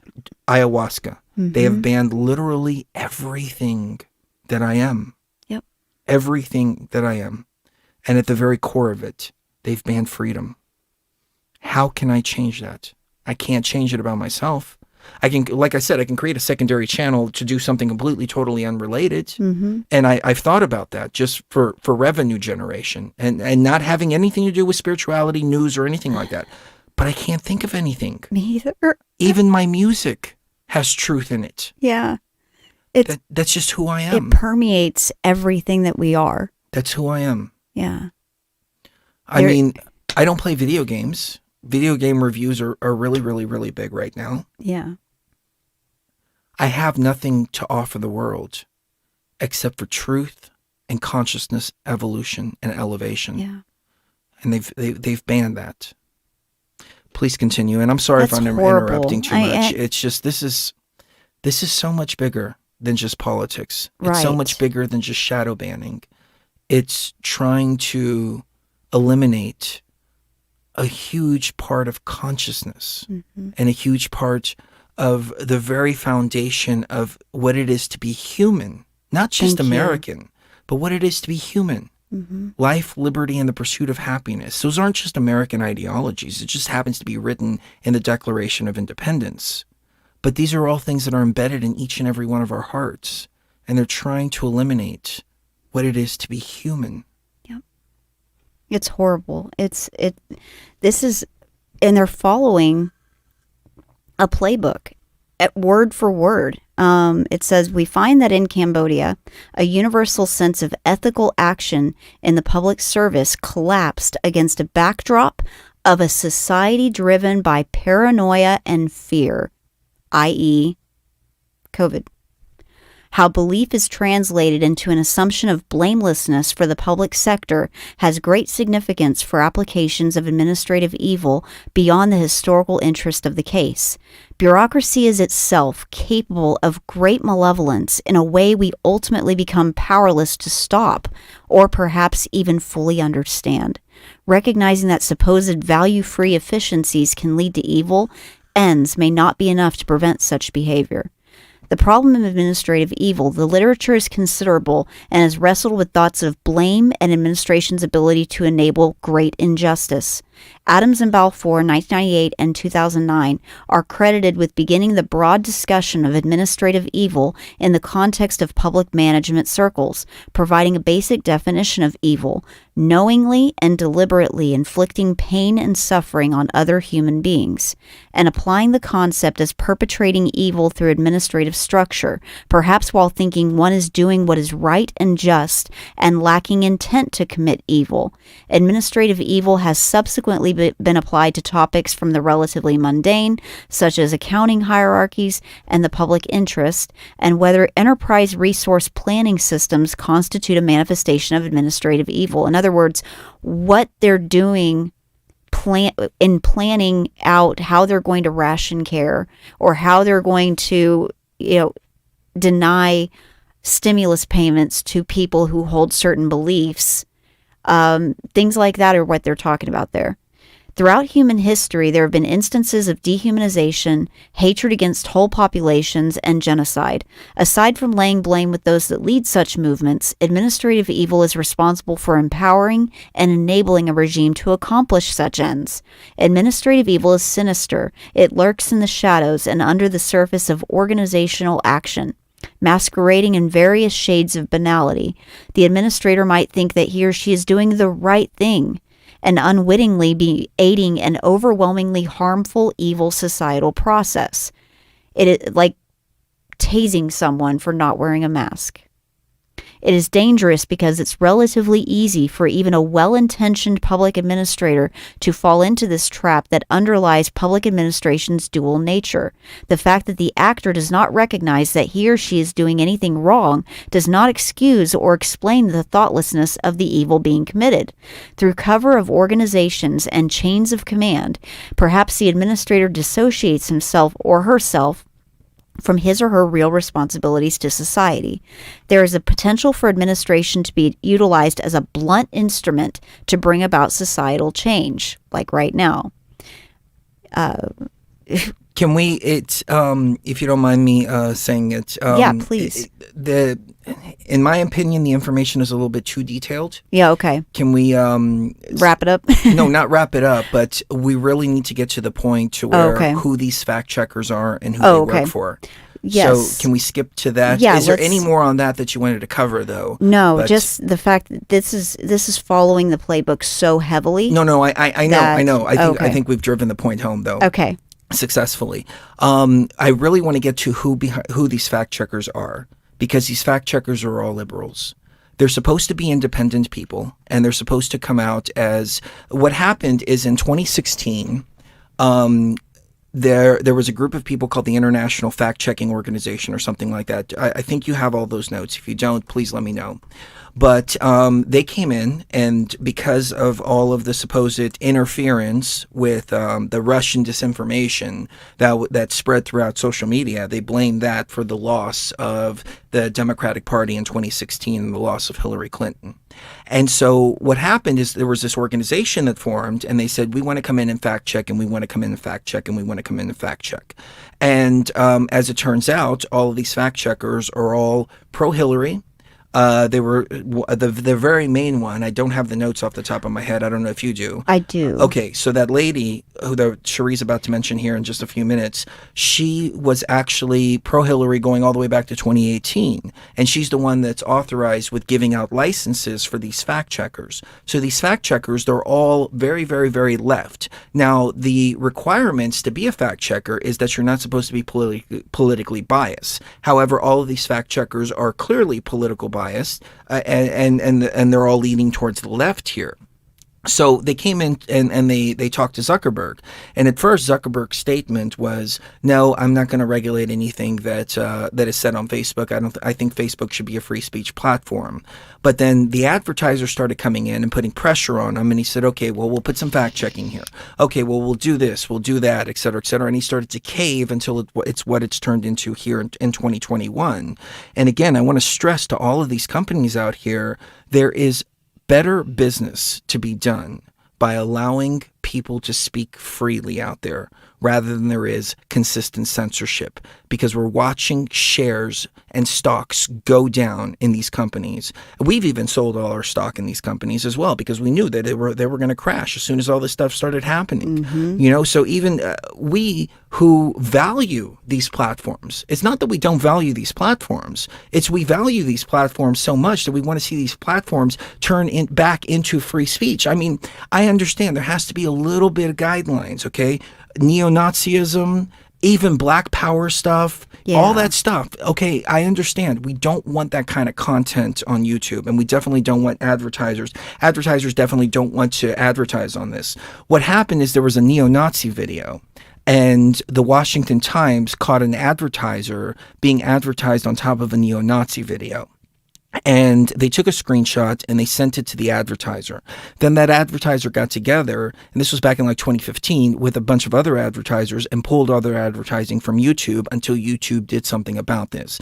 ayahuasca. They have banned literally everything that I am. Yep. Everything that I am. And at the very core of it, they've banned freedom. How can I change that? I can't change it about myself. I can, like I said, I can create a secondary channel to do something completely, totally unrelated. And I've thought about that just for revenue generation and not having anything to do with spirituality, news, or anything like that. But I can't think of anything. Me either. Even my music has truth in it. Yeah. That's just who I am. It permeates everything that we are. That's who I am. Yeah. I mean, I don't play video games. Video game reviews are really, really, really big right now. Yeah. I have nothing to offer the world except for truth and consciousness evolution and elevation. Yeah. And they've banned that. Please continue. And I'm sorry That's if I'm horrible. interrupting too much. It's just this is so much bigger than just politics. It's so Right. much bigger than just shadow banning. It's trying to eliminate a huge part of consciousness and a huge part of the very foundation of what it is to be human, not just Thank you. American, but what it is to be human. Life, liberty, and the pursuit of happiness. Those aren't just American ideologies. It just happens to be written in the Declaration of Independence. But these are all things that are embedded in each and every one of our hearts. And they're trying to eliminate what it is to be human. It's horrible. This is, and they're following a playbook at word for word. It says, we find that in Cambodia, a universal sense of ethical action in the public service collapsed against a backdrop of a society driven by paranoia and fear, i.e., COVID. How belief is translated into an assumption of blamelessness for the public sector has great significance for applications of administrative evil beyond the historical interest of the case. Bureaucracy is itself capable of great malevolence in a way we ultimately become powerless to stop or perhaps even fully understand. Recognizing that supposed value-free efficiencies can lead to evil ends may not be enough to prevent such behavior. The problem of administrative evil, the literature is considerable and has wrestled with thoughts of blame and administration's ability to enable great injustice. Adams and Balfour, 1998 and 2009, are credited with beginning the broad discussion of administrative evil in the context of public management circles, providing a basic definition of evil, knowingly and deliberately inflicting pain and suffering on other human beings, and applying the concept as perpetrating evil through administrative structure, perhaps while thinking one is doing what is right and just and lacking intent to commit evil. Administrative evil has subsequently been applied to topics from the relatively mundane, such as accounting hierarchies and the public interest, and whether enterprise resource planning systems constitute a manifestation of administrative evil. In other words, what they're doing in planning out how they're going to ration care or how they're going to, deny stimulus payments to people who hold certain beliefs. Things like that are what they're talking about there. Throughout human history, there have been instances of dehumanization, hatred against whole populations, and genocide. Aside from laying blame with those that lead such movements, administrative evil is responsible for empowering and enabling a regime to accomplish such ends. Administrative evil is sinister. It lurks in the shadows and under the surface of organizational action, masquerading in various shades of banality. The administrator might think that he or she is doing the right thing, and unwittingly be aiding an overwhelmingly harmful, evil societal process. It is like tasing someone for not wearing a mask. It is dangerous because it's relatively easy for even a well-intentioned public administrator to fall into this trap that underlies public administration's dual nature. The fact that the actor does not recognize that he or she is doing anything wrong does not excuse or explain the thoughtlessness of the evil being committed. Through cover of organizations and chains of command, perhaps the administrator dissociates himself or herself from his or her real responsibilities to society. There is a potential for administration to be utilized as a blunt instrument to bring about societal change, like right now. Can we? If you don't mind me saying it. Yeah, please. In my opinion, the information is a little bit too detailed. Yeah. Okay. Can we Wrap it up? no, not wrap it up, but we really need to get to the point to where who these fact checkers are and who they work for. Yes. So can we skip to that? Yeah, is there any more on that you wanted to cover, though? No, just the fact that this is following the playbook so heavily. No, I know. I think we've driven the point home, though. Okay. Successfully. I really want to get to who these fact checkers are, because these fact checkers are all liberals. They're supposed to be independent people, and they're supposed to come out as what happened is in 2016. There was a group of people called the International Fact-Checking Organization or something like that. I think you have all those notes. If you don't, please let me know. But they came in, and because of all of the supposed interference with the Russian disinformation that spread throughout social media, they blamed that for the loss of the Democratic Party in 2016 and the loss of Hillary Clinton. And so what happened is there was this organization that formed, and they said, we want to come in and fact check, and we want to come in and fact check, and we want to come in and fact check. And as it turns out, all of these fact checkers are all pro-Hillary. They were the very main one. I don't have the notes off the top of my head. I don't know if you do. I do. Okay, so that lady who Cherie's about to mention here in just a few minutes, she was actually pro-Hillary going all the way back to 2018, and she's the one that's authorized with giving out licenses for these fact checkers. So these fact checkers, they're all very, very, very left. Now, the requirements to be a fact checker is that you're not supposed to be politically biased. However, all of these fact checkers are clearly political biased. And they're all leaning towards the left here. So they came in and they talked to Zuckerberg. And at first, Zuckerberg's statement was, no, I'm not going to regulate anything that is said on Facebook. I think Facebook should be a free speech platform. But then the advertisers started coming in and putting pressure on him. And he said, okay, well, we'll put some fact checking here. Okay, well, we'll do this, we'll do that, et cetera, et cetera. And he started to cave until it's what it's turned into here in 2021. And again, I want to stress to all of these companies out here, there is better business to be done by allowing people to speak freely out there rather than there is consistent censorship, because we're watching shares and stocks go down in these companies. We've even sold all our stock in these companies as well, because we knew that they were going to crash as soon as all this stuff started happening. You know, so even we who value these platforms, it's not that we don't value these platforms, it's we value these platforms so much that we want to see these platforms turn back into free speech. I mean, I understand there has to be a little bit of guidelines, okay? Neo-Nazism, even Black Power stuff, all that stuff. Okay, I understand. We don't want that kind of content on YouTube, and we definitely don't want advertisers. Advertisers definitely don't want to advertise on this. What happened is there was a neo-Nazi video, and the Washington Times caught an advertiser being advertised on top of a neo-Nazi video. And they took a screenshot and they sent it to the advertiser. Then that advertiser got together, and this was back in like 2015, with a bunch of other advertisers and pulled other advertising from YouTube until YouTube did something about this.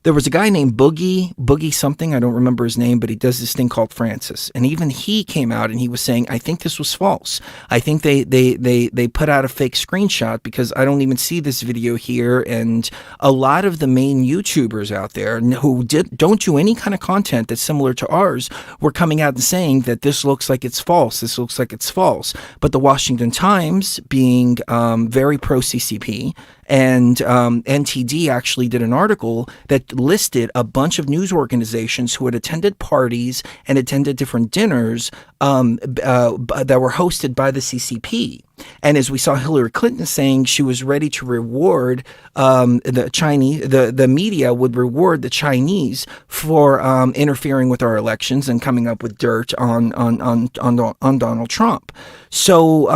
There was a guy named Boogie something, I don't remember his name, but he does this thing called Francis. And even he came out and he was saying, I think this was false. I think they put out a fake screenshot, because I don't even see this video here. And a lot of the main YouTubers out there who don't do any kind of content that's similar to ours were coming out and saying that this looks like it's false. This looks like it's false. But the Washington Times, being very pro-CCP, and NTD actually did an article that listed a bunch of news organizations who had attended parties and attended different dinners that were hosted by the CCP. And as we saw Hillary Clinton saying she was ready to reward the Chinese, the media would reward the Chinese for interfering with our elections and coming up with dirt on Donald Trump. So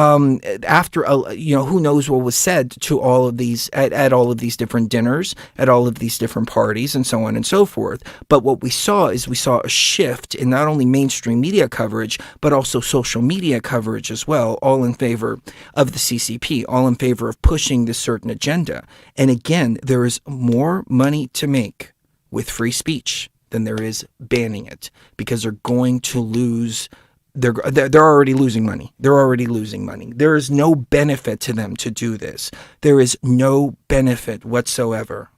after who knows what was said to all of these at all of these different dinners, at all of these different parties, and so on and so forth. But what we saw a shift in not only mainstream media coverage but also social media coverage as well, all in favor of the CCP, all in favor of pushing this certain agenda. And again, there is more money to make with free speech than there is banning it, because they're going to lose. They're already losing money. They're already losing money. There is no benefit to them to do this. There is no benefit whatsoever.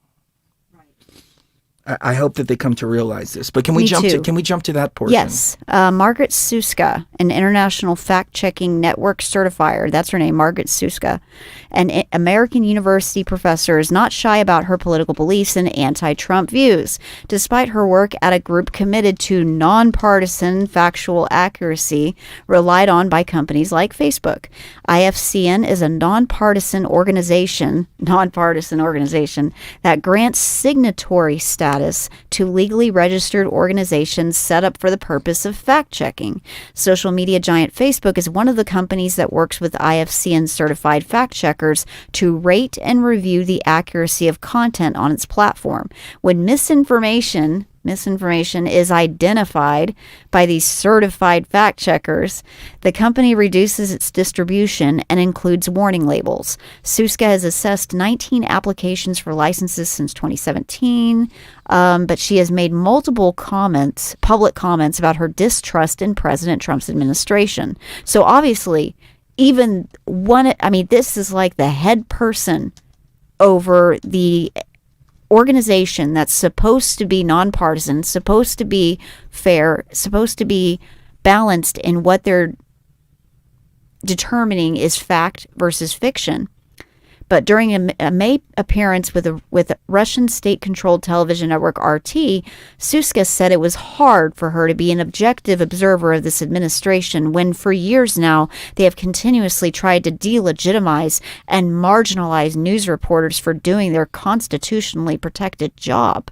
I hope that they come to realize this. But can we jump to that portion? Yes. Margaret Suska, an international fact-checking network certifier. That's her name, Margaret Suska. An American university professor, is not shy about her political beliefs and anti-Trump views, despite her work at a group committed to nonpartisan factual accuracy relied on by companies like Facebook. IFCN is a nonpartisan organization that grants signatory status to legally registered organizations set up for the purpose of fact-checking. Social media giant Facebook is one of the companies that works with IFCN certified fact-checkers to rate and review the accuracy of content on its platform. When misinformation is identified by these certified fact checkers, the company reduces its distribution and includes warning labels. Suska has assessed 19 applications for licenses since 2017, but she has made multiple public comments about her distrust in President Trump's administration. So obviously, this is like the head person over the organization that's supposed to be nonpartisan, supposed to be fair, supposed to be balanced in what they're determining is fact versus fiction. But during a May appearance with Russian state-controlled television network RT, Suska said it was hard for her to be an objective observer of this administration when for years now they have continuously tried to delegitimize and marginalize news reporters for doing their constitutionally protected job.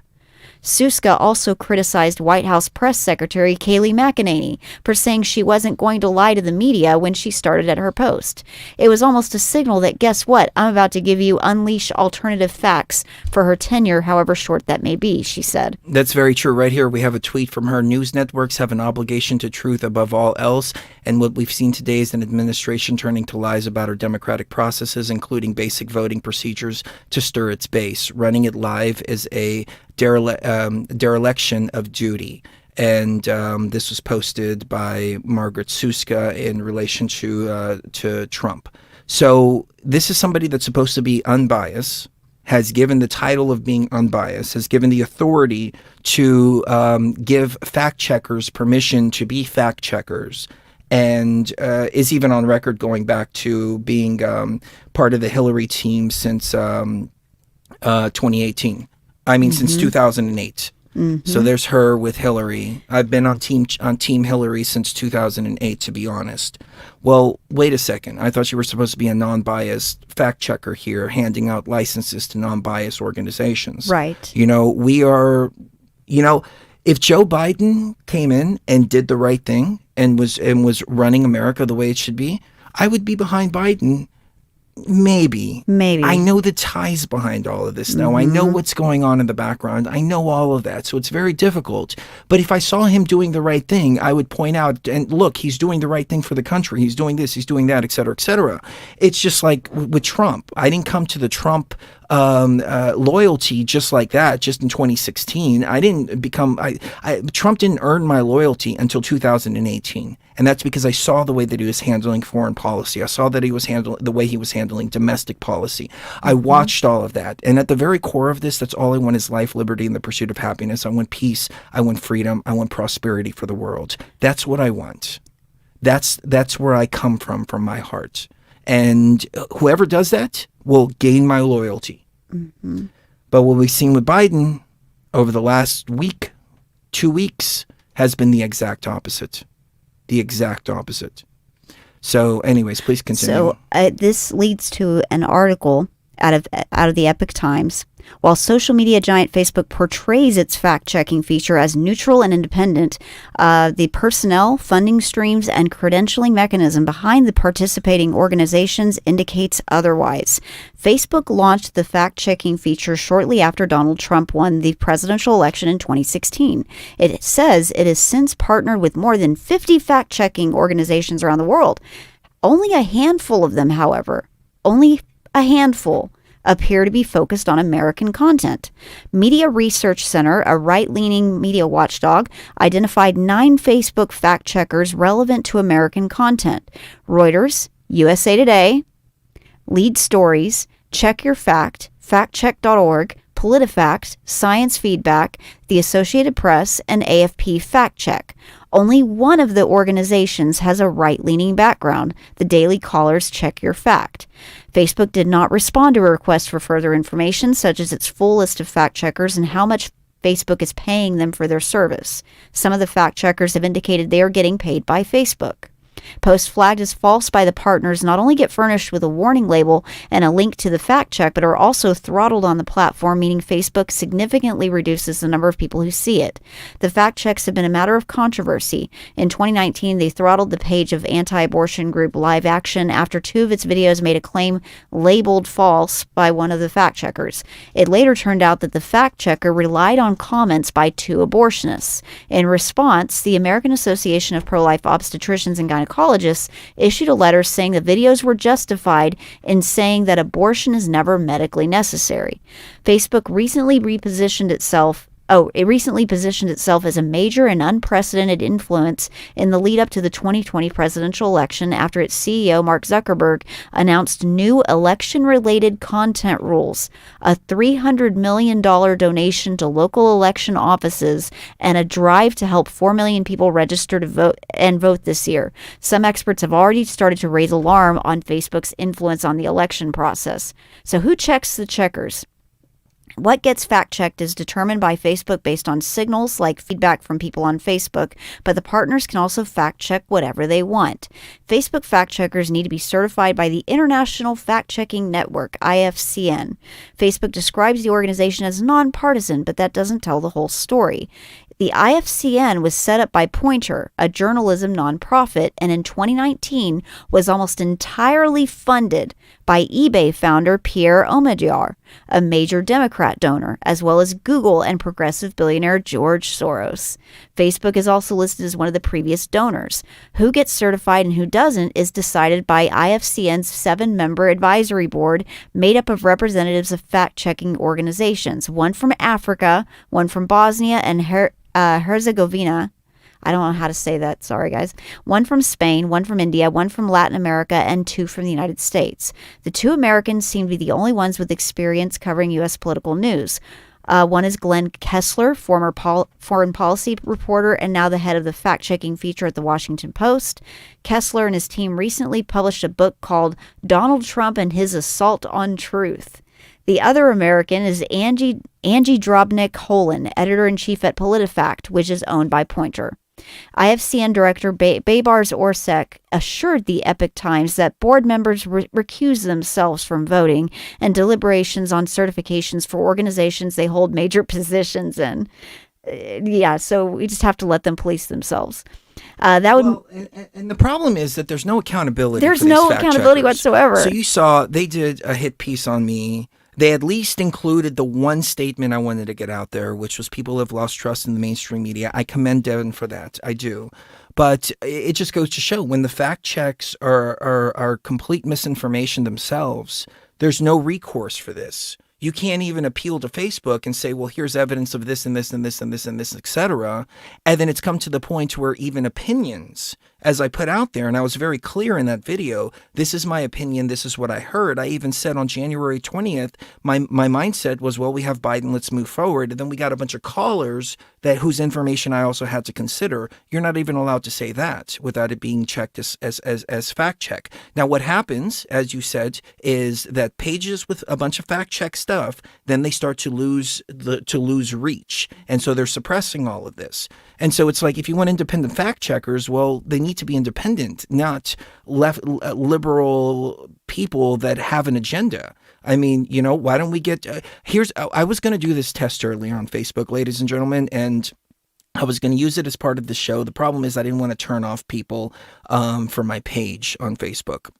Suska also criticized White House Press Secretary Kayleigh McEnany for saying she wasn't going to lie to the media when she started at her post. It was almost a signal that, guess what, I'm about to give you unleash alternative facts for her tenure, however short that may be, she said. That's very true. Right here we have a tweet from her. News networks have an obligation to truth above all else, and what we've seen today is an administration turning to lies about our democratic processes, including basic voting procedures, to stir its base. Running it live is a dereliction of duty. And this was posted by Margaret Suska in relation to Trump. So this is somebody that's supposed to be unbiased, has given the title of being unbiased, has given the authority to give fact checkers permission to be fact checkers, and is even on record going back to being part of the Hillary team since 2018. Since 2008. Mm-hmm. So there's her with Hillary. I've been on Team Hillary since 2008, to be honest. Well, wait a second. I thought you were supposed to be a non-biased fact checker here, handing out licenses to non-biased organizations. Right. We are, if Joe Biden came in and did the right thing and was running America the way it should be, I would be behind Biden. Maybe. I know the ties behind all of this now. Mm-hmm. I know what's going on in the background. I know all of that. So it's very difficult. But if I saw him doing the right thing, I would point out, and look, he's doing the right thing for the country. He's doing this, he's doing that, et cetera, et cetera. It's just like with Trump. I didn't come to the Trump loyalty just like that, just in 2016. I didn't become, Trump didn't earn my loyalty until 2018. And that's because I saw the way that he was handling foreign policy. I saw that the way he was handling domestic policy. I watched all of that. And at the very core of this, that's all I want is life, liberty, and the pursuit of happiness. I want peace. I want freedom. I want prosperity for the world. That's what I want. That's where I come from my heart. And whoever does that will gain my loyalty. Mm-hmm. But what we've seen with Biden over the last week, 2 weeks, has been the exact opposite. The exact opposite. So anyways, please continue. So this leads to an article out of the Epoch Times. While social media giant Facebook portrays its fact-checking feature as neutral and independent, the personnel, funding streams, and credentialing mechanism behind the participating organizations indicates otherwise. Facebook launched the fact-checking feature shortly after Donald Trump won the presidential election in 2016. It says it has since partnered with more than 50 fact-checking organizations around the world. Only a handful of them, however, only a handful, appear to be focused on American content. Media Research Center, a right-leaning media watchdog, identified 9 Facebook fact-checkers relevant to American content. Reuters, USA Today, Lead Stories, Check Your Fact, factcheck.org, PolitiFact, Science Feedback, the Associated Press, and AFP Fact Check. Only one of the organizations has a right-leaning background, the Daily Caller's Check Your Fact. Facebook did not respond to a request for further information, such as its full list of fact-checkers and how much Facebook is paying them for their service. Some of the fact-checkers have indicated they are getting paid by Facebook. Posts flagged as false by the partners not only get furnished with a warning label and a link to the fact check, but are also throttled on the platform, meaning Facebook significantly reduces the number of people who see it. The fact checks have been a matter of controversy. In 2019, they throttled the page of anti-abortion group Live Action after 2 of its videos made a claim labeled false by one of the fact checkers. It later turned out that the fact checker relied on comments by 2 abortionists. In response, the American Association of Pro-Life Obstetricians and Gynecologists issued a letter saying the videos were justified in saying that abortion is never medically necessary. Facebook recently positioned itself as a major and unprecedented influence in the lead up to the 2020 presidential election after its CEO, Mark Zuckerberg, announced new election-related content rules, a $300 million donation to local election offices, and a drive to help 4 million people register to vote this year. Some experts have already started to raise alarm on Facebook's influence on the election process. So who checks the checkers? What gets fact-checked is determined by Facebook based on signals like feedback from people on Facebook, but the partners can also fact-check whatever they want. Facebook fact-checkers need to be certified by the International Fact-Checking Network, IFCN. Facebook describes the organization as nonpartisan, but that doesn't tell the whole story. The IFCN was set up by Pointer, a journalism nonprofit, and in 2019 was almost entirely funded by eBay founder Pierre Omidyar, a major Democrat donor, as well as Google and progressive billionaire George Soros. Facebook is also listed as one of the previous donors. Who gets certified and who doesn't is decided by IFCN's 7-member advisory board made up of representatives of fact-checking organizations, one from Africa, one from Bosnia and Herzegovina. I don't know how to say that. Sorry, guys. One from Spain, one from India, one from Latin America, and 2 from the United States. The 2 Americans seem to be the only ones with experience covering U.S. political news. One is Glenn Kessler, former foreign policy reporter and now the head of the fact-checking feature at the Washington Post. Kessler and his team recently published a book called Donald Trump and His Assault on Truth. The other American is Angie Drobnik-Holan, editor-in-chief at PolitiFact, which is owned by Pointer. IFCN director Baybars Orsek assured the Epoch Times that board members recuse themselves from voting and deliberations on certifications for organizations they hold major positions in. So we just have to let them police themselves. And the problem is that there's no accountability. There's no accountability whatsoever. So you saw they did a hit piece on me. They at least included the one statement I wanted to get out there, which was people have lost trust in the mainstream media. I commend Devin for that. I do. But it just goes to show when the fact checks are complete misinformation themselves, there's no recourse for this. You can't even appeal to Facebook and say, well, here's evidence of this and this and this and this and this, et cetera. And then it's come to the point where even opinions, as I put out there, and I was very clear in that video, this is my opinion, this is what I heard. I even said on January 20th, my mindset was, well, we have Biden, let's move forward. And then we got a bunch of callers whose information I also had to consider. You're not even allowed to say that without it being checked as fact check. Now, what happens, as you said, is that pages with a bunch of fact check stuff, then they start to lose reach. And so they're suppressing all of this. And so it's like, if you want independent fact checkers, well, they need to be independent, not liberal people that have an agenda. I mean, why don't we get I was going to do this test earlier on Facebook, ladies and gentlemen, and I was going to use it as part of the show. The problem is I didn't want to turn off people for my page on Facebook.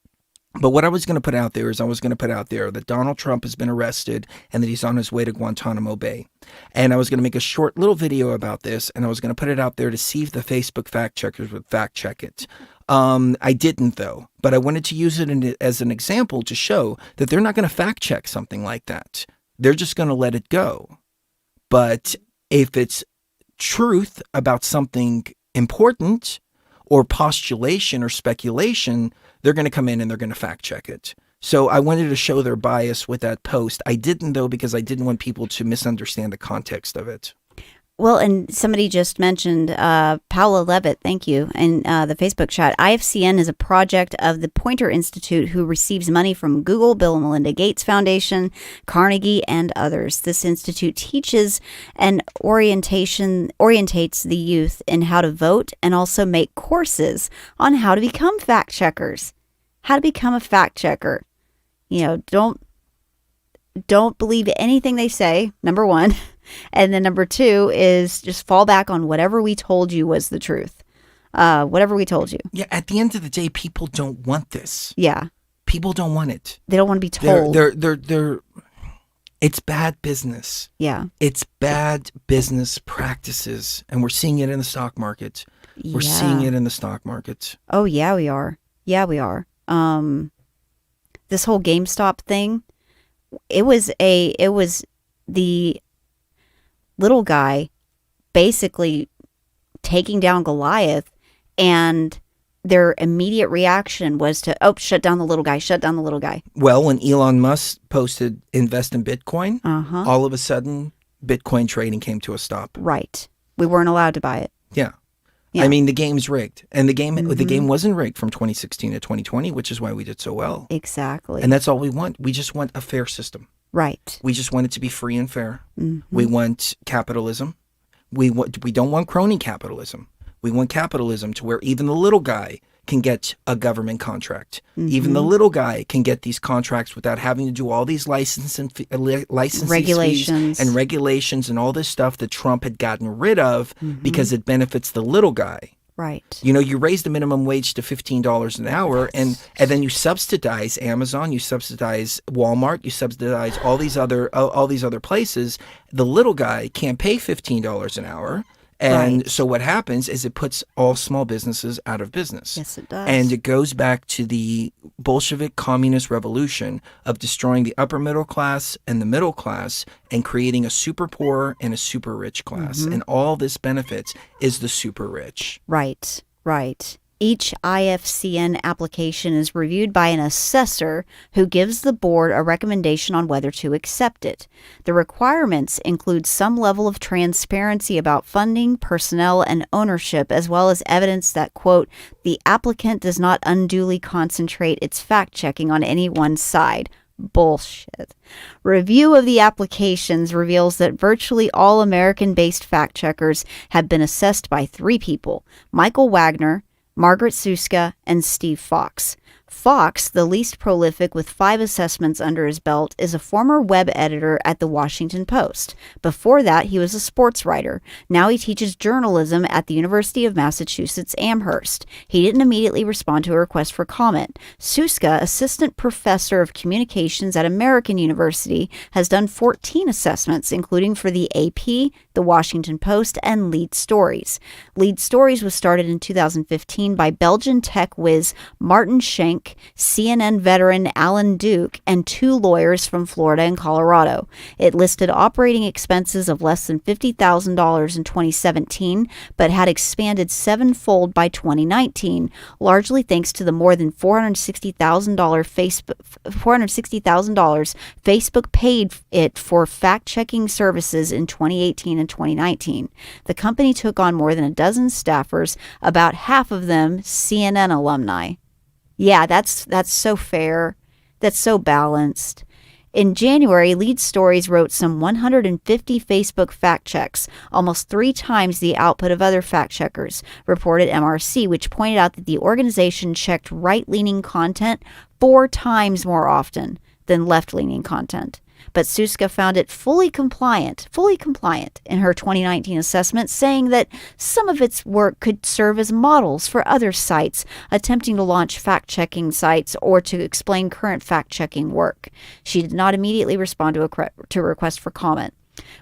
But what I was going to put out there is that Donald Trump has been arrested and that he's on his way to Guantanamo Bay. And I was going to make a short little video about this, and I was going to put it out there to see if the Facebook fact checkers would fact check it. I didn't, though, but I wanted to use it as an example to show that they're not going to fact check something like that. They're just going to let it go. But if it's truth about something important or postulation or speculation, they're going to come in and they're going to fact check it. So I wanted to show their bias with that post. I didn't, though, because I didn't want people to misunderstand the context of it. Well, and somebody just mentioned Paula Levitt, thank you, in the Facebook chat. IFCN is a project of the Poynter Institute, who receives money from Google, Bill and Melinda Gates Foundation, Carnegie, and others. This institute teaches and orientates the youth in how to vote, and also make courses on how to become fact checkers. How to become a fact checker. You know, don't believe anything they say, number one. And then number two is just fall back on whatever we told you was the truth. Whatever we told you. Yeah, at the end of the day, people don't want this. Yeah. People don't want it. They don't want to be told. They're it's bad business. Yeah. It's bad business practices. And we're seeing it in the stock market. We're seeing it in the stock market. Oh, yeah, we are. Yeah, we are. This whole GameStop thing, it was the little guy basically taking down Goliath, and their immediate reaction was to, shut down the little guy. Well, when Elon Musk posted invest in Bitcoin, all of a sudden Bitcoin trading came to a stop. Right. We weren't allowed to buy it. Yeah. Yeah. I mean, the game's rigged. And the game wasn't rigged from 2016 to 2020, which is why we did so well. Exactly. And that's all we want. We just want a fair system. Right. We just want it to be free and fair. We want capitalism. We don't want crony capitalism. We want capitalism to where even the little guy can get a government contract. Even the little guy can get these contracts without having to do all these license regulations and regulations and all this stuff that Trump had gotten rid of because it benefits the little guy. Right. You know, you raise the minimum wage to $15 an hour, and then you subsidize Amazon, you subsidize Walmart, you subsidize all these other places. The little guy can't pay $15 an hour. And so what happens is it puts all small businesses out of business. Yes, it does. And it goes back to the Bolshevik communist revolution of destroying the upper middle class and the middle class and creating a super poor and a super rich class. And all this benefits is the super rich. Right, right. Each IFCN application is reviewed by an assessor who gives the board a recommendation on whether to accept it. The requirements include some level of transparency about funding, personnel, and ownership, as well as evidence that, quote, the applicant does not unduly concentrate its fact-checking on any one side. Bullshit. Review of the applications reveals that virtually all American-based fact-checkers have been assessed by 3 people: Michael Wagner, Margaret Suska, and Steve Fox. Fox, the least prolific with 5 assessments under his belt, is a former web editor at the Washington Post. Before that, he was a sports writer. Now he teaches journalism at the University of Massachusetts Amherst. He didn't immediately respond to a request for comment. Suska, assistant professor of communications at American University, has done 14 assessments, including for the AP, the Washington Post, and Lead Stories. Lead Stories was started in 2015 by Belgian tech whiz Martin Schenk, CNN veteran Alan Duke, and 2 lawyers from Florida and Colorado. It listed operating expenses of less than $50,000 in 2017, but had expanded 7-fold by 2019, largely thanks to the more than $460,000 Facebook paid it for fact-checking services in 2018 and 2019. The company took on more than a dozen staffers, about half of them CNN alumni. Yeah, that's so fair. That's so balanced. In January, Lead Stories wrote some 150 Facebook fact checks, almost 3 times the output of other fact checkers, reported MRC, which pointed out that the organization checked right-leaning content 4 times more often than left-leaning content. But Suska found it fully compliant in her 2019 assessment, saying that some of its work could serve as models for other sites attempting to launch fact-checking sites or to explain current fact-checking work. She did not immediately respond to a request for comment.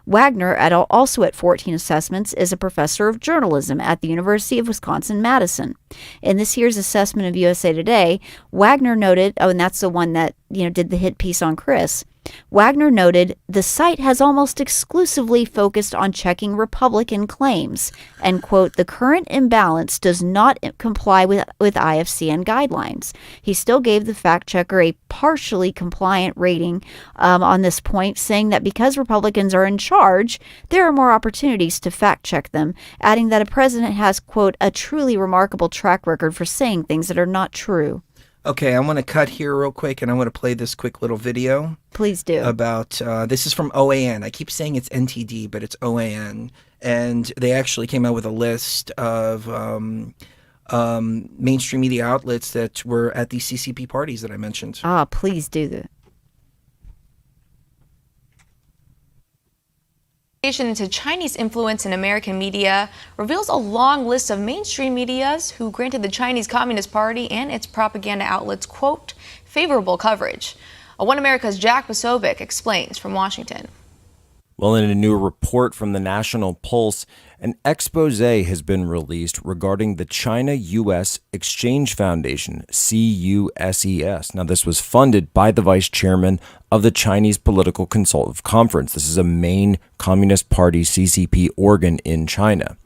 Wagner, also at 14 assessments, is a professor of journalism at the University of Wisconsin-Madison. In this year's assessment of USA Today, Wagner noted, and that's the one that did the hit piece on Chris. Wagner noted the site has almost exclusively focused on checking Republican claims, and, quote, the current imbalance does not comply with IFCN guidelines. He still gave the fact checker a partially compliant rating on this point, saying that because Republicans are in charge, there are more opportunities to fact check them, adding that a president has, quote, a truly remarkable track record for saying things that are not true. Okay, I want to cut here real quick, and I want to play this quick little video. Please do. About, this is from OAN. I keep saying it's NTD, but it's OAN. And they actually came out with a list of mainstream media outlets that were at these CCP parties that I mentioned. Please do that. Into Chinese influence in American media reveals a long list of mainstream medias who granted the Chinese Communist Party and its propaganda outlets, quote, favorable coverage. One America's Jack Posobiec explains from Washington. Well, in a new report from the National Pulse, an expose has been released regarding the China-U.S. Exchange Foundation, CUSES. Now, this was funded by the vice chairman of the Chinese Political Consultative Conference. This is a main Communist Party CCP organ in China.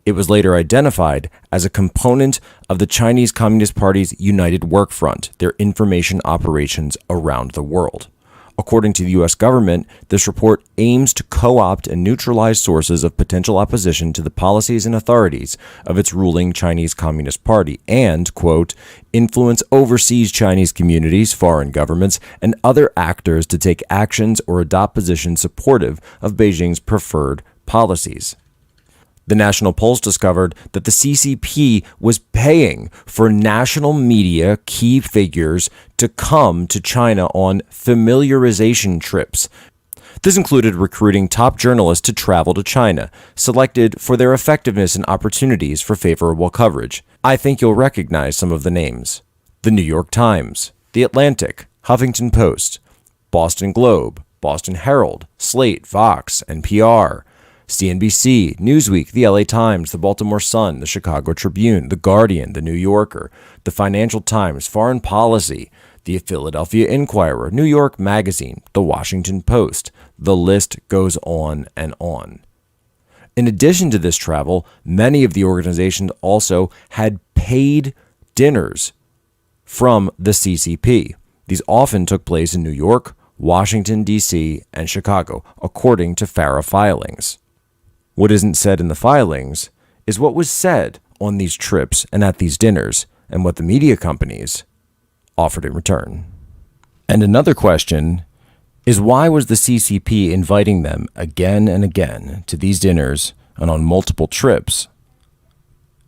It was later identified as a component of the Chinese Communist Party's United Workfront, their information operations around the world. According to the U.S. government, this report aims to co-opt and neutralize sources of potential opposition to the policies and authorities of its ruling Chinese Communist Party and, quote, influence overseas Chinese communities, foreign governments, and other actors to take actions or adopt positions supportive of Beijing's preferred policies. The National Pulse discovered that the CCP was paying for national media key figures to come to China on familiarization trips. This included recruiting top journalists to travel to China, selected for their effectiveness and opportunities for favorable coverage. I think you'll recognize some of the names: The New York Times, The Atlantic, Huffington Post, Boston Globe, Boston Herald, Slate, Vox, NPR, CNBC, Newsweek, the LA Times, the Baltimore Sun, the Chicago Tribune, the Guardian, the New Yorker, the Financial Times, Foreign Policy, the Philadelphia Inquirer, New York Magazine, the Washington Post. The list goes on and on. In addition to this travel, many of the organizations also had paid dinners from the CCP. These often took place in New York, Washington, D.C., and Chicago, according to FARA filings. What isn't said in the filings is what was said on these trips and at these dinners, and what the media companies offered in return. And another question is, why was the CCP inviting them again and again to these dinners and on multiple trips?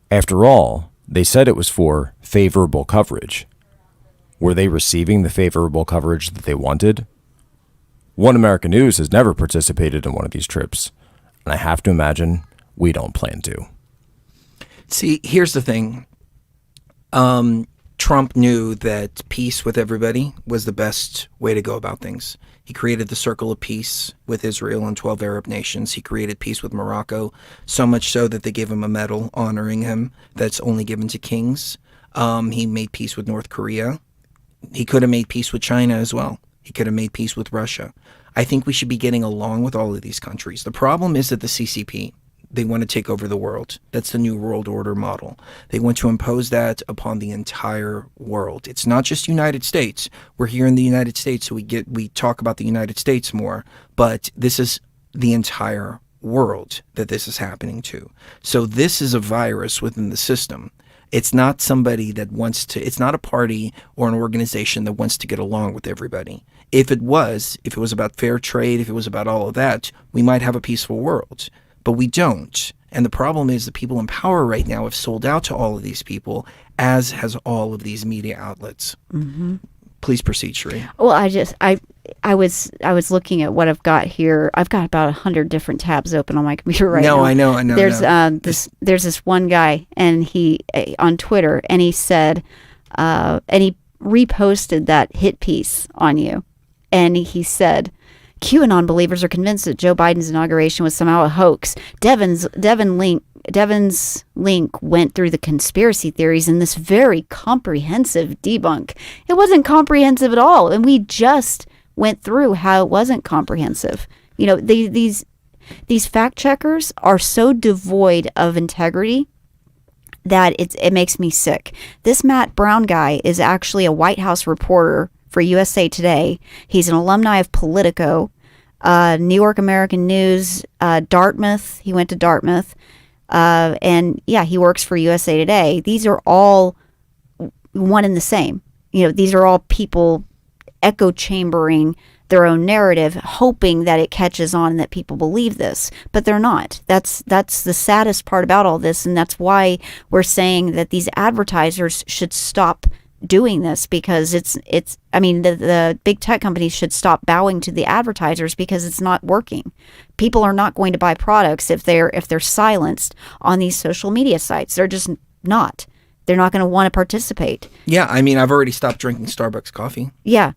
After all, they said it was for favorable coverage. Were they receiving the favorable coverage that they wanted? One American News has never participated in one of these trips, and I have to imagine we don't plan to. See, here's the thing. Trump knew that peace with everybody was the best way to go about things. He created the Circle of Peace with Israel and 12 Arab nations. He created peace with Morocco, so much so that they gave him a medal honoring him that's only given to kings. He made peace with North Korea. He could have made peace with China as well. He could have made peace with Russia. I think we should be getting along with all of these countries. The problem is that the CCP, they want to take over the world. That's the New World Order model. They want to impose that upon the entire world. It's not just United States. We're here in the United States, so we talk about the United States more, but this is the entire world that this is happening to. So this is a virus within the system. It's not somebody that wants to, it's not a party or an organization that wants to get along with everybody. If it was about fair trade, if it was about all of that, we might have a peaceful world. But we don't. And the problem is the people in power right now have sold out to all of these people, as has all of these media outlets. Mm-hmm. Please proceed, Sheree. Well, I was looking at what I've got here. I've got about 100 different tabs open on my computer right now. I know. There's this one guy, and he on Twitter, and he said, and he reposted that hit piece on you, and he said, QAnon believers are convinced that Joe Biden's inauguration was somehow a hoax. Devon's link went through the conspiracy theories in this very comprehensive debunk. It wasn't comprehensive at all, and we just went through how it wasn't comprehensive. You know, these fact checkers are so devoid of integrity that it makes me sick. This Matt Brown guy is actually a White House reporter for USA Today. He's an alumni of Politico, New York American News, Dartmouth. He went to Dartmouth. And yeah, he works for USA Today. These are all one and the same. You know, these are all people echo chambering their own narrative, hoping that it catches on and that people believe this, but they're not. That's the saddest part about all this, and that's why we're saying that these advertisers should stop doing this, because the big tech companies should stop bowing to the advertisers, because it's not working. People are not going to buy products if they're silenced on these social media sites. They're just not. They're not going to want to participate. Yeah, I mean, I've already stopped drinking Starbucks coffee. Yeah,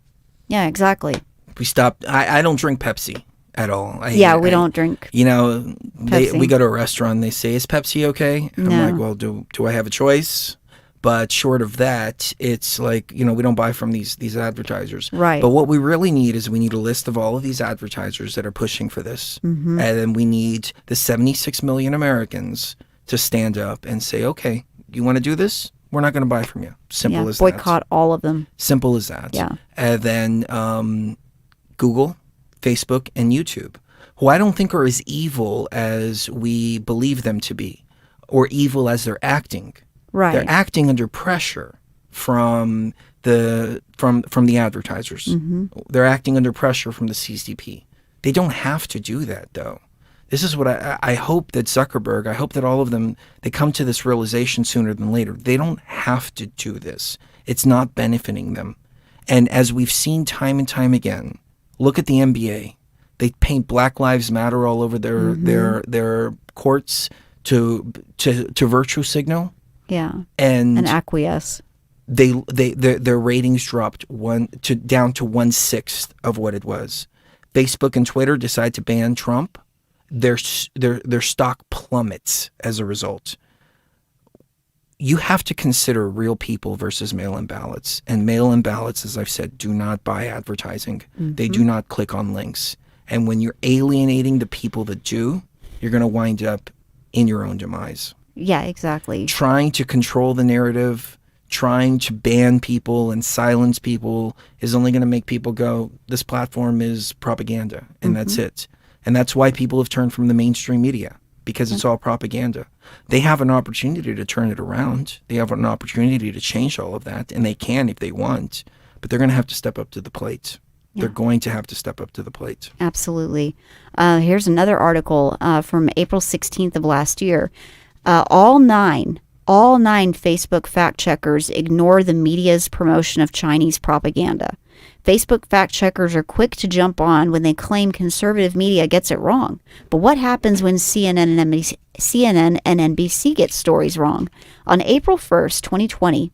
exactly. We stopped. I don't drink Pepsi at all. We don't drink. You know, we go to a restaurant and they say, "Is Pepsi okay?" And I'm like, "Well, do I have a choice?" But short of that, it's like, you know, we don't buy from these advertisers. Right. But what we really need is we need a list of all of these advertisers that are pushing for this. Mm-hmm. And then we need the 76 million Americans to stand up and say, okay, you want to do this? We're not going to buy from you. Simple as that. Boycott all of them. Simple as that. Yeah. And then Google, Facebook, and YouTube, who I don't think are as evil as we believe them to be, or evil as they're acting. Right. They're acting under pressure from the advertisers. Mm-hmm. They're acting under pressure from the CCP. They don't have to do that, though. This is what I hope that Zuckerberg, I hope that all of them, they come to this realization sooner than later. They don't have to do this. It's not benefiting them. And as we've seen time and time again, look at the NBA. They paint Black Lives Matter all over their courts to virtue signal. Yeah, and acquiesce. Their ratings dropped down to 1/6 of what it was. Facebook and Twitter decide to ban Trump. Their stock plummets as a result. You have to consider real people versus mail-in ballots. And mail-in ballots, as I've said, do not buy advertising. Mm-hmm. They do not click on links. And when you're alienating the people that do, you're going to wind up in your own demise. Yeah, exactly. Trying to control the narrative, trying to ban people and silence people is only going to make people go, this platform is propaganda, and that's it. And that's why people have turned from the mainstream media, because it's all propaganda. They have an opportunity to turn it around. They have an opportunity to change all of that, and they can if they want, but they're going to have to step up to the plate. Yeah. They're going to have to step up to the plate. Absolutely. Here's another article from April 16th of last year. All nine Facebook fact checkers ignore the media's promotion of Chinese propaganda. Facebook fact checkers are quick to jump on when they claim conservative media gets it wrong. But what happens when CNN and NBC get stories wrong? On April 1st, 2020,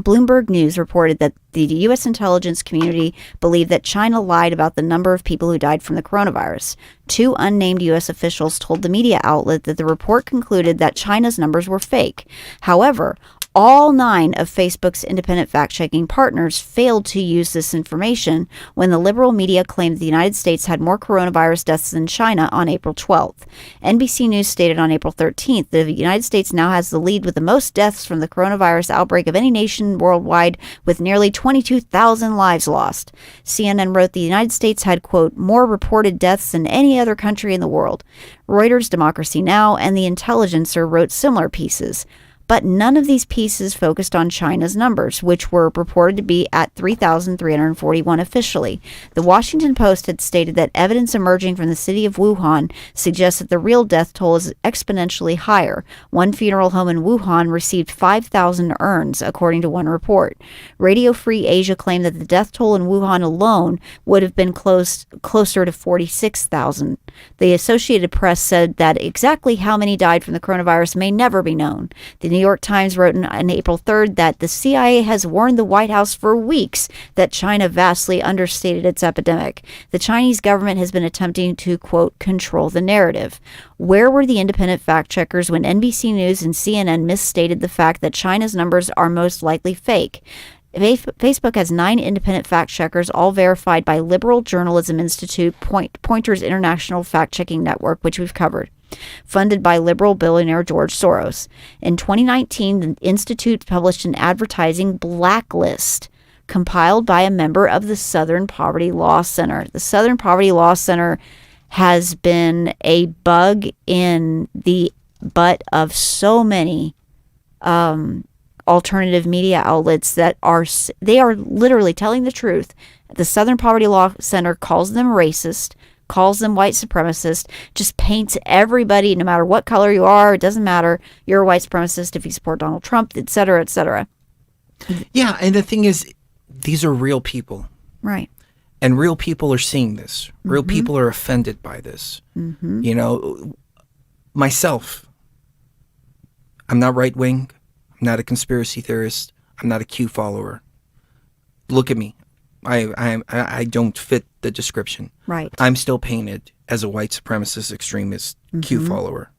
Bloomberg News reported that the U.S. intelligence community believed that China lied about the number of people who died from the coronavirus. Two unnamed U.S. officials told the media outlet that the report concluded that China's numbers were fake. However, all 9 of Facebook's independent fact-checking partners failed to use this information when the liberal media claimed the United States had more coronavirus deaths than China on April 12th. NBC News stated on April 13th that the United States now has the lead with the most deaths from the coronavirus outbreak of any nation worldwide, with nearly 22,000 lives lost. CNN wrote the United States had, quote, more reported deaths than any other country in the world. Reuters, Democracy Now!, and The Intelligencer wrote similar pieces. But none of these pieces focused on China's numbers, which were reported to be at 3,341 officially. The Washington Post had stated that evidence emerging from the city of Wuhan suggests that the real death toll is exponentially higher. One funeral home in Wuhan received 5,000 urns, according to one report. Radio Free Asia claimed that the death toll in Wuhan alone would have been closer to 46,000. The Associated Press said that exactly how many died from the coronavirus may never be known. The New York Times wrote on April 3rd that the CIA has warned the White House for weeks that China vastly understated its epidemic. The Chinese government has been attempting to, quote, control the narrative. Where were the independent fact checkers when NBC News and CNN misstated the fact that China's numbers are most likely fake? Facebook has 9 independent fact checkers, all verified by Liberal Journalism Institute, Pointers International Fact-Checking Network, which we've covered, funded by liberal billionaire George Soros. In 2019, the institute published an advertising blacklist compiled by a member of the Southern Poverty Law Center. The Southern Poverty Law Center has been a bug in the butt of so many alternative media outlets that are literally telling the truth. The Southern Poverty Law Center calls them racist, calls them white supremacist, just paints everybody, no matter what color you are, it doesn't matter, you're a white supremacist if you support Donald Trump, et cetera, et cetera. Yeah, and the thing is, these are real people. Right. And real people are seeing this. Real people are offended by this. You know, myself, I'm not right-wing. I'm not a conspiracy theorist. I'm not a Q follower. Look at me. I don't fit the description. Right. I'm still painted as a white supremacist extremist Q follower.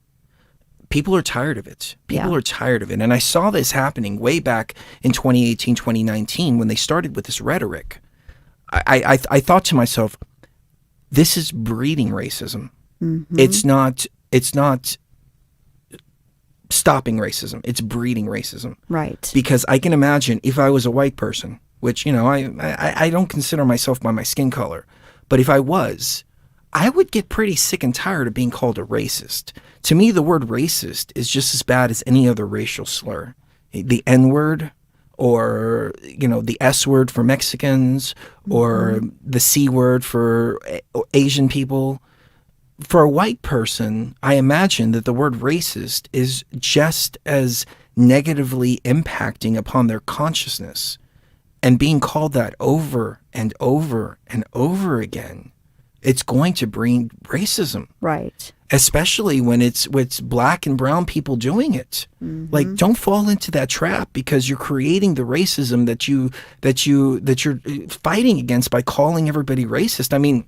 People are tired of it. People are tired of it. And I saw this happening way back in 2018, 2019 when they started with this rhetoric. I thought to myself, this is breeding racism. It's not stopping racism. It's breeding racism. Right. Because I can imagine if I was a white person, which, you know, I don't consider myself by my skin color, but if I was, I would get pretty sick and tired of being called a racist. To me, the word racist is just as bad as any other racial slur. The N-word, or, you know, the S word for Mexicans, or the C word for Asian people. For a white person, I imagine that the word racist is just as negatively impacting upon their consciousness. And being called that over and over and over again, it's going to bring racism. Right. Especially when it's black and brown people doing it. Like, don't fall into that trap, because you're creating the racism that you're fighting against by calling everybody racist. I mean,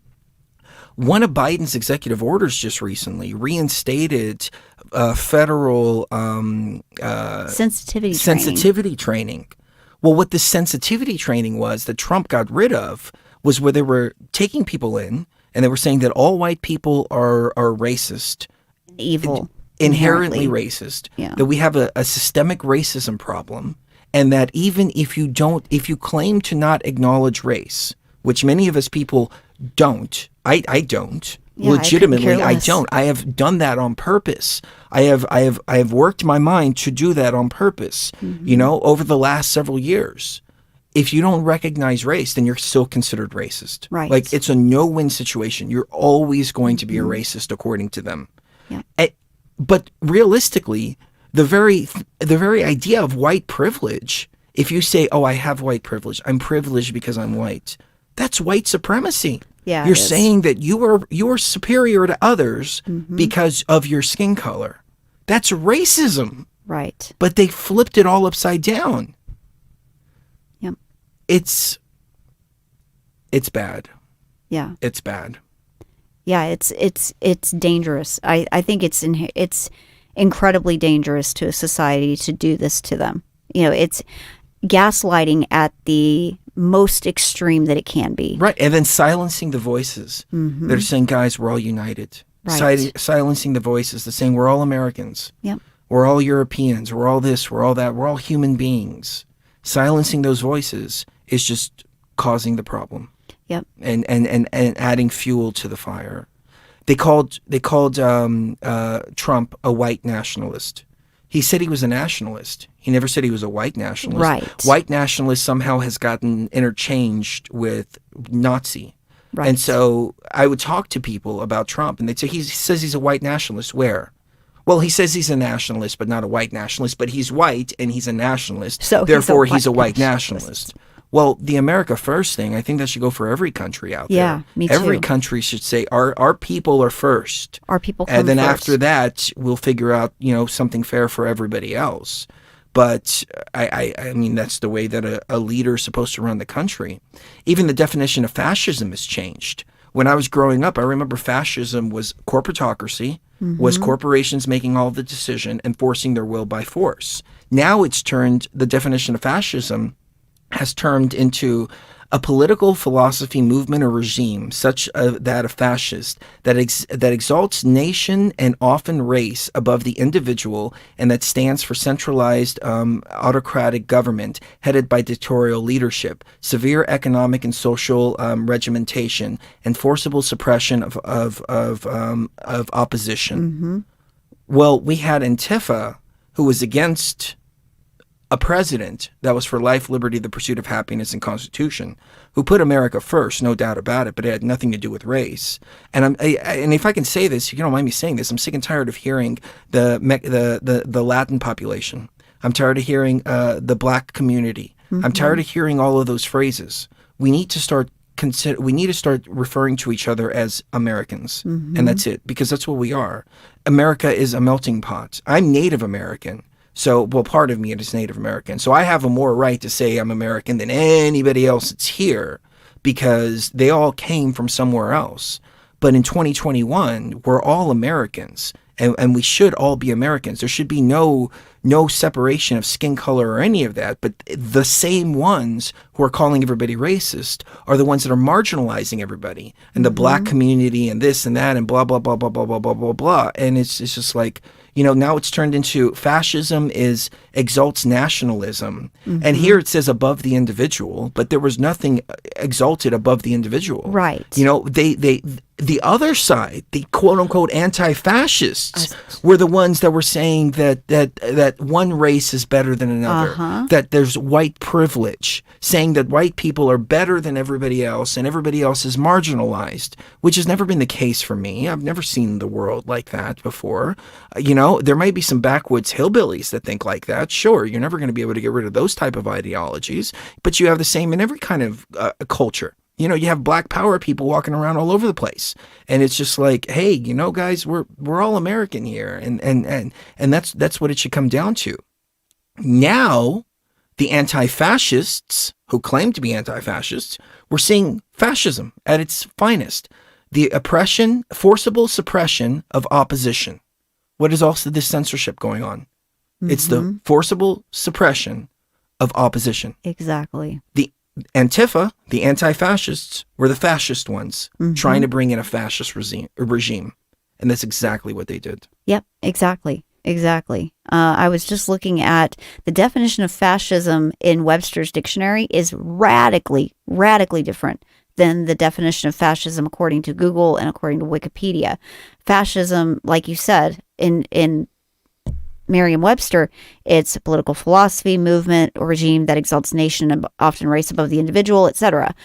one of Biden's executive orders just recently reinstated federal sensitivity training. Well, what the sensitivity training was that Trump got rid of was where they were taking people in and they were saying that all white people are racist. Evil. Inherently racist. Yeah. That we have a systemic racism problem, and that even if you claim to not acknowledge race, which many of us people don't, I don't. Yeah, legitimately, I don't. I have done that on purpose. I have worked my mind to do that on purpose, you know, over the last several years. If you don't recognize race, then you're still considered racist. Right. Like, it's a no-win situation. You're always going to be a racist according to them. Yeah. But realistically, the very idea of white privilege, if you say, oh, I have white privilege, I'm privileged because I'm white, that's white supremacy. Yeah, you're saying that you are superior to others because of your skin color. That's racism. Right. But they flipped it all upside down. Yep. It's bad. Yeah. It's bad. Yeah, it's dangerous. I think it's incredibly dangerous to a society to do this to them. You know, it's gaslighting at the most extreme that it can be. Right, and then silencing the voices that are saying, guys, we're all united. Right. Silencing the voices that are saying we're all Americans. Yep. We're all Europeans. We're all this. We're all that. We're all human beings. Silencing those voices is just causing the problem. Yep. And adding fuel to the fire. They called Trump a white nationalist. He said he was a nationalist. He never said he was a white nationalist. Right. White nationalist somehow has gotten interchanged with Nazi. Right. And so I would talk to people about Trump, and they'd say, he says he's a white nationalist. Where? Well, he says he's a nationalist, but not a white nationalist. But he's white, and he's a nationalist. So therefore, he's a white nationalist. Well, the America First thing, I think that should go for every country out there. Yeah, me too. Every country should say our people are first. Our people come and then first. after that, we'll figure out, something fair for everybody else. But I mean, that's the way that a leader is supposed to run the country. Even the definition of fascism has changed. When I was growing up, I remember fascism was corporatocracy, was corporations making all the decision and forcing their will by force. Now the definition of fascism has turned into a political philosophy, movement, or regime, such that a fascist, that exalts nation and often race above the individual, and that stands for centralized autocratic government headed by dictatorial leadership, severe economic and social regimentation, and forcible suppression of opposition. Well, we had Antifa, who was against a president that was for life, liberty, the pursuit of happiness, and Constitution, who put America first, no doubt about it, but it had nothing to do with race. And and if I can say this, you don't mind me saying this, I'm sick and tired of hearing the Latin population. I'm tired of hearing the black community. I'm tired of hearing all of those phrases. We need to start referring to each other as Americans, and that's it, because that's what we are. America is a melting pot. I'm Native American. So, part of me is Native American. So I have a more right to say I'm American than anybody else that's here, because they all came from somewhere else. But in 2021, we're all Americans, and we should all be Americans. There should be no separation of skin color or any of that. But the same ones who are calling everybody racist are the ones that are marginalizing everybody, and the black community and this and that and blah, blah, blah, blah, blah, blah, blah, blah, blah. And it's just like, now it's turned into fascism exalts nationalism. And here it says above the individual, but there was nothing exalted above the individual. Right. The other side, the quote unquote anti-fascists, were the ones that were saying that one race is better than another, that there's white privilege, saying that white people are better than everybody else and everybody else is marginalized, which has never been the case for me. I've never seen the world like that before. There might be some backwoods hillbillies that think like that. Sure, you're never going to be able to get rid of those type of ideologies, but you have the same in every kind of culture. You have black power people walking around all over the place, and it's just like, hey, guys, we're all American here, and that's what it should come down to. Now, the anti-fascists who claim to be anti-fascists, we're seeing fascism at its finest, the forcible suppression of opposition. What is also this censorship going on? It's the forcible suppression of opposition. Exactly. The Antifa, the anti-fascists, were the fascist ones trying to bring in a fascist regime. And that's exactly what they did. Yep, exactly. I was just looking at the definition of fascism in Webster's dictionary is radically different than the definition of fascism according to Google and according to Wikipedia. Fascism, like you said, in Merriam-Webster, it's a political philosophy, movement, or regime that exalts nation and often race above the individual, etc.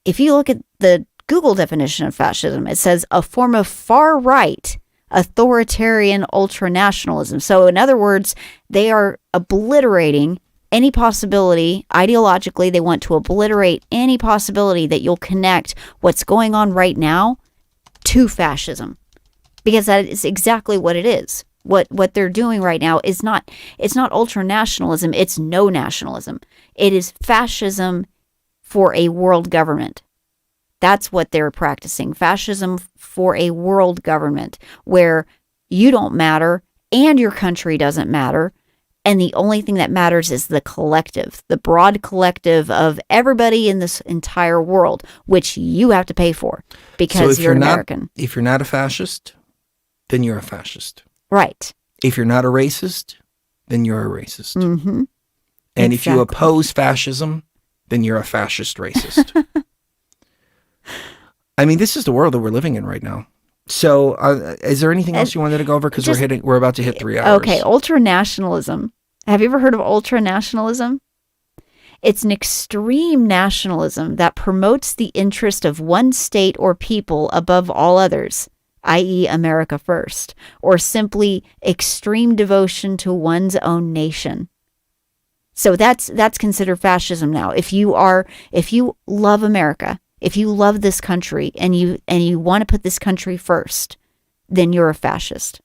If you look at the Google definition of fascism, it says a form of far-right, authoritarian ultranationalism. So in other words, they are obliterating any possibility, ideologically, they want to obliterate any possibility that you'll connect what's going on right now to fascism. Because that is exactly what it is. What they're doing right now is it's not ultranationalism, it's no nationalism. It is fascism for a world government. That's what they're practicing. Fascism for a world government where you don't matter and your country doesn't matter. And the only thing that matters is the collective, the broad collective of everybody in this entire world, which you have to pay for because you're an American. If you're not a fascist, then you're a fascist. Right. If you're not a racist, then you're a racist. Mm-hmm. And if you oppose fascism, then you're a fascist racist. I mean, this is the world that we're living in right now. So is there anything else you wanted to go over? Because we're about to hit 3 hours. Okay, ultranationalism. Have you ever heard of ultranationalism? It's an extreme nationalism that promotes the interest of one state or people above all others, i.e. America first, or simply extreme devotion to one's own nation. So that's considered fascism now. If you love America, if you love this country and you want to put this country first, then you're a fascist.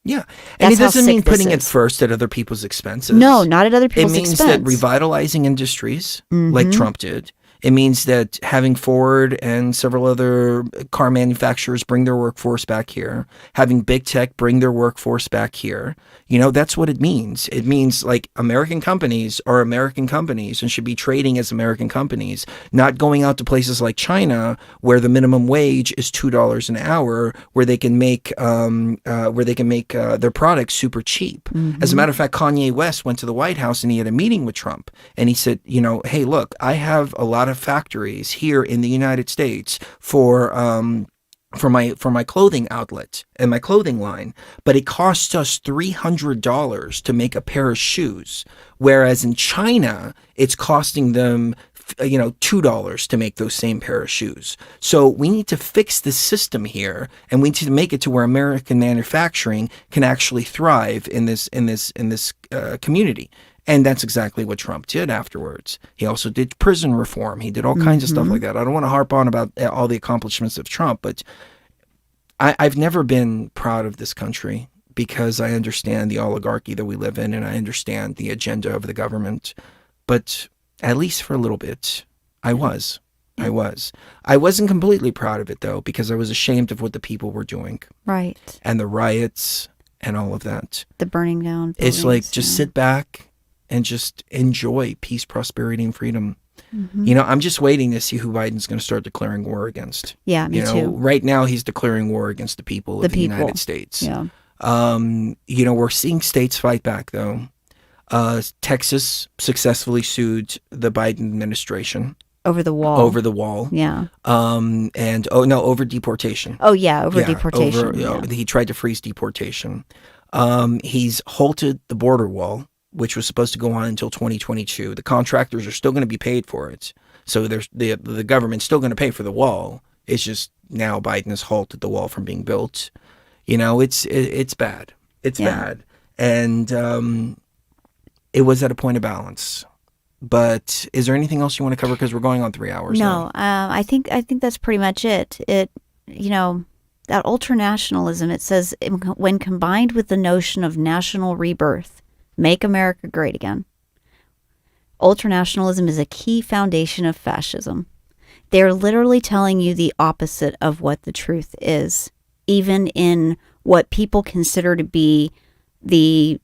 Yeah. And That's it how doesn't sick mean this putting it is. first at other people's expenses. No, not at other people's It means expense. that revitalizing industries like Trump did. It means that having Ford and several other car manufacturers bring their workforce back here, having big tech bring their workforce back here. You know, that's what it means. It means like American companies are American companies and should be trading as American companies, not going out to places like China where the minimum wage is $2 an hour, where they can make their products super cheap. As a matter of fact, Kanye West went to the White House and he had a meeting with Trump, and he said, you know, hey, look, I have a lot of factories here in the United States for my clothing outlet and my clothing line, but it costs us $300 to make a pair of shoes, whereas in China it's costing them $2 to make those same pair of shoes. So we need to fix this system here, and we need to make it to where American manufacturing can actually thrive in this community. And that's exactly what Trump did afterwards. He also did prison reform. He did all kinds of stuff like that. I don't want to harp on about all the accomplishments of Trump, but I've never been proud of this country because I understand the oligarchy that we live in, and I understand the agenda of the government. But at least for a little bit, I was. I wasn't completely proud of it, though, because I was ashamed of what the people were doing. Right. And the riots and all of that. The burning down. It's like, just sit back and just enjoy peace, prosperity, and freedom. You know, I'm just waiting to see who Biden's going to start declaring war against. Yeah, me too. Right now, he's declaring war against the people of the United States. Yeah. You know, we're seeing states fight back, though. Texas successfully sued the Biden administration. Over the wall. Over the wall. Yeah. And, over deportation. Oh, yeah, over deportation. He tried to freeze deportation. He's halted the border wall, which was supposed to go on until 2022. The contractors are still going to be paid for it. So the government's still going to pay for the wall. It's just now Biden has halted the wall from being built. You know, it's bad. It's bad. And it was at a point of balance. But is there anything else you want to cover? Because we're going on 3 hours. No, I think that's pretty much it. That ultranationalism, it says, when combined with the notion of national rebirth, make America great again. Ultranationalism is a key foundation of fascism. They're literally telling you the opposite of what the truth is, even in what people consider to be the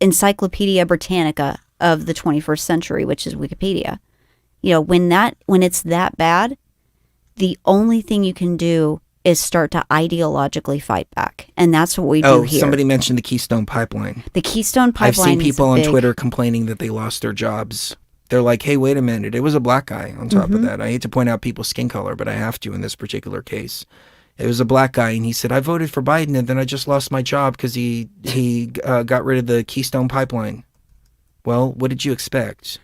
Encyclopedia Britannica of the 21st century, which is Wikipedia. You know, when it's that bad, the only thing you can do is start to ideologically fight back. And that's what we do here. Somebody mentioned the Keystone Pipeline. The Keystone Pipeline. I've seen people on Twitter complaining that they lost their jobs. They're like, hey, wait a minute. It was a black guy on top of that. I hate to point out people's skin color, but I have to in this particular case. It was a black guy, and he said, I voted for Biden, and then I just lost my job because he got rid of the Keystone Pipeline. Well, what did you expect?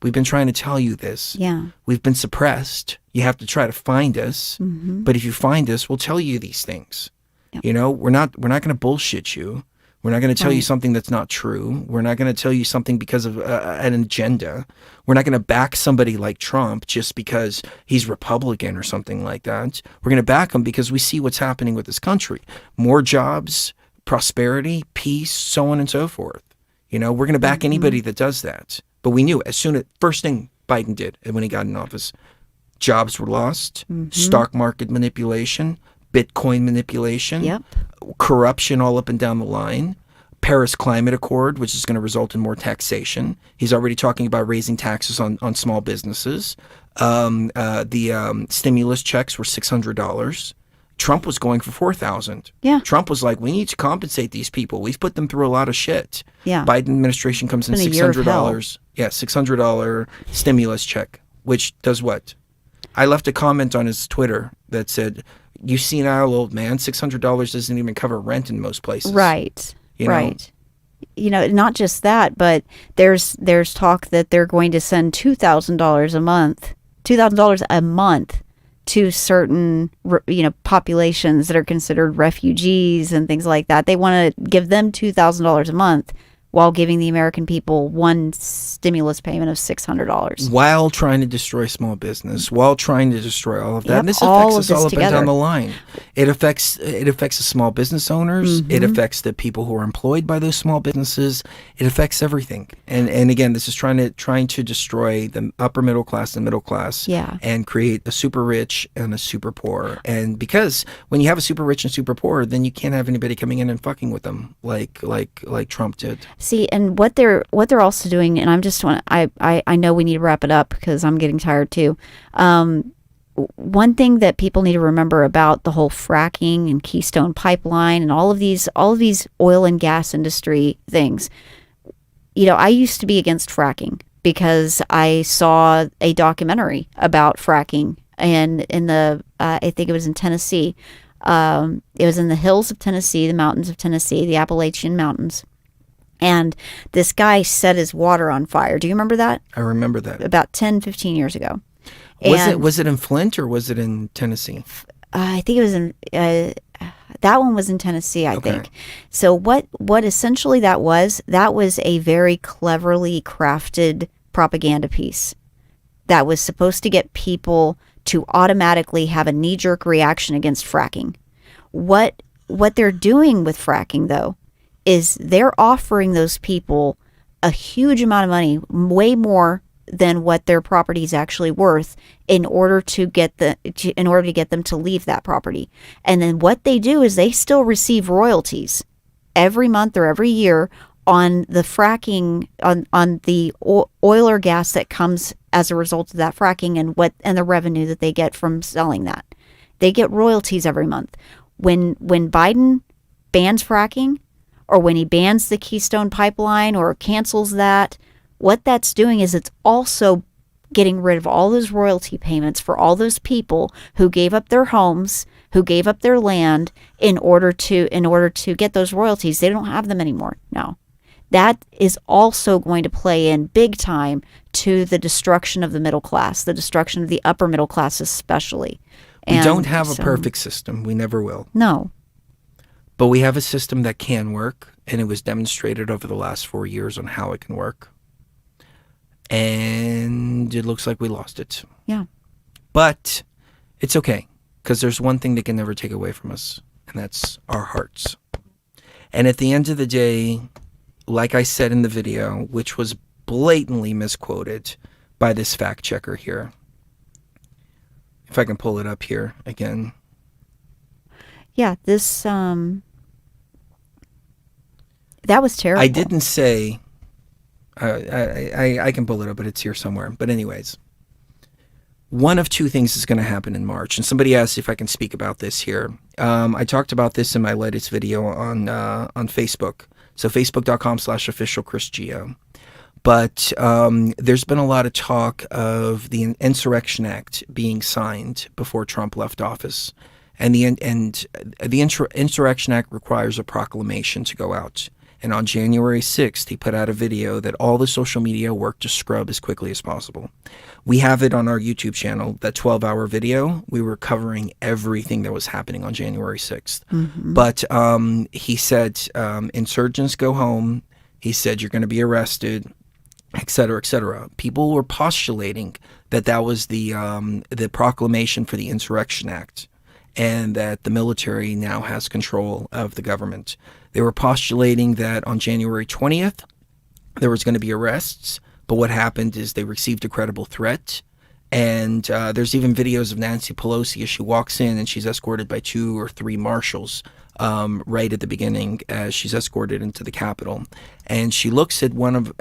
We've been trying to tell you this. Yeah. We've been suppressed. You have to try to find us. But if you find us, we'll tell you these things. Yep. You know, we're not going to bullshit you. We're not going to tell you something that's not true. We're not going to tell you something because of an agenda. We're not going to back somebody like Trump just because he's Republican or something like that. We're going to back him because we see what's happening with this country. More jobs, prosperity, peace, so on and so forth. You know, we're going to back anybody that does that. But we knew first thing Biden did when he got in office, jobs were lost, stock market manipulation, Bitcoin manipulation, corruption all up and down the line, Paris Climate Accord, which is going to result in more taxation. He's already talking about raising taxes on small businesses. The stimulus checks were $600. Trump was going for $4,000. Yeah. Trump was like, we need to compensate these people. We've put them through a lot of shit. Yeah. Biden administration comes in $600. Yeah, $600 stimulus check, which does what? I left a comment on his Twitter that said, you senile old man, $600 doesn't even cover rent in most places. Right. You know? Right. You know, not just that, but there's talk that they're going to send $2,000 a month to certain, populations that are considered refugees and things like that. They want to give them $2,000 a month while giving the American people one stimulus payment of $600. While trying to destroy small business, while trying to destroy all of that. Yep, And this all affects of us this all up and together. down the line. It affects the small business owners. It Mm-hmm. affects the people who are employed by those small businesses. It affects everything. And again, this is trying to destroy the upper middle class and middle class. Yeah. And create a super rich and a super poor. And because when you have a super rich and super poor, then you can't have anybody coming in and fucking with them like Trump did. See, and what they're also doing, and I know we need to wrap it up because I'm getting tired too. One thing that people need to remember about the whole fracking and Keystone Pipeline and all of these oil and gas industry things. You know, I used to be against fracking because I saw a documentary about fracking, and in I think it was in Tennessee. It was in the hills of Tennessee, the mountains of Tennessee, the Appalachian Mountains. And this guy set his water on fire. Do you remember that? I remember that. About 10, 15 years ago. Was it in Flint or was it in Tennessee? I think it was in that one was in Tennessee, I Okay. think. So what essentially that was a very cleverly crafted propaganda piece that was supposed to get people to automatically have a knee-jerk reaction against fracking. What they're doing with fracking, though, is they're offering those people a huge amount of money, way more than what their property is actually worth, in order to get them to leave that property. And then what they do is they still receive royalties every month or every year on the fracking, on the oil or gas that comes as a result of that fracking, and the revenue that they get from selling that. They get royalties every month. When Biden bans fracking, or when he bans the Keystone Pipeline or cancels that, what that's doing is it's also getting rid of all those royalty payments for all those people who gave up their homes, who gave up their land in order to get those royalties. They don't have them anymore now. That is also going to play in big time to the destruction of the middle class, the destruction of the upper middle class especially. We don't have a perfect system. We never will. No. But we have a system that can work, and it was demonstrated over the last 4 years on how it can work. And it looks like we lost it. Yeah. But it's okay, because there's one thing they can never take away from us, and that's our hearts. And at the end of the day, like I said in the video, which was blatantly misquoted by this fact checker here. If I can pull it up here again. Yeah, this that was terrible. I didn't say I can pull it up, but it's here somewhere. But anyways, one of two things is going to happen in March. And somebody asked if I can speak about this here. I talked about this in my latest video on Facebook. So facebook.com/officialchrisgeo. But there's been a lot of talk of the Insurrection Act being signed before Trump left office. And the Insurrection Act requires a proclamation to go out. And on January 6th, he put out a video that all the social media worked to scrub as quickly as possible. We have it on our YouTube channel, that 12-hour video. We were covering everything that was happening on January 6th. Mm-hmm. But he said, insurgents go home. He said, you're going to be arrested, et cetera, et cetera. People were postulating that was the proclamation for the Insurrection Act, and that the military now has control of the government. They were postulating that on January 20th, there was going to be arrests, but what happened is they received a credible threat. And there's even videos of Nancy Pelosi as she walks in and she's escorted by 2 or 3 marshals right at the beginning as she's escorted into the Capitol. And she looks at one of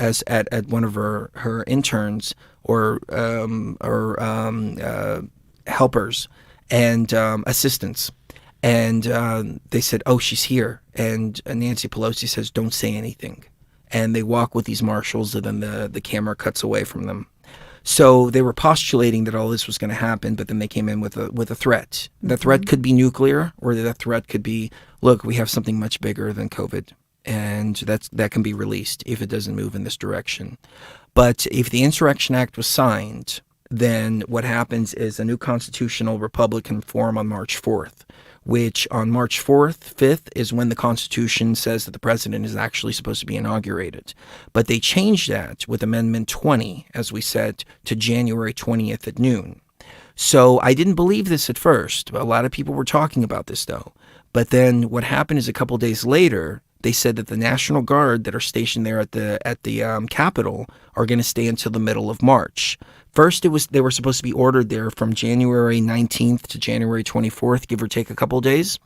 her interns or helpers and assistants, and they said, oh, she's here. And Nancy Pelosi says, don't say anything. And they walk with these marshals, and then the camera cuts away from them. So they were postulating that all this was going to happen, but then they came in with a threat. The threat could be nuclear, or the threat could be, look, we have something much bigger than COVID, and that can be released if it doesn't move in this direction. But if the Insurrection Act was signed, then what happens is a new constitutional republic can form on March 4th, which on March 4th, 5th is when the Constitution says that the president is actually supposed to be inaugurated. But they changed that with Amendment 20, as we said, to January 20th at noon. So I didn't believe this at first. A lot of people were talking about this, though. But then what happened is a couple days later, they said that the National Guard that are stationed there at the Capitol are going to stay until the middle of March. First, they were supposed to be ordered there from January 19th to January 24th, give or take a couple days.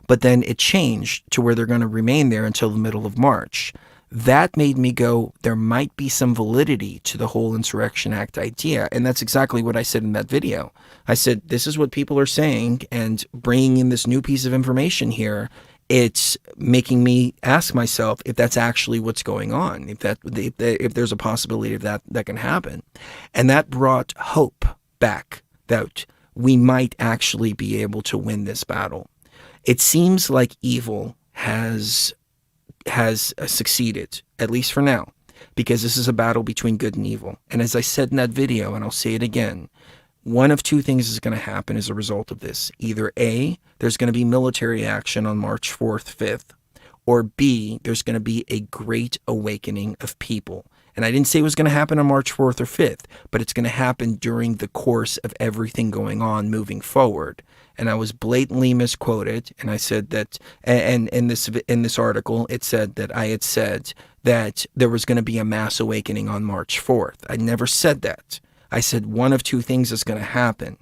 But then it changed to where they're going to remain there until the middle of March. That made me go, there might be some validity to the whole Insurrection Act idea. And that's exactly what I said in that video. I said, this is what people are saying, and bringing in this new piece of information here, it's making me ask myself if that's actually what's going on, if there's a possibility of that can happen. And that brought hope back that we might actually be able to win this battle. It seems like evil has succeeded, at least for now, because this is a battle between good and evil. And as I said in that video, and I'll say it again, one of two things is going to happen as a result of this. Either A, there's going to be military action on March 4th, 5th, or B, there's going to be a great awakening of people. And I didn't say it was going to happen on March 4th or 5th, but it's going to happen during the course of everything going on moving forward. And I was blatantly misquoted, and I said that, and in this article, it said that I had said that there was going to be a mass awakening on March 4th. I never said that. I said one of two things is going to happen.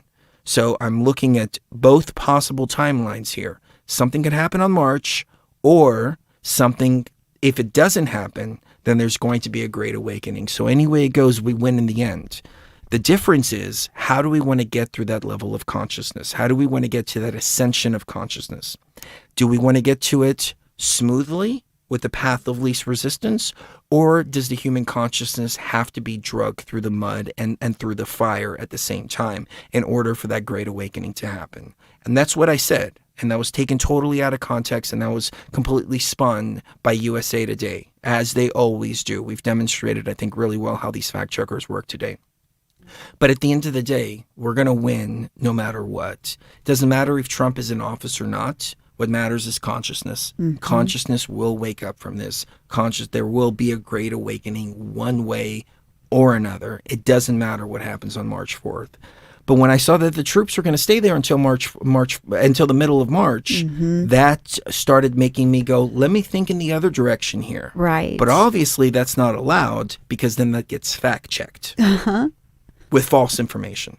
So I'm looking at both possible timelines here. Something could happen on March, or something, if it doesn't happen, then there's going to be a great awakening. So any way it goes, we win in the end. The difference is, how do we want to get through that level of consciousness? How do we want to get to that ascension of consciousness? Do we want to get to it smoothly with the path of least resistance? Or does the human consciousness have to be drugged through the mud and through the fire at the same time in order for that great awakening to happen? And that's what I said. And that was taken totally out of context, and that was completely spun by USA Today, as they always do. We've demonstrated, I think, really well how these fact checkers work today. But at the end of the day, we're going to win no matter what. It doesn't matter if Trump is in office or not. What matters is consciousness. Mm-hmm. Consciousness will wake up from this. There will be a great awakening one way or another. It doesn't matter what happens on March 4th. But when I saw that the troops were going to stay there until until the middle of March, mm-hmm. that started making me go, let me think in the other direction here. Right. But obviously that's not allowed, because then that gets fact checked with false information.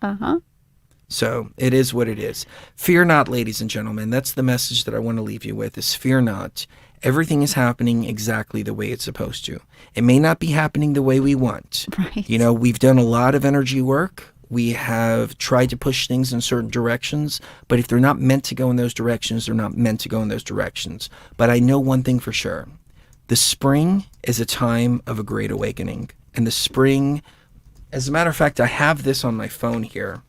So it is what it is. Fear not, ladies and gentlemen. That's the message that I want to leave you with, is fear not. Everything is happening exactly the way it's supposed to. It may not be happening the way we want. Right. You know, we've done a lot of energy work. We have tried to push things in certain directions, but if they're not meant to go in those directions, they're not meant to go in those directions. But I know one thing for sure. The spring is a time of a great awakening. And the spring, as a matter of fact, I have this on my phone here.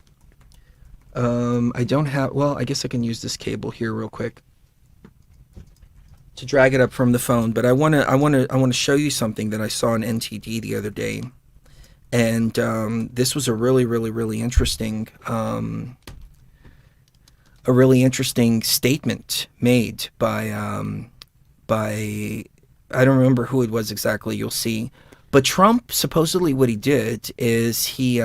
I don't have, well, I guess I can use this cable here real quick to drag it up from the phone. But I want to show you something that I saw on NTD the other day. And this was a really interesting statement made by I don't remember who it was exactly. You'll see. But Trump, supposedly what he did is he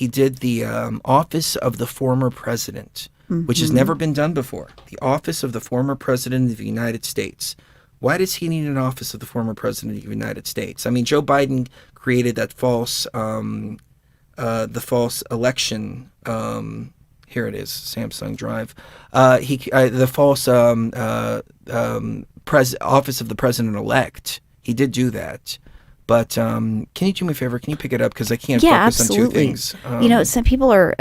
did the office of the former president, mm-hmm. which has never been done before. The office of the former president of the United States. Why does he need an office of the former president of the United States? I mean, Joe Biden created that false election. Here it is, Samsung Drive. The false office of the president-elect. He did do that. But can you do me a favor? Can you pick it up, because I can't focus absolutely. on two things. You know, some people are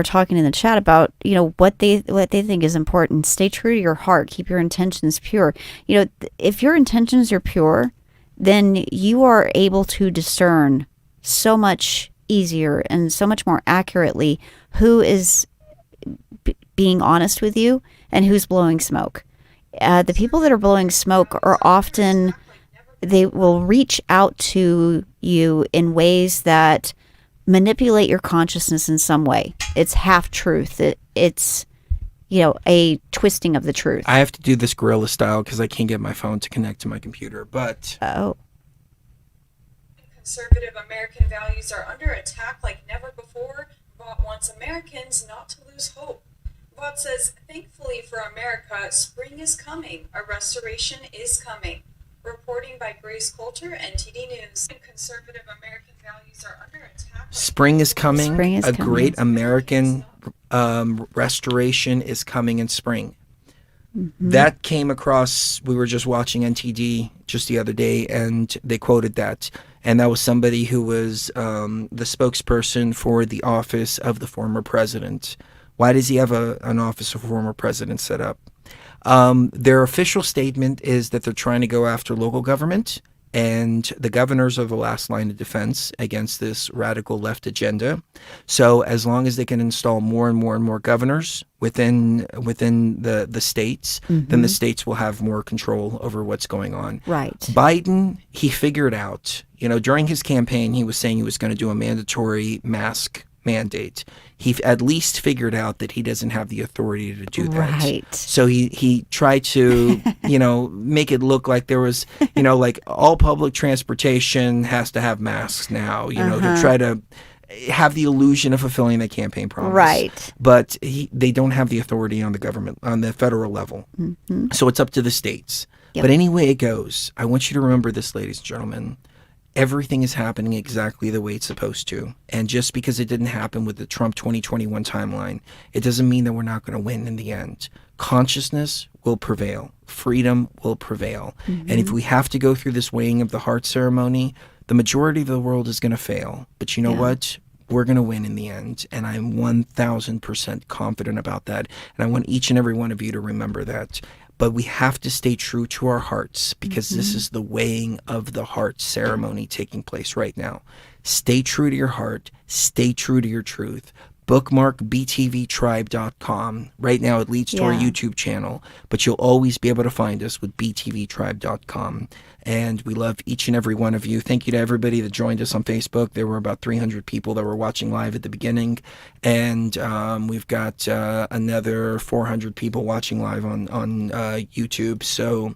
talking in the chat about, you know, what they think is important. Stay true to your heart. Keep your intentions pure. You know, if your intentions are pure, then you are able to discern so much easier and so much more accurately who is being honest with you and who's blowing smoke. The people that are blowing smoke are often, they will reach out to you in ways that manipulate your consciousness in some way. It's half truth. It's a twisting of the truth. I have to do this guerrilla style because I can't get my phone to connect to my computer. But Oh. Conservative American values are under attack like never before. Vought wants Americans not to lose hope. Vought says, thankfully for America, spring is coming. A restoration is coming. Reporting by Grace Coulter, NTD News. Conservative American values are under attack. spring is coming. Spring is A coming. great American restoration is coming in spring. That came across, we were just watching NTD just the other day, and they quoted that. And that was somebody who was the spokesperson for the office of the former president. Why does he have an office of former president set up? Their official statement is that they're trying to go after local government, and the governors are the last line of defense against this radical left agenda. So as long as they can install more and more and more governors within the states, then the states will have more control over what's going on. Right. Biden, he figured out, during his campaign, he was saying he was going to do a mandatory mask mandate. He at least figured out that he doesn't have the authority to do that. Right. So he tried to, make it look like there was, like all public transportation has to have masks now, to try to have the illusion of fulfilling the campaign promise. Right. But they don't have the authority on the government, on the federal level. So it's up to the states. Yep. But any way it goes, I want you to remember this, ladies and gentlemen. Everything is happening exactly the way it's supposed to. And just because it didn't happen with the Trump 2021 timeline, it doesn't mean that we're not going to win in the end. Consciousness will prevail. Freedom will prevail. And if we have to go through this weighing of the heart ceremony, the majority of the world is going to fail. But you know what? We're going to win in the end. And I'm 1,000% confident about that. And I want each and every one of you to remember that. But we have to stay true to our hearts, because this is the weighing of the heart ceremony taking place right now. Stay true to your heart. Stay true to your truth. Bookmark btvtribe.com. Right now it leads to our YouTube channel, but you'll always be able to find us with btvtribe.com. And we love each and every one of you. Thank you to everybody that joined us on Facebook. There were about 300 people that were watching live at the beginning. And we've got another 400 people watching live on YouTube. So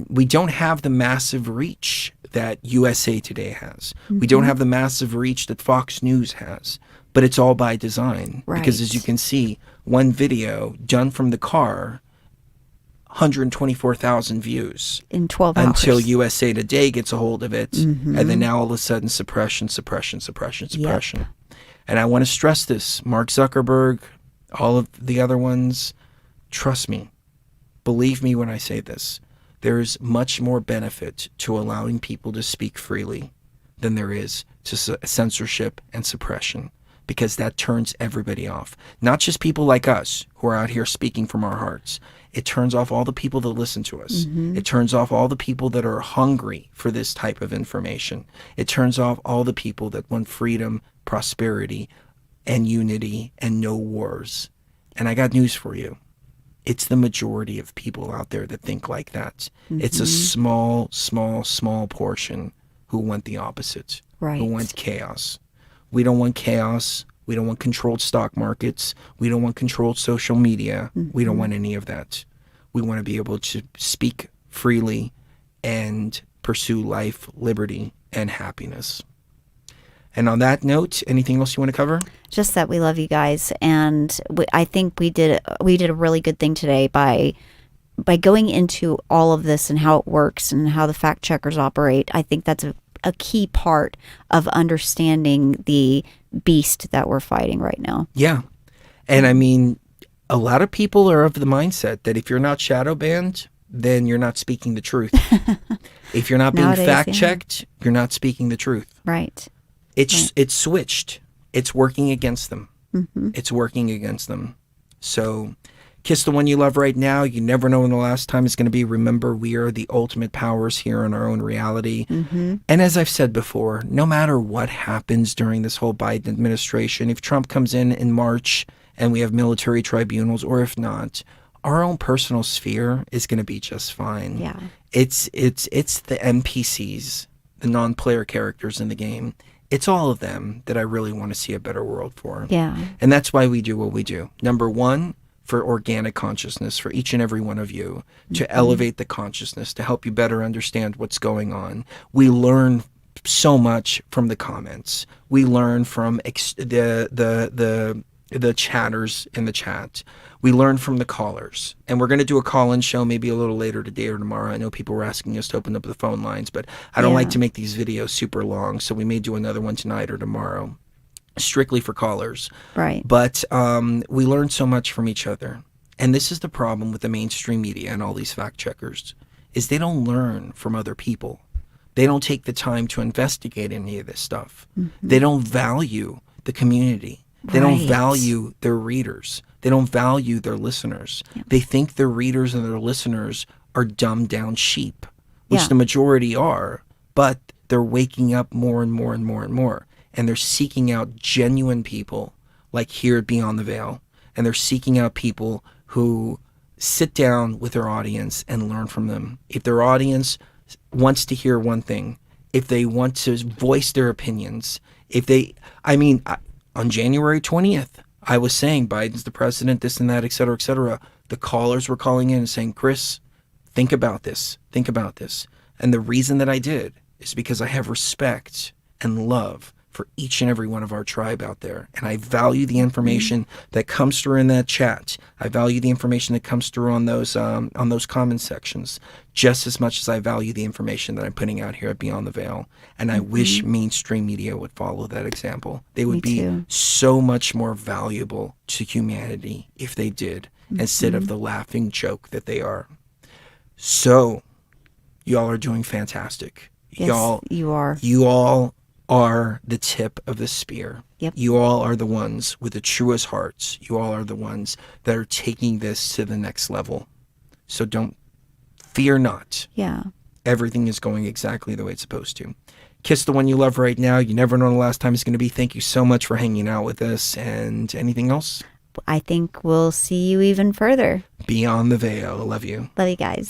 we don't have the massive reach that USA Today has. We don't have the massive reach that Fox News has. But it's all by design. Right. Because as you can see, one video done from the car, 124,000 views. In 12 hours. Until USA Today gets a hold of it. And then now all of a sudden, suppression. And I want to stress this. Mark Zuckerberg, all of the other ones, trust me. Believe me when I say this. There's much more benefit to allowing people to speak freely than there is to censorship and suppression. Because that turns everybody off. Not just people like us who are out here speaking from our hearts. It turns off all the people that listen to us. It turns off all the people that are hungry for this type of information. It turns off all the people that want freedom, prosperity, and unity, and no wars. And I got news for you. It's the majority of people out there that think like that. It's a small portion who want the opposite. Right. Who want chaos. We don't want chaos. We don't want controlled stock markets. We don't want controlled social media. We don't want any of that. We want to be able to speak freely and pursue life, liberty, and happiness. And on that note, anything else you want to cover? Just that we love you guys, and I think we did a really good thing today by going into all of this and how it works and how the fact checkers operate. I think that's a key part of understanding the beast that we're fighting right now. Yeah. And I mean, a lot of people are of the mindset that if you're not shadow banned, then you're not speaking the truth. If you're not being fact checked, you're not speaking the truth. Right. It's switched. It's working against them. It's working against them. So kiss the one you love right now. You never know when the last time it's going to be. Remember, we are the ultimate powers here in our own reality. And as I've said before, no matter what happens during this whole Biden administration, if Trump comes in March and we have military tribunals, or if not, our own personal sphere is going to be just fine. Yeah. It's the NPCs, the non-player characters in the game. It's all of them that I really want to see a better world for. Yeah. And that's why we do what we do. Number one, for organic consciousness, for each and every one of you, to elevate the consciousness, to help you better understand what's going on. We learn so much from the comments. We learn from the chatters in the chat. We learn from the callers. And we're going to do a call-in show maybe a little later today or tomorrow. I know people were asking us to open up the phone lines, but I don't like to make these videos super long, so we may do another one tonight or tomorrow, strictly for callers. Right. But we learn so much from each other. And this is the problem with the mainstream media and all these fact checkers, is they don't learn from other people. They don't take the time to investigate any of this stuff. They don't value the community. They don't value their readers. They don't value their listeners. They think their readers and their listeners are dumbed down sheep, which the majority are, but they're waking up more and more and more and more. And they're seeking out genuine people like here at Beyond the Veil. And they're seeking out people who sit down with their audience and learn from them. If their audience wants to hear one thing, if they want to voice their opinions, on January 20th, I was saying Biden's the president, this and that, et cetera, et cetera. The callers were calling in and saying, Chris, think about this. Think about this. And the reason that I did is because I have respect and love for each and every one of our tribe out there. And I value the information that comes through in that chat. I value the information that comes through on those comment sections just as much as I value the information that I'm putting out here at Beyond the Veil. And I wish mainstream media would follow that example. They would be so much more valuable to humanity if they did, instead of the laughing joke that they are. So, y'all are doing fantastic. Yes, you are. You all are the tip of the spear. Yep. You all are the ones with the truest hearts. You all are the ones that are taking this to the next level. So don't fear not. Yeah. Everything is going exactly the way it's supposed to. Kiss the one you love right now. You never know the last time it's going to be. Thank you so much for hanging out with us. And anything else? I think we'll see you even further. Beyond the Veil. Love you. Love you guys.